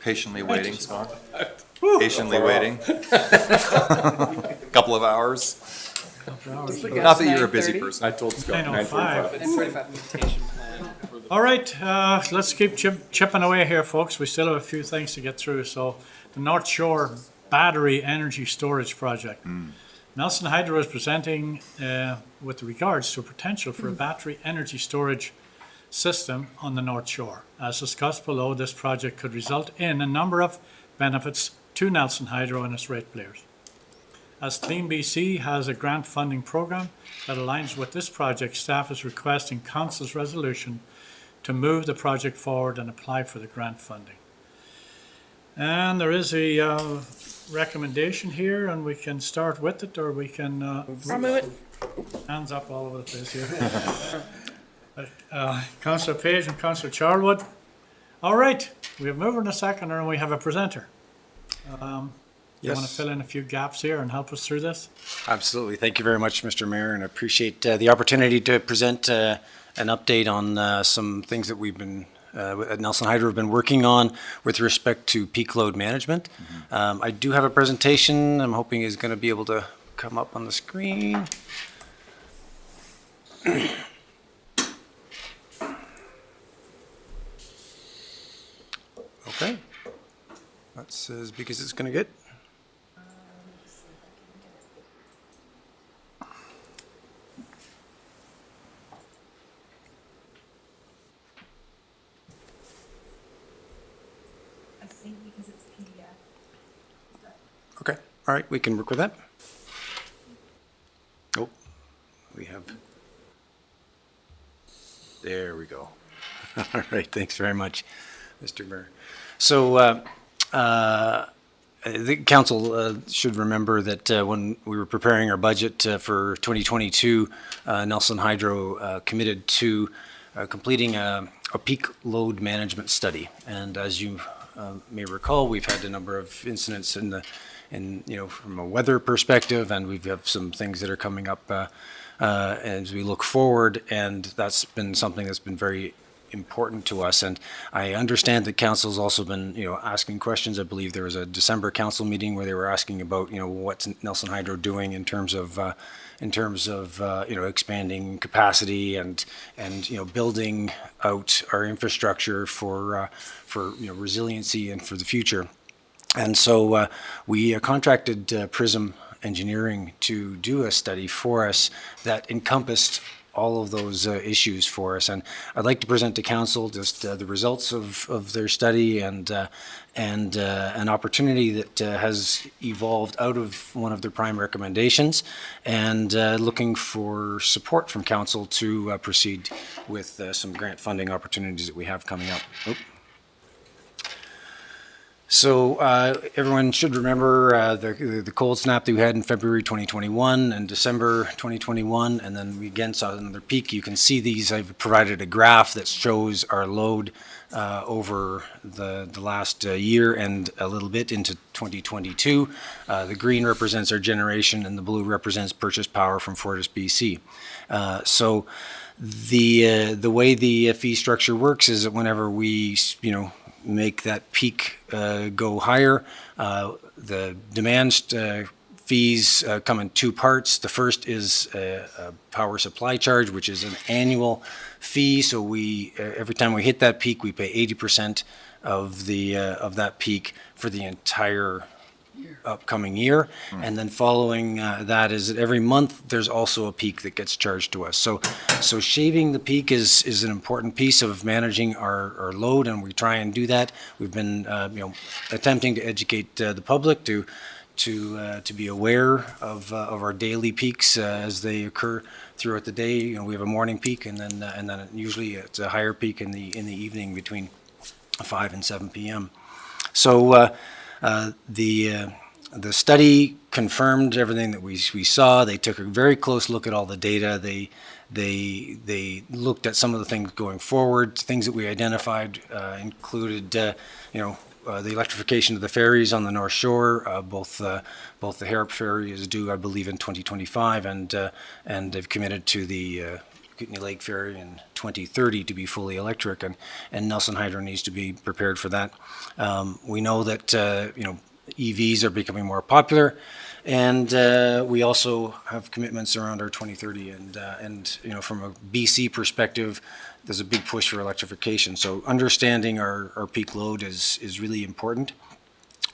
Patiently waiting, Scott. Patiently waiting. Couple of hours. Not that you're a busy person. I told Scott 9:05. All right, let's keep chipping away here, folks. We still have a few things to get through. So the North Shore Battery Energy Storage Project. Nelson Hydro is presenting with regards to potential for a battery energy storage system on the North Shore. As discussed below, this project could result in a number of benefits to Nelson Hydro and its ratepayers. As Clean BC has a grant funding program that aligns with this project, staff is requesting Council's resolution to move the project forward and apply for the grant funding. And there is a recommendation here, and we can start with it, or we can... I'll move it. Hands up all over the place here. Councillor Page and Councillor Charlwood. All right, we have a mover and a seconder, and we have a presenter. You want to fill in a few gaps here and help us through this? Absolutely. Thank you very much, Mr. Mayor, and I appreciate the opportunity to present an update on some things that we've been at Nelson Hydro have been working on with respect to peak load management. I do have a presentation I'm hoping is going to be able to come up on the screen. Okay. That's as big as it's going to get. Okay, all right, we can work with that. Oh, we have, there we go. All right, thanks very much, Mr. Mayor. So the council should remember that when we were preparing our budget for 2022, Nelson Hydro committed to completing a peak load management study. And as you may recall, we've had a number of incidents from a weather perspective, and we've got some things that are coming up as we look forward, and that's been something that's been very important to us. And I understand that council's also been, asking questions. I believe there was a December council meeting where they were asking about, what's Nelson Hydro doing in terms of expanding capacity and building out our infrastructure for resiliency and for the future. And so we contracted Prism Engineering to do a study for us that encompassed all of those issues for us. And I'd like to present to council just the results of their study and an opportunity that has evolved out of one of their prime recommendations, and looking for support from council to proceed with some grant funding opportunities that we have coming up. So everyone should remember the cold snap that we had in February 2021 and December 2021, and then we again saw another peak. You can see these. I've provided a graph that shows our load over the last year and a little bit into 2022. The green represents our generation, and the blue represents purchase power from Fortis BC. So the way the fee structure works is that whenever we, make that peak go higher, the demand fees come in two parts. The first is a power supply charge, which is an annual fee. So we every time we hit that peak, we pay 80% of that peak for the entire upcoming year. And then following that is that every month there's also a peak that gets charged to us. So shaving the peak is an important piece of managing our load, and we try and do that. We've been attempting to educate the public to be aware of our daily peaks as they occur throughout the day. We have a morning peak, and then usually it's a higher peak in the evening between 5 and 7 p.m. So the study confirmed everything that we saw. They took a very close look at all the data. They looked at some of the things going forward. Things that we identified included, the electrification of the ferries on the North Shore. Both the Harrop ferry is due, I believe, in 2025, and they've committed to the Kootenay Lake Ferry in 2030 to be fully electric, and Nelson Hydro needs to be prepared for that. We know that EVs are becoming more popular, and we also have commitments around our 2030, and from a BC perspective, there's a big push for electrification. So understanding our peak load is really important.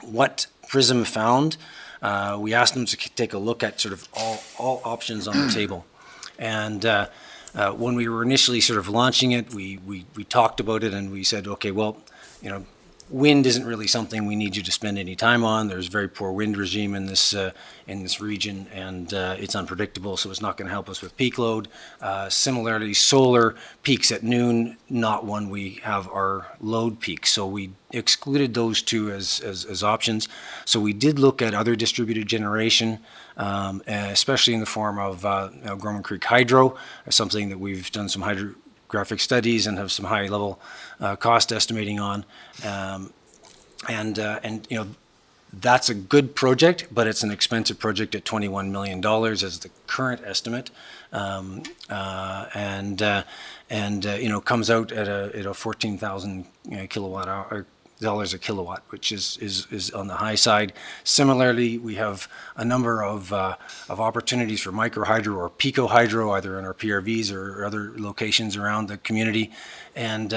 What Prism found, we asked them to take a look at sort of all options on the table, and when we were initially sort of launching it, we talked about it, and we said, okay, well, wind isn't really something we need you to spend any time on. There's very poor wind regime in this region, and it's unpredictable, so it's not going to help us with peak load. Similarly, solar peaks at noon, not when we have our load peak. So we excluded those two as options. So we did look at other distributed generation, especially in the form of Gorman Creek Hydro, something that we've done some hydrographic studies and have some high level cost estimating on, and that's a good project, but it's an expensive project at $21 million as the current estimate, and comes out at a 14,000 kilowatt hour dollars a kilowatt, which is on the high side. Similarly, we have a number of opportunities for micro hydro or pico hydro, either in our PRVs or other locations around the community, and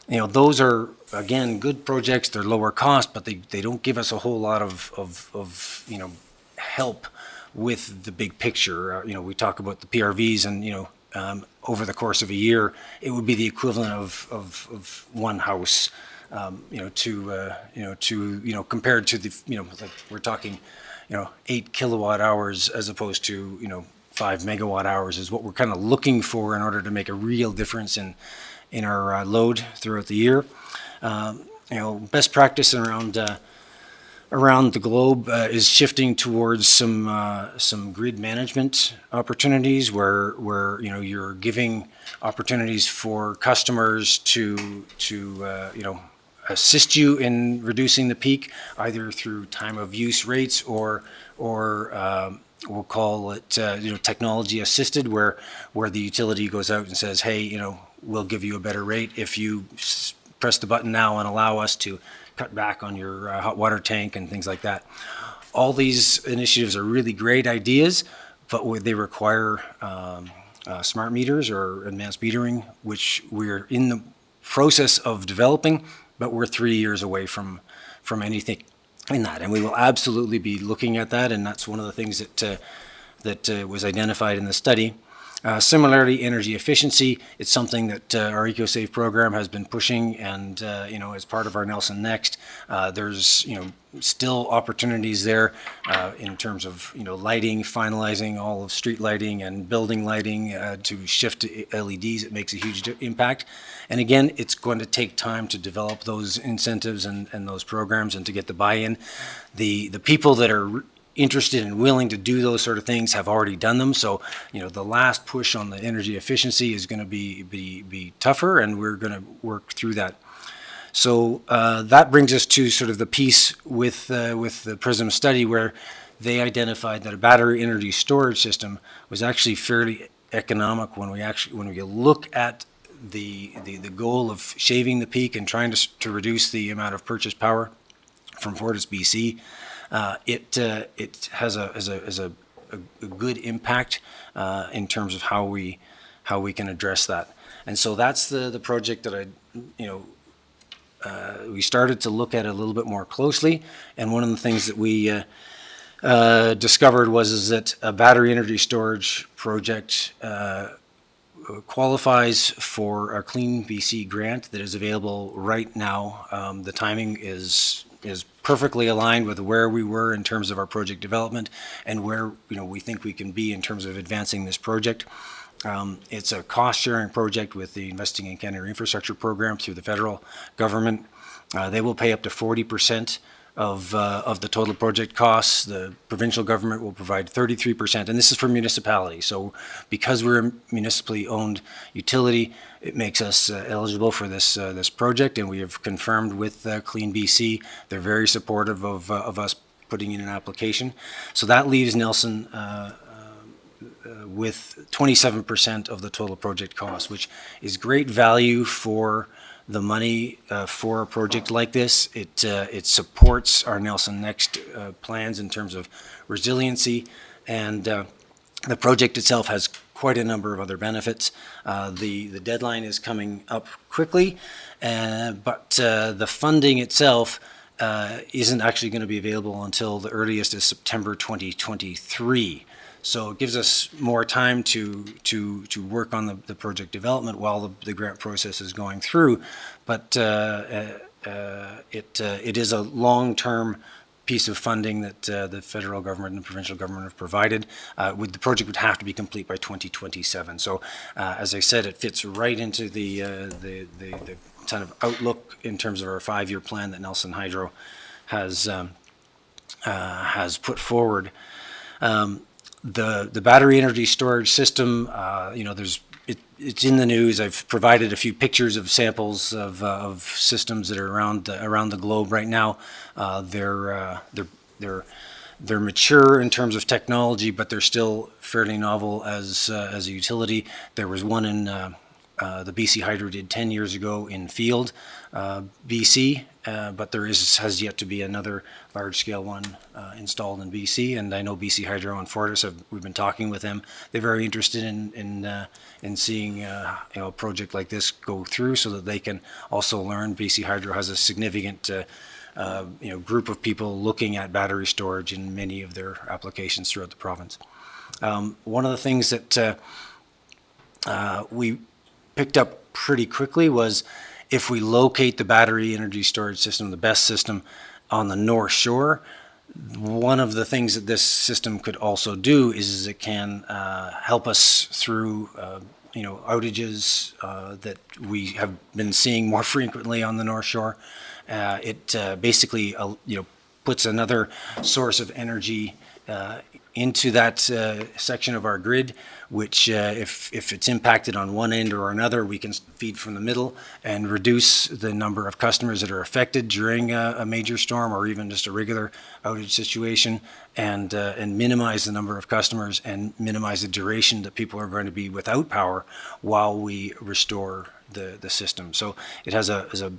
those are, again, good projects. They're lower cost, but they don't give us a whole lot of help with the big picture. We talk about the PRVs, and over the course of a year, it would be the equivalent of one house. Compared to the, like we're talking, 8 kilowatt hours as opposed to, 5 megawatt hours is what we're kind of looking for in order to make a real difference in our load throughout the year. Best practice around the globe is shifting towards some grid management opportunities where you're giving opportunities for customers to assist you in reducing the peak, either through time of use rates or we'll call it technology assisted, where the utility goes out and says, hey, we'll give you a better rate if you press the button now and allow us to cut back on your hot water tank and things like that. All these initiatives are really great ideas, but they require smart meters or advanced metering, which we're in the process of developing, but we're 3 years away from anything in that, and we will absolutely be looking at that, and that's one of the things that was identified in the study. Similarly, energy efficiency, it's something that our EcoSafe program has been pushing, and as part of our Nelson Next, there's still opportunities there in terms of lighting, finalizing all of street lighting and building lighting to shift to LEDs. It makes a huge impact, and again, it's going to take time to develop those incentives and those programs and to get the buy-in. The people that are interested and willing to do those sort of things have already done them. So, the last push on the energy efficiency is going to be tougher, and we're going to work through that. So that brings us to sort of the piece with the PRISM study, where they identified that a battery energy storage system was actually fairly economic when we look at the goal of shaving the peak and trying to reduce the amount of purchase power from Fortis BC. It has a good impact in terms of how we can address that. And so that's the project that we started to look at a little bit more closely. And one of the things that we discovered was that a battery energy storage project qualifies for a Clean BC grant that is available right now. The timing is perfectly aligned with where we were in terms of our project development and where we think we can be in terms of advancing this project. It's a cost-sharing project with the Investing in Canada Infrastructure Program through the federal government. They will pay up to 40% of the total project costs. The provincial government will provide 33%, and this is for municipalities. So because we're a municipally owned utility, it makes us eligible for this project, and we have confirmed with Clean BC. They're very supportive of us putting in an application. So that leaves Nelson with 27% of the total project cost, which is great value for the money for a project like this. It supports our Nelson Next plans in terms of resiliency, and the project itself has quite a number of other benefits. The deadline is coming up quickly, but the funding itself isn't actually going to be available until the earliest is September 2023. So it gives us more time to work on the project development while the grant process is going through. But it is a long-term piece of funding that the federal government and the provincial government have provided. The project would have to be complete by 2027. So as I said, it fits right into the kind of outlook in terms of our 5-year plan that Nelson Hydro has put forward. The battery energy storage system, it's in the news. I've provided a few pictures of samples of systems that are around the globe right now. They're mature in terms of technology, but they're still fairly novel as a utility. There was one in the BC Hydro did 10 years ago in Field, BC, but there has yet to be another large-scale one installed in BC. And I know BC Hydro and Fortis we've been talking with them. They're very interested in seeing a project like this go through, so that they can also learn. BC Hydro has a significant group of people looking at battery storage in many of their applications throughout the province. One of the things that we picked up pretty quickly was, if we locate the battery energy storage system, the BESS system, on the North Shore, one of the things that this system could also do is it can help us through outages that we have been seeing more frequently on the North Shore. It basically puts another source of energy into that section of our grid, which if it's impacted on one end or another, we can feed from the middle and reduce the number of customers that are affected during a major storm or even just a regular outage situation, and minimize the number of customers and minimize the duration that people are going to be without power while we restore the system. So it has a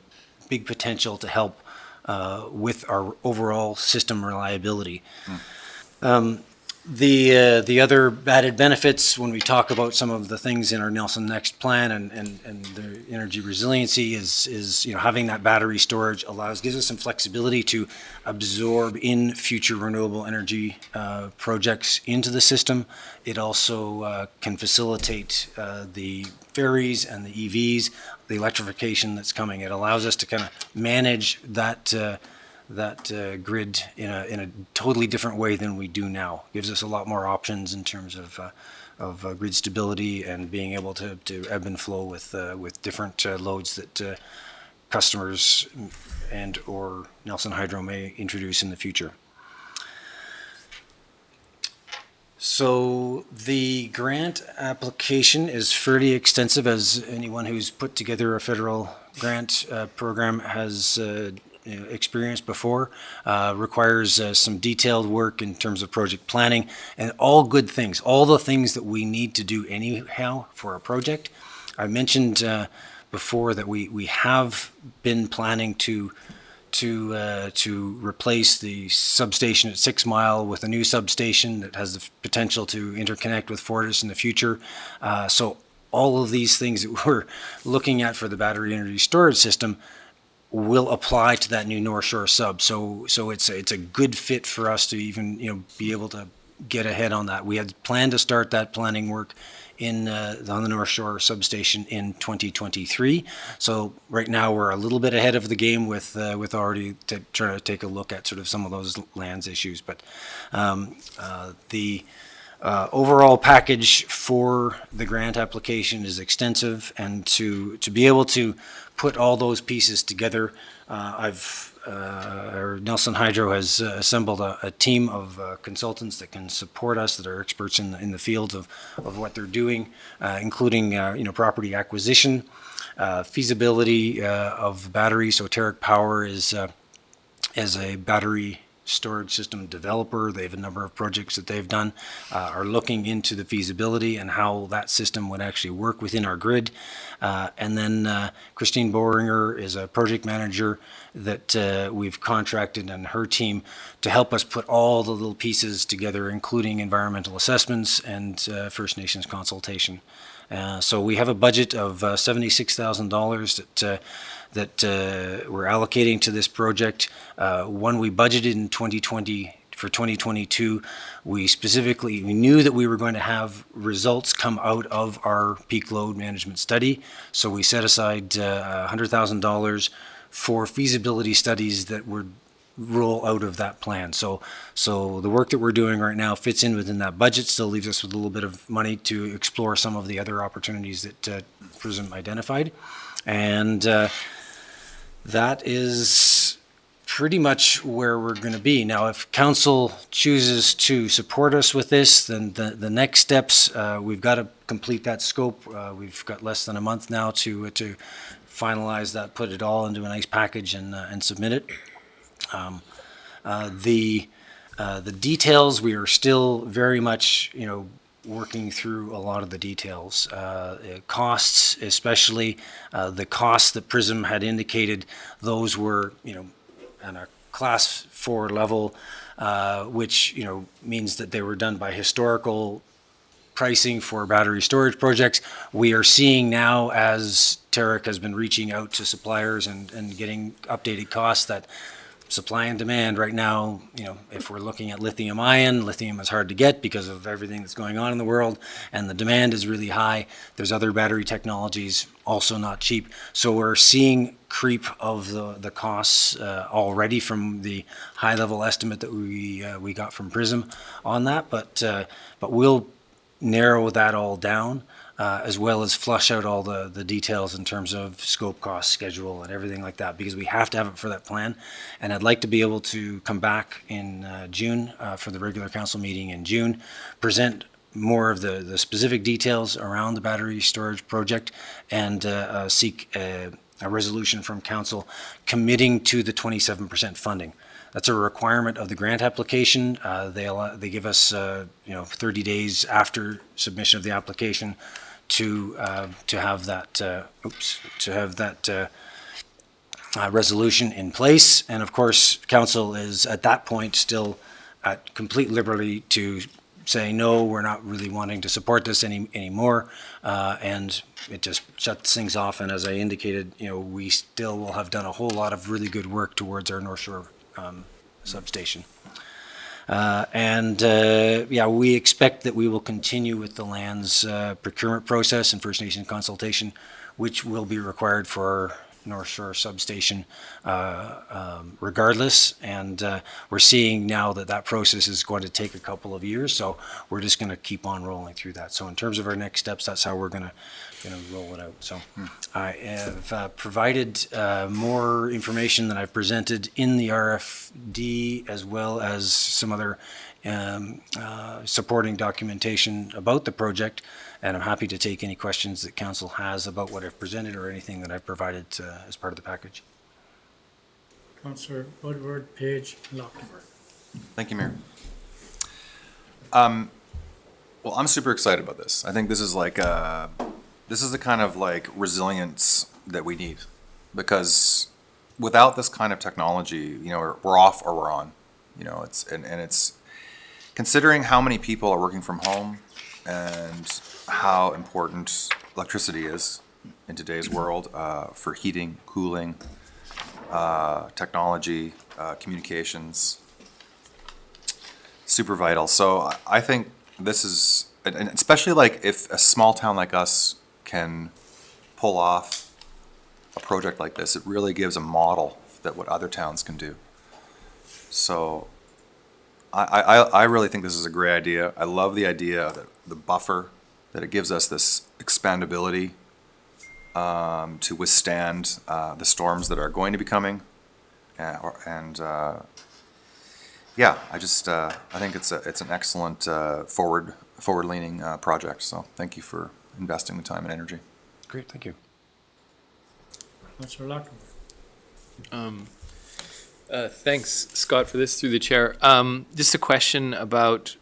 big potential to help with our overall system reliability. The other added benefits when we talk about some of the things in our Nelson Next plan and the energy resiliency is having that battery storage gives us some flexibility to absorb in future renewable energy projects into the system. It also can facilitate the ferries and the EVs, the electrification that's coming. It allows us to kind of manage that grid in a totally different way than we do now. Gives us a lot more options in terms of grid stability and being able to ebb and flow with different loads that customers and or Nelson Hydro may introduce in the future. So the grant application is fairly extensive, as anyone who's put together a federal grant program has experienced before, requires some detailed work in terms of project planning, and all good things, all the things that we need to do anyhow for a project. I mentioned before that we have been planning to replace the substation at 6 Mile with a new substation that has the potential to interconnect with Fortis in the future. So all of these things that we're looking at for the battery energy storage system will apply to that new North Shore sub. So it's a good fit for us to even be able to get ahead on that. We had planned to start that planning work on the North Shore substation in 2023. So right now we're a little bit ahead of the game with already trying to take a look at sort of some of those lands issues. But the overall package for the grant application is extensive, and to be able to put all those pieces together, Nelson Hydro has assembled a team of consultants that can support us, that are experts in the field of what they're doing, including property acquisition, feasibility of batteries. So Terrick Power is a battery storage system developer. They have a number of projects that they've done, are looking into the feasibility and how that system would actually work within our grid. And then Christine Boehringer is a project manager that we've contracted, and her team to help us put all the little pieces together, including environmental assessments and First Nations consultation. So we have a budget of $76,000 that we're allocating to this project. When we budgeted in 2020 for 2022, we knew that we were going to have results come out of our peak load management study. So we set aside $100,000 for feasibility studies that would roll out of that plan. So the work that we're doing right now fits in within that budget, still leaves us with a little bit of money to explore some of the other opportunities that PRISM identified. And that is pretty much where we're going to be. Now, if council chooses to support us with this, then the next steps, we've got to complete that scope. We've got less than a month now to finalize that, put it all into a nice package and submit it. The details, we are still very much, working through a lot of the details. Costs, especially the costs that PRISM had indicated, those were, on a class 4 level, which, means that they were done by historical pricing for battery storage projects. We are seeing now, as Terrick has been reaching out to suppliers and getting updated costs, that supply and demand right now, if we're looking at lithium is hard to get because of everything that's going on in the world, and the demand is really high. There's other battery technologies, also not cheap. So we're seeing creep of the costs already from the high level estimate that we got from PRISM on that, but we'll narrow that all down, as well as flush out all the details in terms of scope, cost, schedule, and everything like that, because we have to have it for that plan. And I'd like to be able to come back in June for the regular council meeting in June, present more of the specific details around the battery storage project, and seek a resolution from council committing to the 27% funding. That's a requirement of the grant application. They give us 30 days after submission of the application to have that resolution in place. And of course, council is at that point still at complete liberty to say, no, we're not really wanting to support this anymore. And it just shuts things off. And as I indicated, we still will have done a whole lot of really good work towards our North Shore substation. We expect that we will continue with the lands procurement process and First Nation consultation, which will be required for our North Shore substation regardless. And we're seeing now that process is going to take a couple of years, so we're just going to keep on rolling through that. So in terms of our next steps, that's how we're going to roll it out. So I have provided more information than I've presented in the RFD, as well as some other supporting documentation about the project, and I'm happy to take any questions that council has about what I've presented or anything that I've provided as part of the package. Councillor Woodward, Page, Lochner. Thank you, Mayor. Well, I'm super excited about this. I think this is this is the kind of resilience that we need, because without this kind of technology, we're off or we're on. It's considering how many people are working from home and how important electricity is in today's world for heating, cooling, technology, communications. Super vital. So I think this is, and especially if a small town like us can pull off a project like this, it really gives a model that what other towns can do. So I really think this is a great idea. I love the idea that the buffer, that it gives us this expandability to withstand the storms that are going to be coming, yeah, I think it's an excellent forward-leaning project. So thank you for investing the time and energy. Great, thank you. Councillor Lochner. Thanks, Scott, for this through the chair. Just a question about,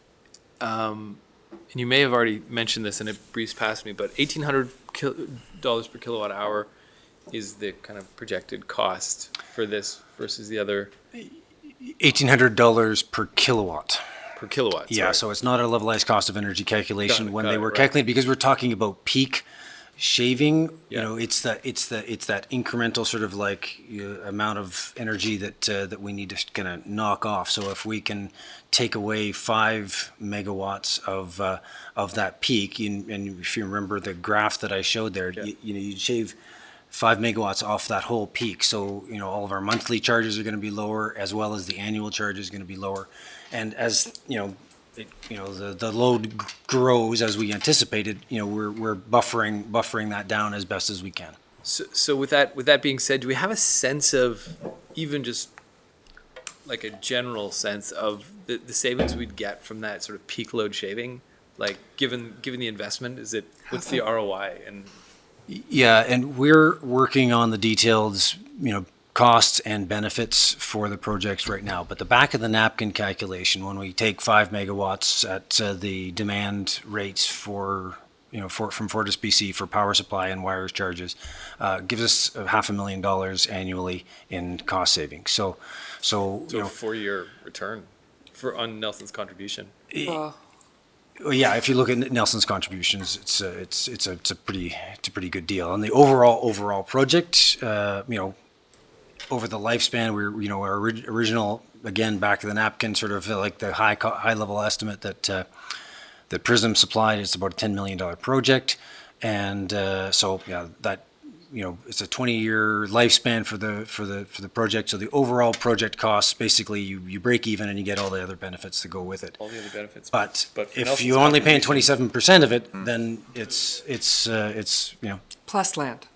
and you may have already mentioned this and it breezed past me, but $1,800 per kilowatt hour is the kind of projected cost for this versus the other. $1,800 per kilowatt. Per kilowatt. Yeah, sorry. so it's not a levelized cost of energy calculation. Got it, When got they it, were right. calculating, because we're talking about peak shaving, Yeah. it's that incremental sort of amount of energy that we need to kind of knock off. So if we can take away 5 megawatts of that peak, and if you remember the graph that I showed there, you'd shave 5 megawatts off that whole peak. So, all of our monthly charges are going to be lower, as well as the annual charge is going to be lower. And as, the load grows as we anticipated, we're buffering that down as best as we can. So with that being said, do we have a sense of, even just like a general sense of the savings we'd get from that sort of peak load shaving? Like given the investment, what's the ROI? And Yeah, and we're working on the details, costs and benefits for the projects right now. But the back of the napkin calculation, when we take 5 megawatts at the demand rates from FortisBC for power supply and wires charges, gives us $500,000 annually in cost savings. So a 4-year return on Nelson's contribution. Well, yeah, if you look at Nelson's contributions, it's a pretty good deal. And the overall project, over the lifespan, our original, again, back to the napkin, sort of like the high level estimate that Prism supplied, it's about a $10 million project, and so yeah, that it's a 20-year lifespan for the project. So the overall project costs, basically you break even and you get all the other benefits that go with it. All the other benefits. But for if Nelson's you're only paying contribution- 27% of it, then it's Plus land.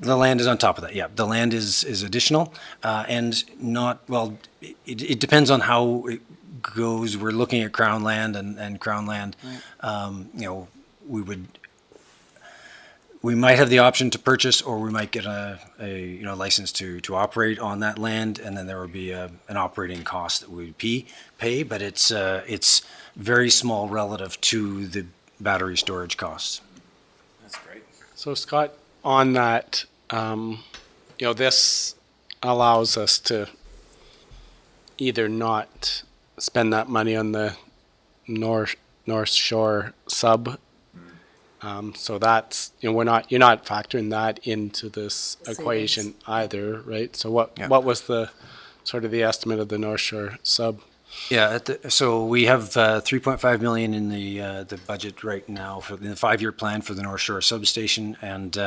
the land is on top of that. Yeah, the land is additional, and not well. It depends on how it goes. We're looking at Crown land and Crown land. Right. We might have the option to purchase, or we might get a license to operate on that land, and then there would be an operating cost that we would pay. But it's very small relative to the battery storage costs. That's great. So Scott, on that, this allows us to either not spend that money on the North Shore sub. So that's, you're not factoring that into this equation either, right? So what was the sort of the estimate of the North Shore sub? Yeah, so we have 3.5 million in the budget right now for the 5-year plan for the North Shore substation, and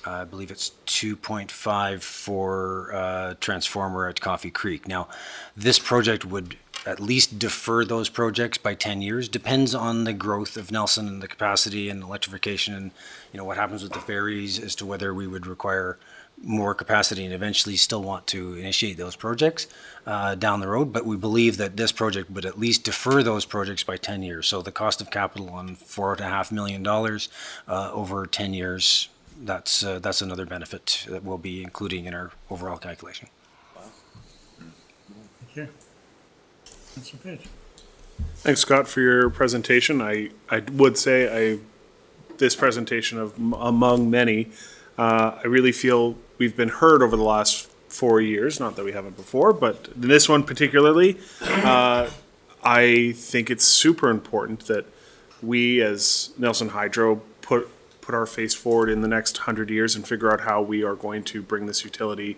I believe it's 2.5 for transformer at Coffee Creek. Now, this project would at least defer those projects by 10 years. Depends on the growth of Nelson and the capacity and electrification, and what happens with the ferries as to whether we would require more capacity and eventually still want to initiate those projects down the road. But we believe that this project would at least defer those projects by 10 years. So the cost of capital on $4.5 million over 10 years, that's another benefit that we'll be including in our overall calculation. Wow. you. Councillor Page. Thanks, Scott, for your presentation. I would say this presentation among many, I really feel we've been heard over the last 4 years. Not that we haven't before, but this one particularly, I think it's super important that we as Nelson Hydro put our face forward in the next 100 years and figure out how we are going to bring this utility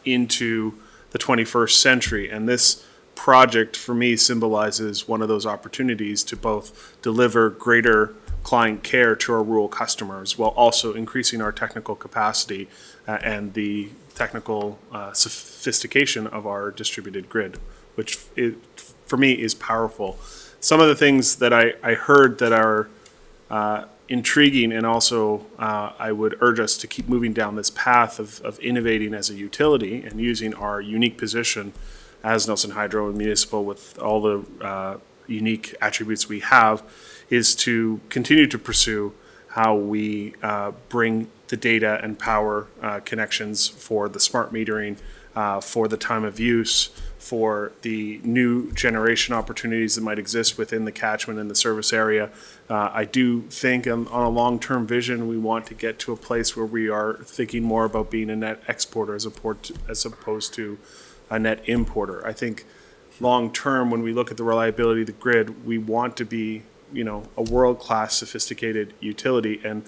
into the 21st century. And this project for me symbolizes one of those opportunities to both deliver greater client care to our rural customers while also increasing our technical capacity and the technical sophistication of our distributed grid, which for me is powerful. Some of the things that I heard that are intriguing, and also I would urge us to keep moving down this path of innovating as a utility and using our unique position as Nelson Hydro and Municipal with all the unique attributes we have, is to continue to pursue how we bring the data and power connections for the smart metering, for the time of use, for the new generation opportunities that might exist within the catchment and the service area. I do think on a long-term vision, we want to get to a place where we are thinking more about being a net exporter as opposed to a net importer. I think long-term, when we look at the reliability of the grid, we want to be, a world-class sophisticated utility, and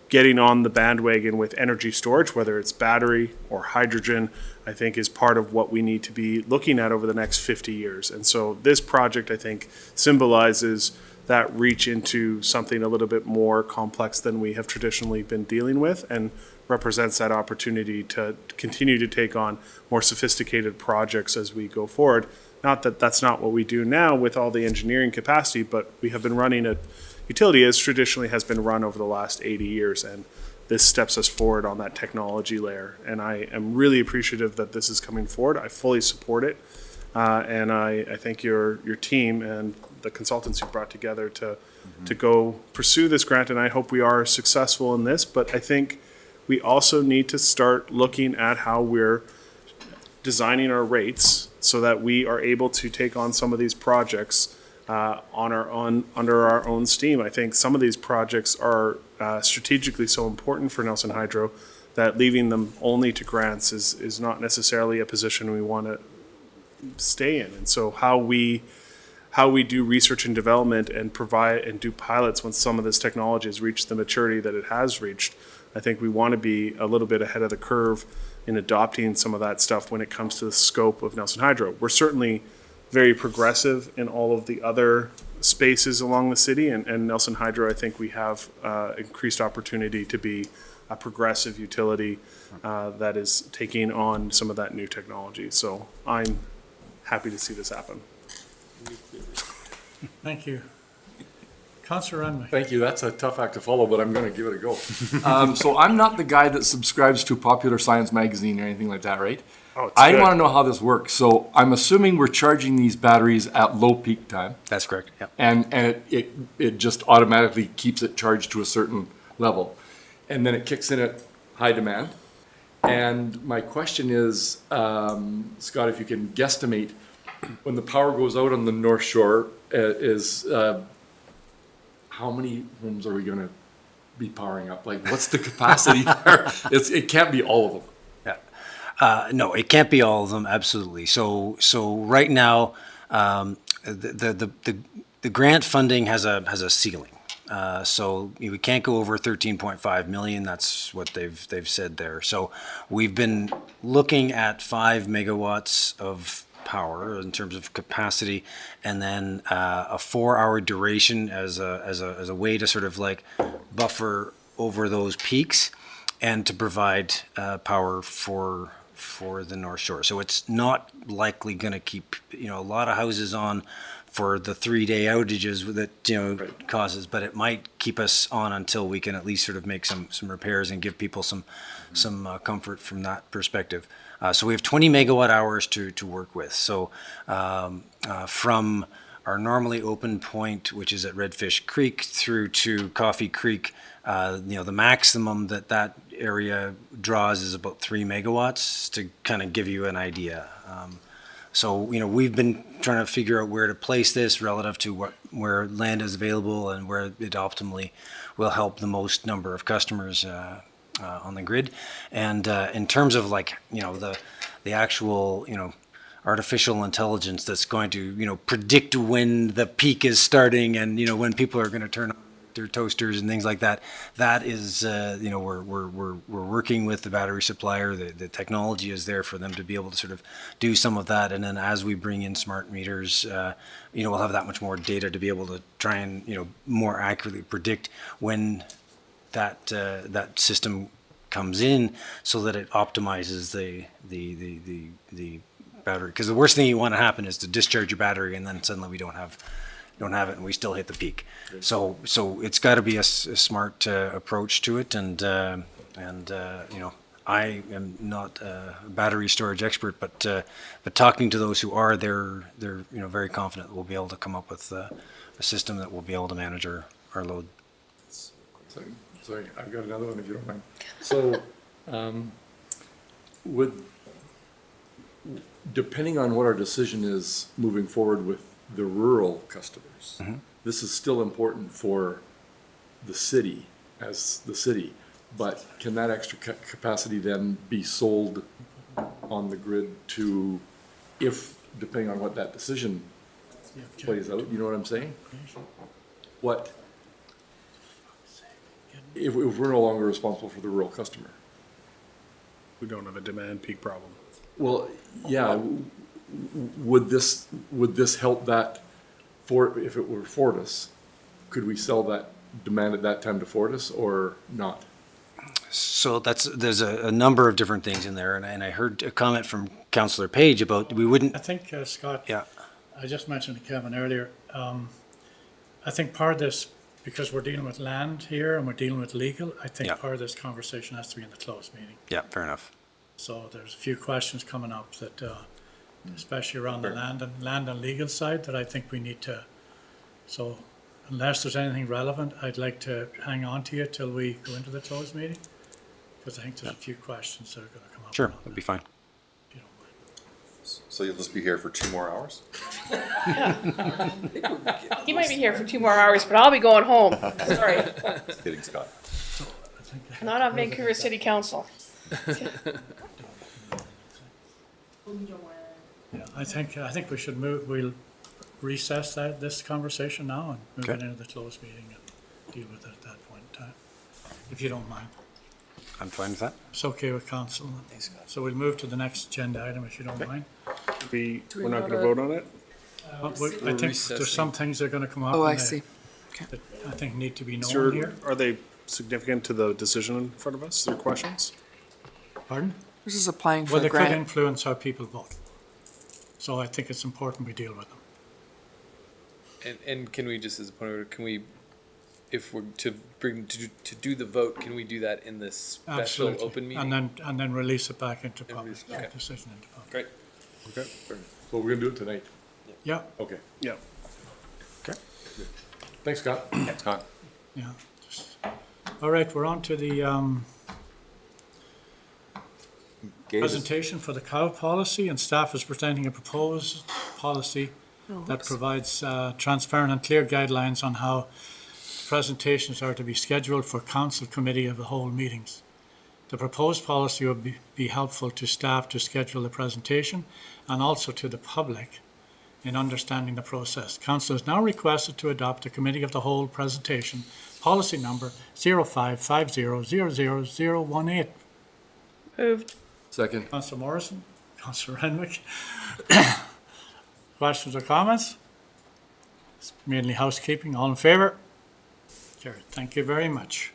getting on the bandwagon with energy storage, whether it's battery or hydrogen, I think is part of what we need to be looking at over the next 50 years. And so this project, I think, symbolizes that reach into something a little bit more complex than we have traditionally been dealing with, and represents that opportunity to continue to take on more sophisticated projects as we go forward. Not that that's not what we do now with all the engineering capacity, but we have been running a utility as traditionally has been run over the last 80 years, and this steps us forward on that technology layer. And I am really appreciative that this is coming forward. I fully support it, and I thank your team and the consultants you brought together to go pursue this grant, and I hope we are successful in this. But I think we also need to start looking at how we're designing our rates so that we are able to take on some of these projects under our own steam. I think some of these projects are strategically so important for Nelson Hydro that leaving them only to grants is not necessarily a position we want to stay in. And so how we do research and development and provide and do pilots when some of this technology has reached the maturity that it has reached, I think we want to be a little bit ahead of the curve in adopting some of that stuff when it comes to the scope of Nelson Hydro. We're certainly very progressive in all of the other spaces along the city, and Nelson Hydro, I think we have increased opportunity to be a progressive utility that is taking on some of that new technology. So I'm happy to see this happen. Thank you. Councillor Runway. Thank you. That's a tough act to follow, but I'm going to give it a go. So I'm not the guy that subscribes to Popular Science magazine or anything like that, right? Oh, I want to know how this works. So I'm assuming we're charging these batteries at low peak time. That's correct, yeah. And it just automatically keeps it charged to a certain level. And then it kicks in at high demand. And my question is, Scott, if you can guesstimate when the power goes out on the North Shore, how many homes are we going to be powering up? Like, what's the capacity there? It can't be all of them. No, it can't be all of them, absolutely. So right now, the grant funding has a ceiling. So we can't go over 13.5 million. That's what they've said there. So we've been looking at 5 megawatts of power in terms of capacity, and then a 4-hour duration as a way to sort of like buffer over those peaks and to provide power for the North Shore. So it's not likely going to keep a lot of houses on for the 3-day outages that causes, but it might keep us on until we can at least sort of make some repairs and give people some comfort from that perspective. So we have 20 megawatt hours to work with. So from our normally open point, which is at Redfish Creek, through to Coffee Creek, the maximum that area draws is about 3 megawatts, to kind of give you an idea. So, you know, we've been trying to figure out where to place this relative to where land is available and where it optimally will help the most number of customers on the grid. And in terms of like, you know, the actual, you know, artificial intelligence that's going to, you know, predict when the peak is starting and, you know, when people are going to turn on their toasters and things like that. That is, you know, we're working with the battery supplier. The technology is there for them to be able to sort of do some of that. And then as we bring in smart meters, you know, we'll have that much more data to be able to try and, you know, more accurately predict when that system comes in, so that it optimizes the battery. Because the worst thing you want to happen is to discharge your battery and then suddenly we don't have it and we still hit the peak. So it's got to be a smart approach to it. And you know, I am not a battery storage expert, but talking to those who are, they're you know, very confident that we'll be able to come up with a system that will be able to manage our load. Sorry, I've got another one if you don't mind. So, depending on what our decision is moving forward with the rural customers, this is still important for the city as the city, but can that extra capacity then be sold on the grid to, if, depending on what that decision plays out, you know what I'm saying? What, if we're no longer responsible for the rural customer? We don't have a demand peak problem. Well, yeah, would this help that, if it were Fortis, could we sell that demand at that time to Fortis or not? So there's a number of different things in there, and I heard a comment from Councillor Page about we wouldn't. I think, Scott, Yeah. I just mentioned to Kevin earlier, I think part of this, because we're dealing with land here and we're dealing with legal, I think Yeah. part of this conversation has to be in the closed meeting. Yeah, fair enough. So there's a few questions coming up that, especially around the land and legal side, that I think we need to, so unless there's anything relevant, I'd like to hang on to you till we go into the closed meeting, because I think there's a few questions that are gonna come up. Sure, around that'd be fine. So you'll just be here for 2 more hours? He might be here for 2 more hours, but I'll be going home. Sorry. Just kidding, Scott. Not on Vancouver City Council. Yeah, I think we should we'll recess this conversation now and move it Okay. into the closed meeting and deal with it at that point in time, if you don't mind. I'm fine with that. It's okay with council. So we'll move to the next agenda item, if you don't mind. We're not going to vote on it? I think there's some things that are gonna come up. Oh, I and see. that I think need to be known Sir, here. are they significant to the decision in front of us? Their questions? Pardon? This is applying for Well, a they could grant. influence how people vote. So I think it's important we deal with them. And can we, just as a point of order, can we, if we're to do the vote, can we do that in this special Absolutely. open meeting? And then release it back into public, release- okay. decision into public. Great. Okay, so we're gonna do it tonight? Yeah, Okay, Yeah. thanks, Scott. Scott? yeah. All right, we're on to the, presentation for the cow policy, and staff is presenting a proposed policy that provides transparent and clear guidelines on how presentations are to be scheduled for council committee of the whole meetings. The proposed policy will be helpful to staff to schedule the presentation and also to the public in understanding the process. Council is now requested to adopt a committee of the whole presentation, policy number 0550000018. Moved. Second. Councillor Morrison, Councillor Renwick. Questions or comments? It's mainly housekeeping. All in favour? Carried. Thank you very much.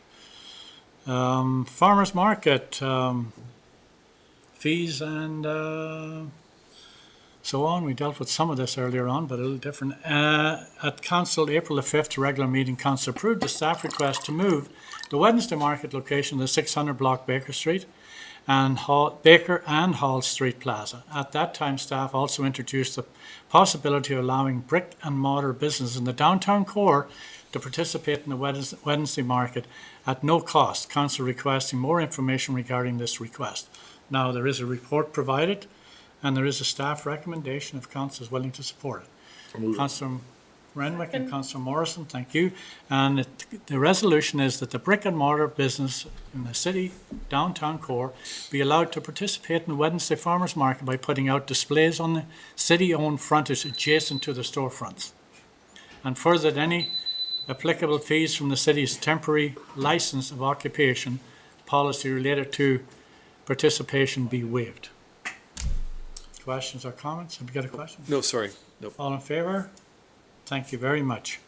Farmers Market, fees and so on. We dealt with some of this earlier on, but a little different. At Council, April the 5th, regular meeting, Council approved the staff request to move the Wednesday Market location to 600 block Baker Street and Baker and Hall Street Plaza. At that time, staff also introduced the possibility of allowing brick and mortar business in the downtown core to participate in the Wednesday Market at no cost. Council requesting more information regarding this request. Now, there is a report provided and there is a staff recommendation if council is willing to support it. Councillor Renwick and Councillor Morrison, thank you. And the resolution is that the brick and mortar business in the city downtown core be allowed to participate in the Wednesday Farmers Market by putting out displays on the city-owned frontage adjacent to the storefronts. And further, that any applicable fees from the city's temporary license of occupation policy related to participation be waived. Questions or comments? Have you got a question? No, sorry. Nope. All in favour? Thank you very much.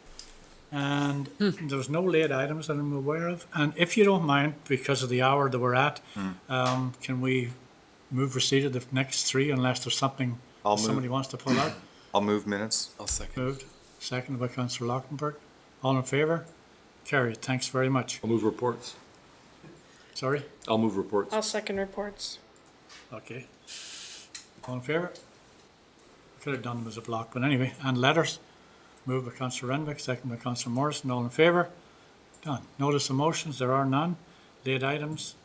And there's no late items that I'm aware of. And if you don't mind, because of the hour that we're at, can we move receipt of the next three unless there's something somebody wants to pull out? I'll move minutes. I'll second. Moved. Seconded by Councillor Lockenberg. All in favour? Carried. Thanks very much. I'll move reports. Sorry? I'll move reports. I'll second reports. Okay. All in favour? Could have done them as a block, but anyway. And letters? Moved by Councillor Renwick, seconded by Councillor Morrison. All in favour? Done. Notice of motions, there are none. Late items?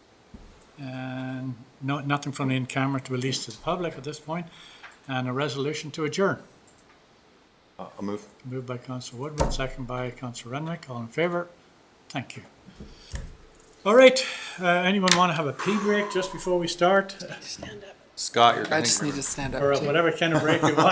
And nothing from the in-camera to release to the public at this point. And a resolution to adjourn. I'll move. Moved by Councillor Woodward, seconded by Councillor Renwick. All in favour? Thank you. All right. Anyone want to have a pee break just before we start? Scott, you're. I just need to stand up. Or too. whatever kind of break you want.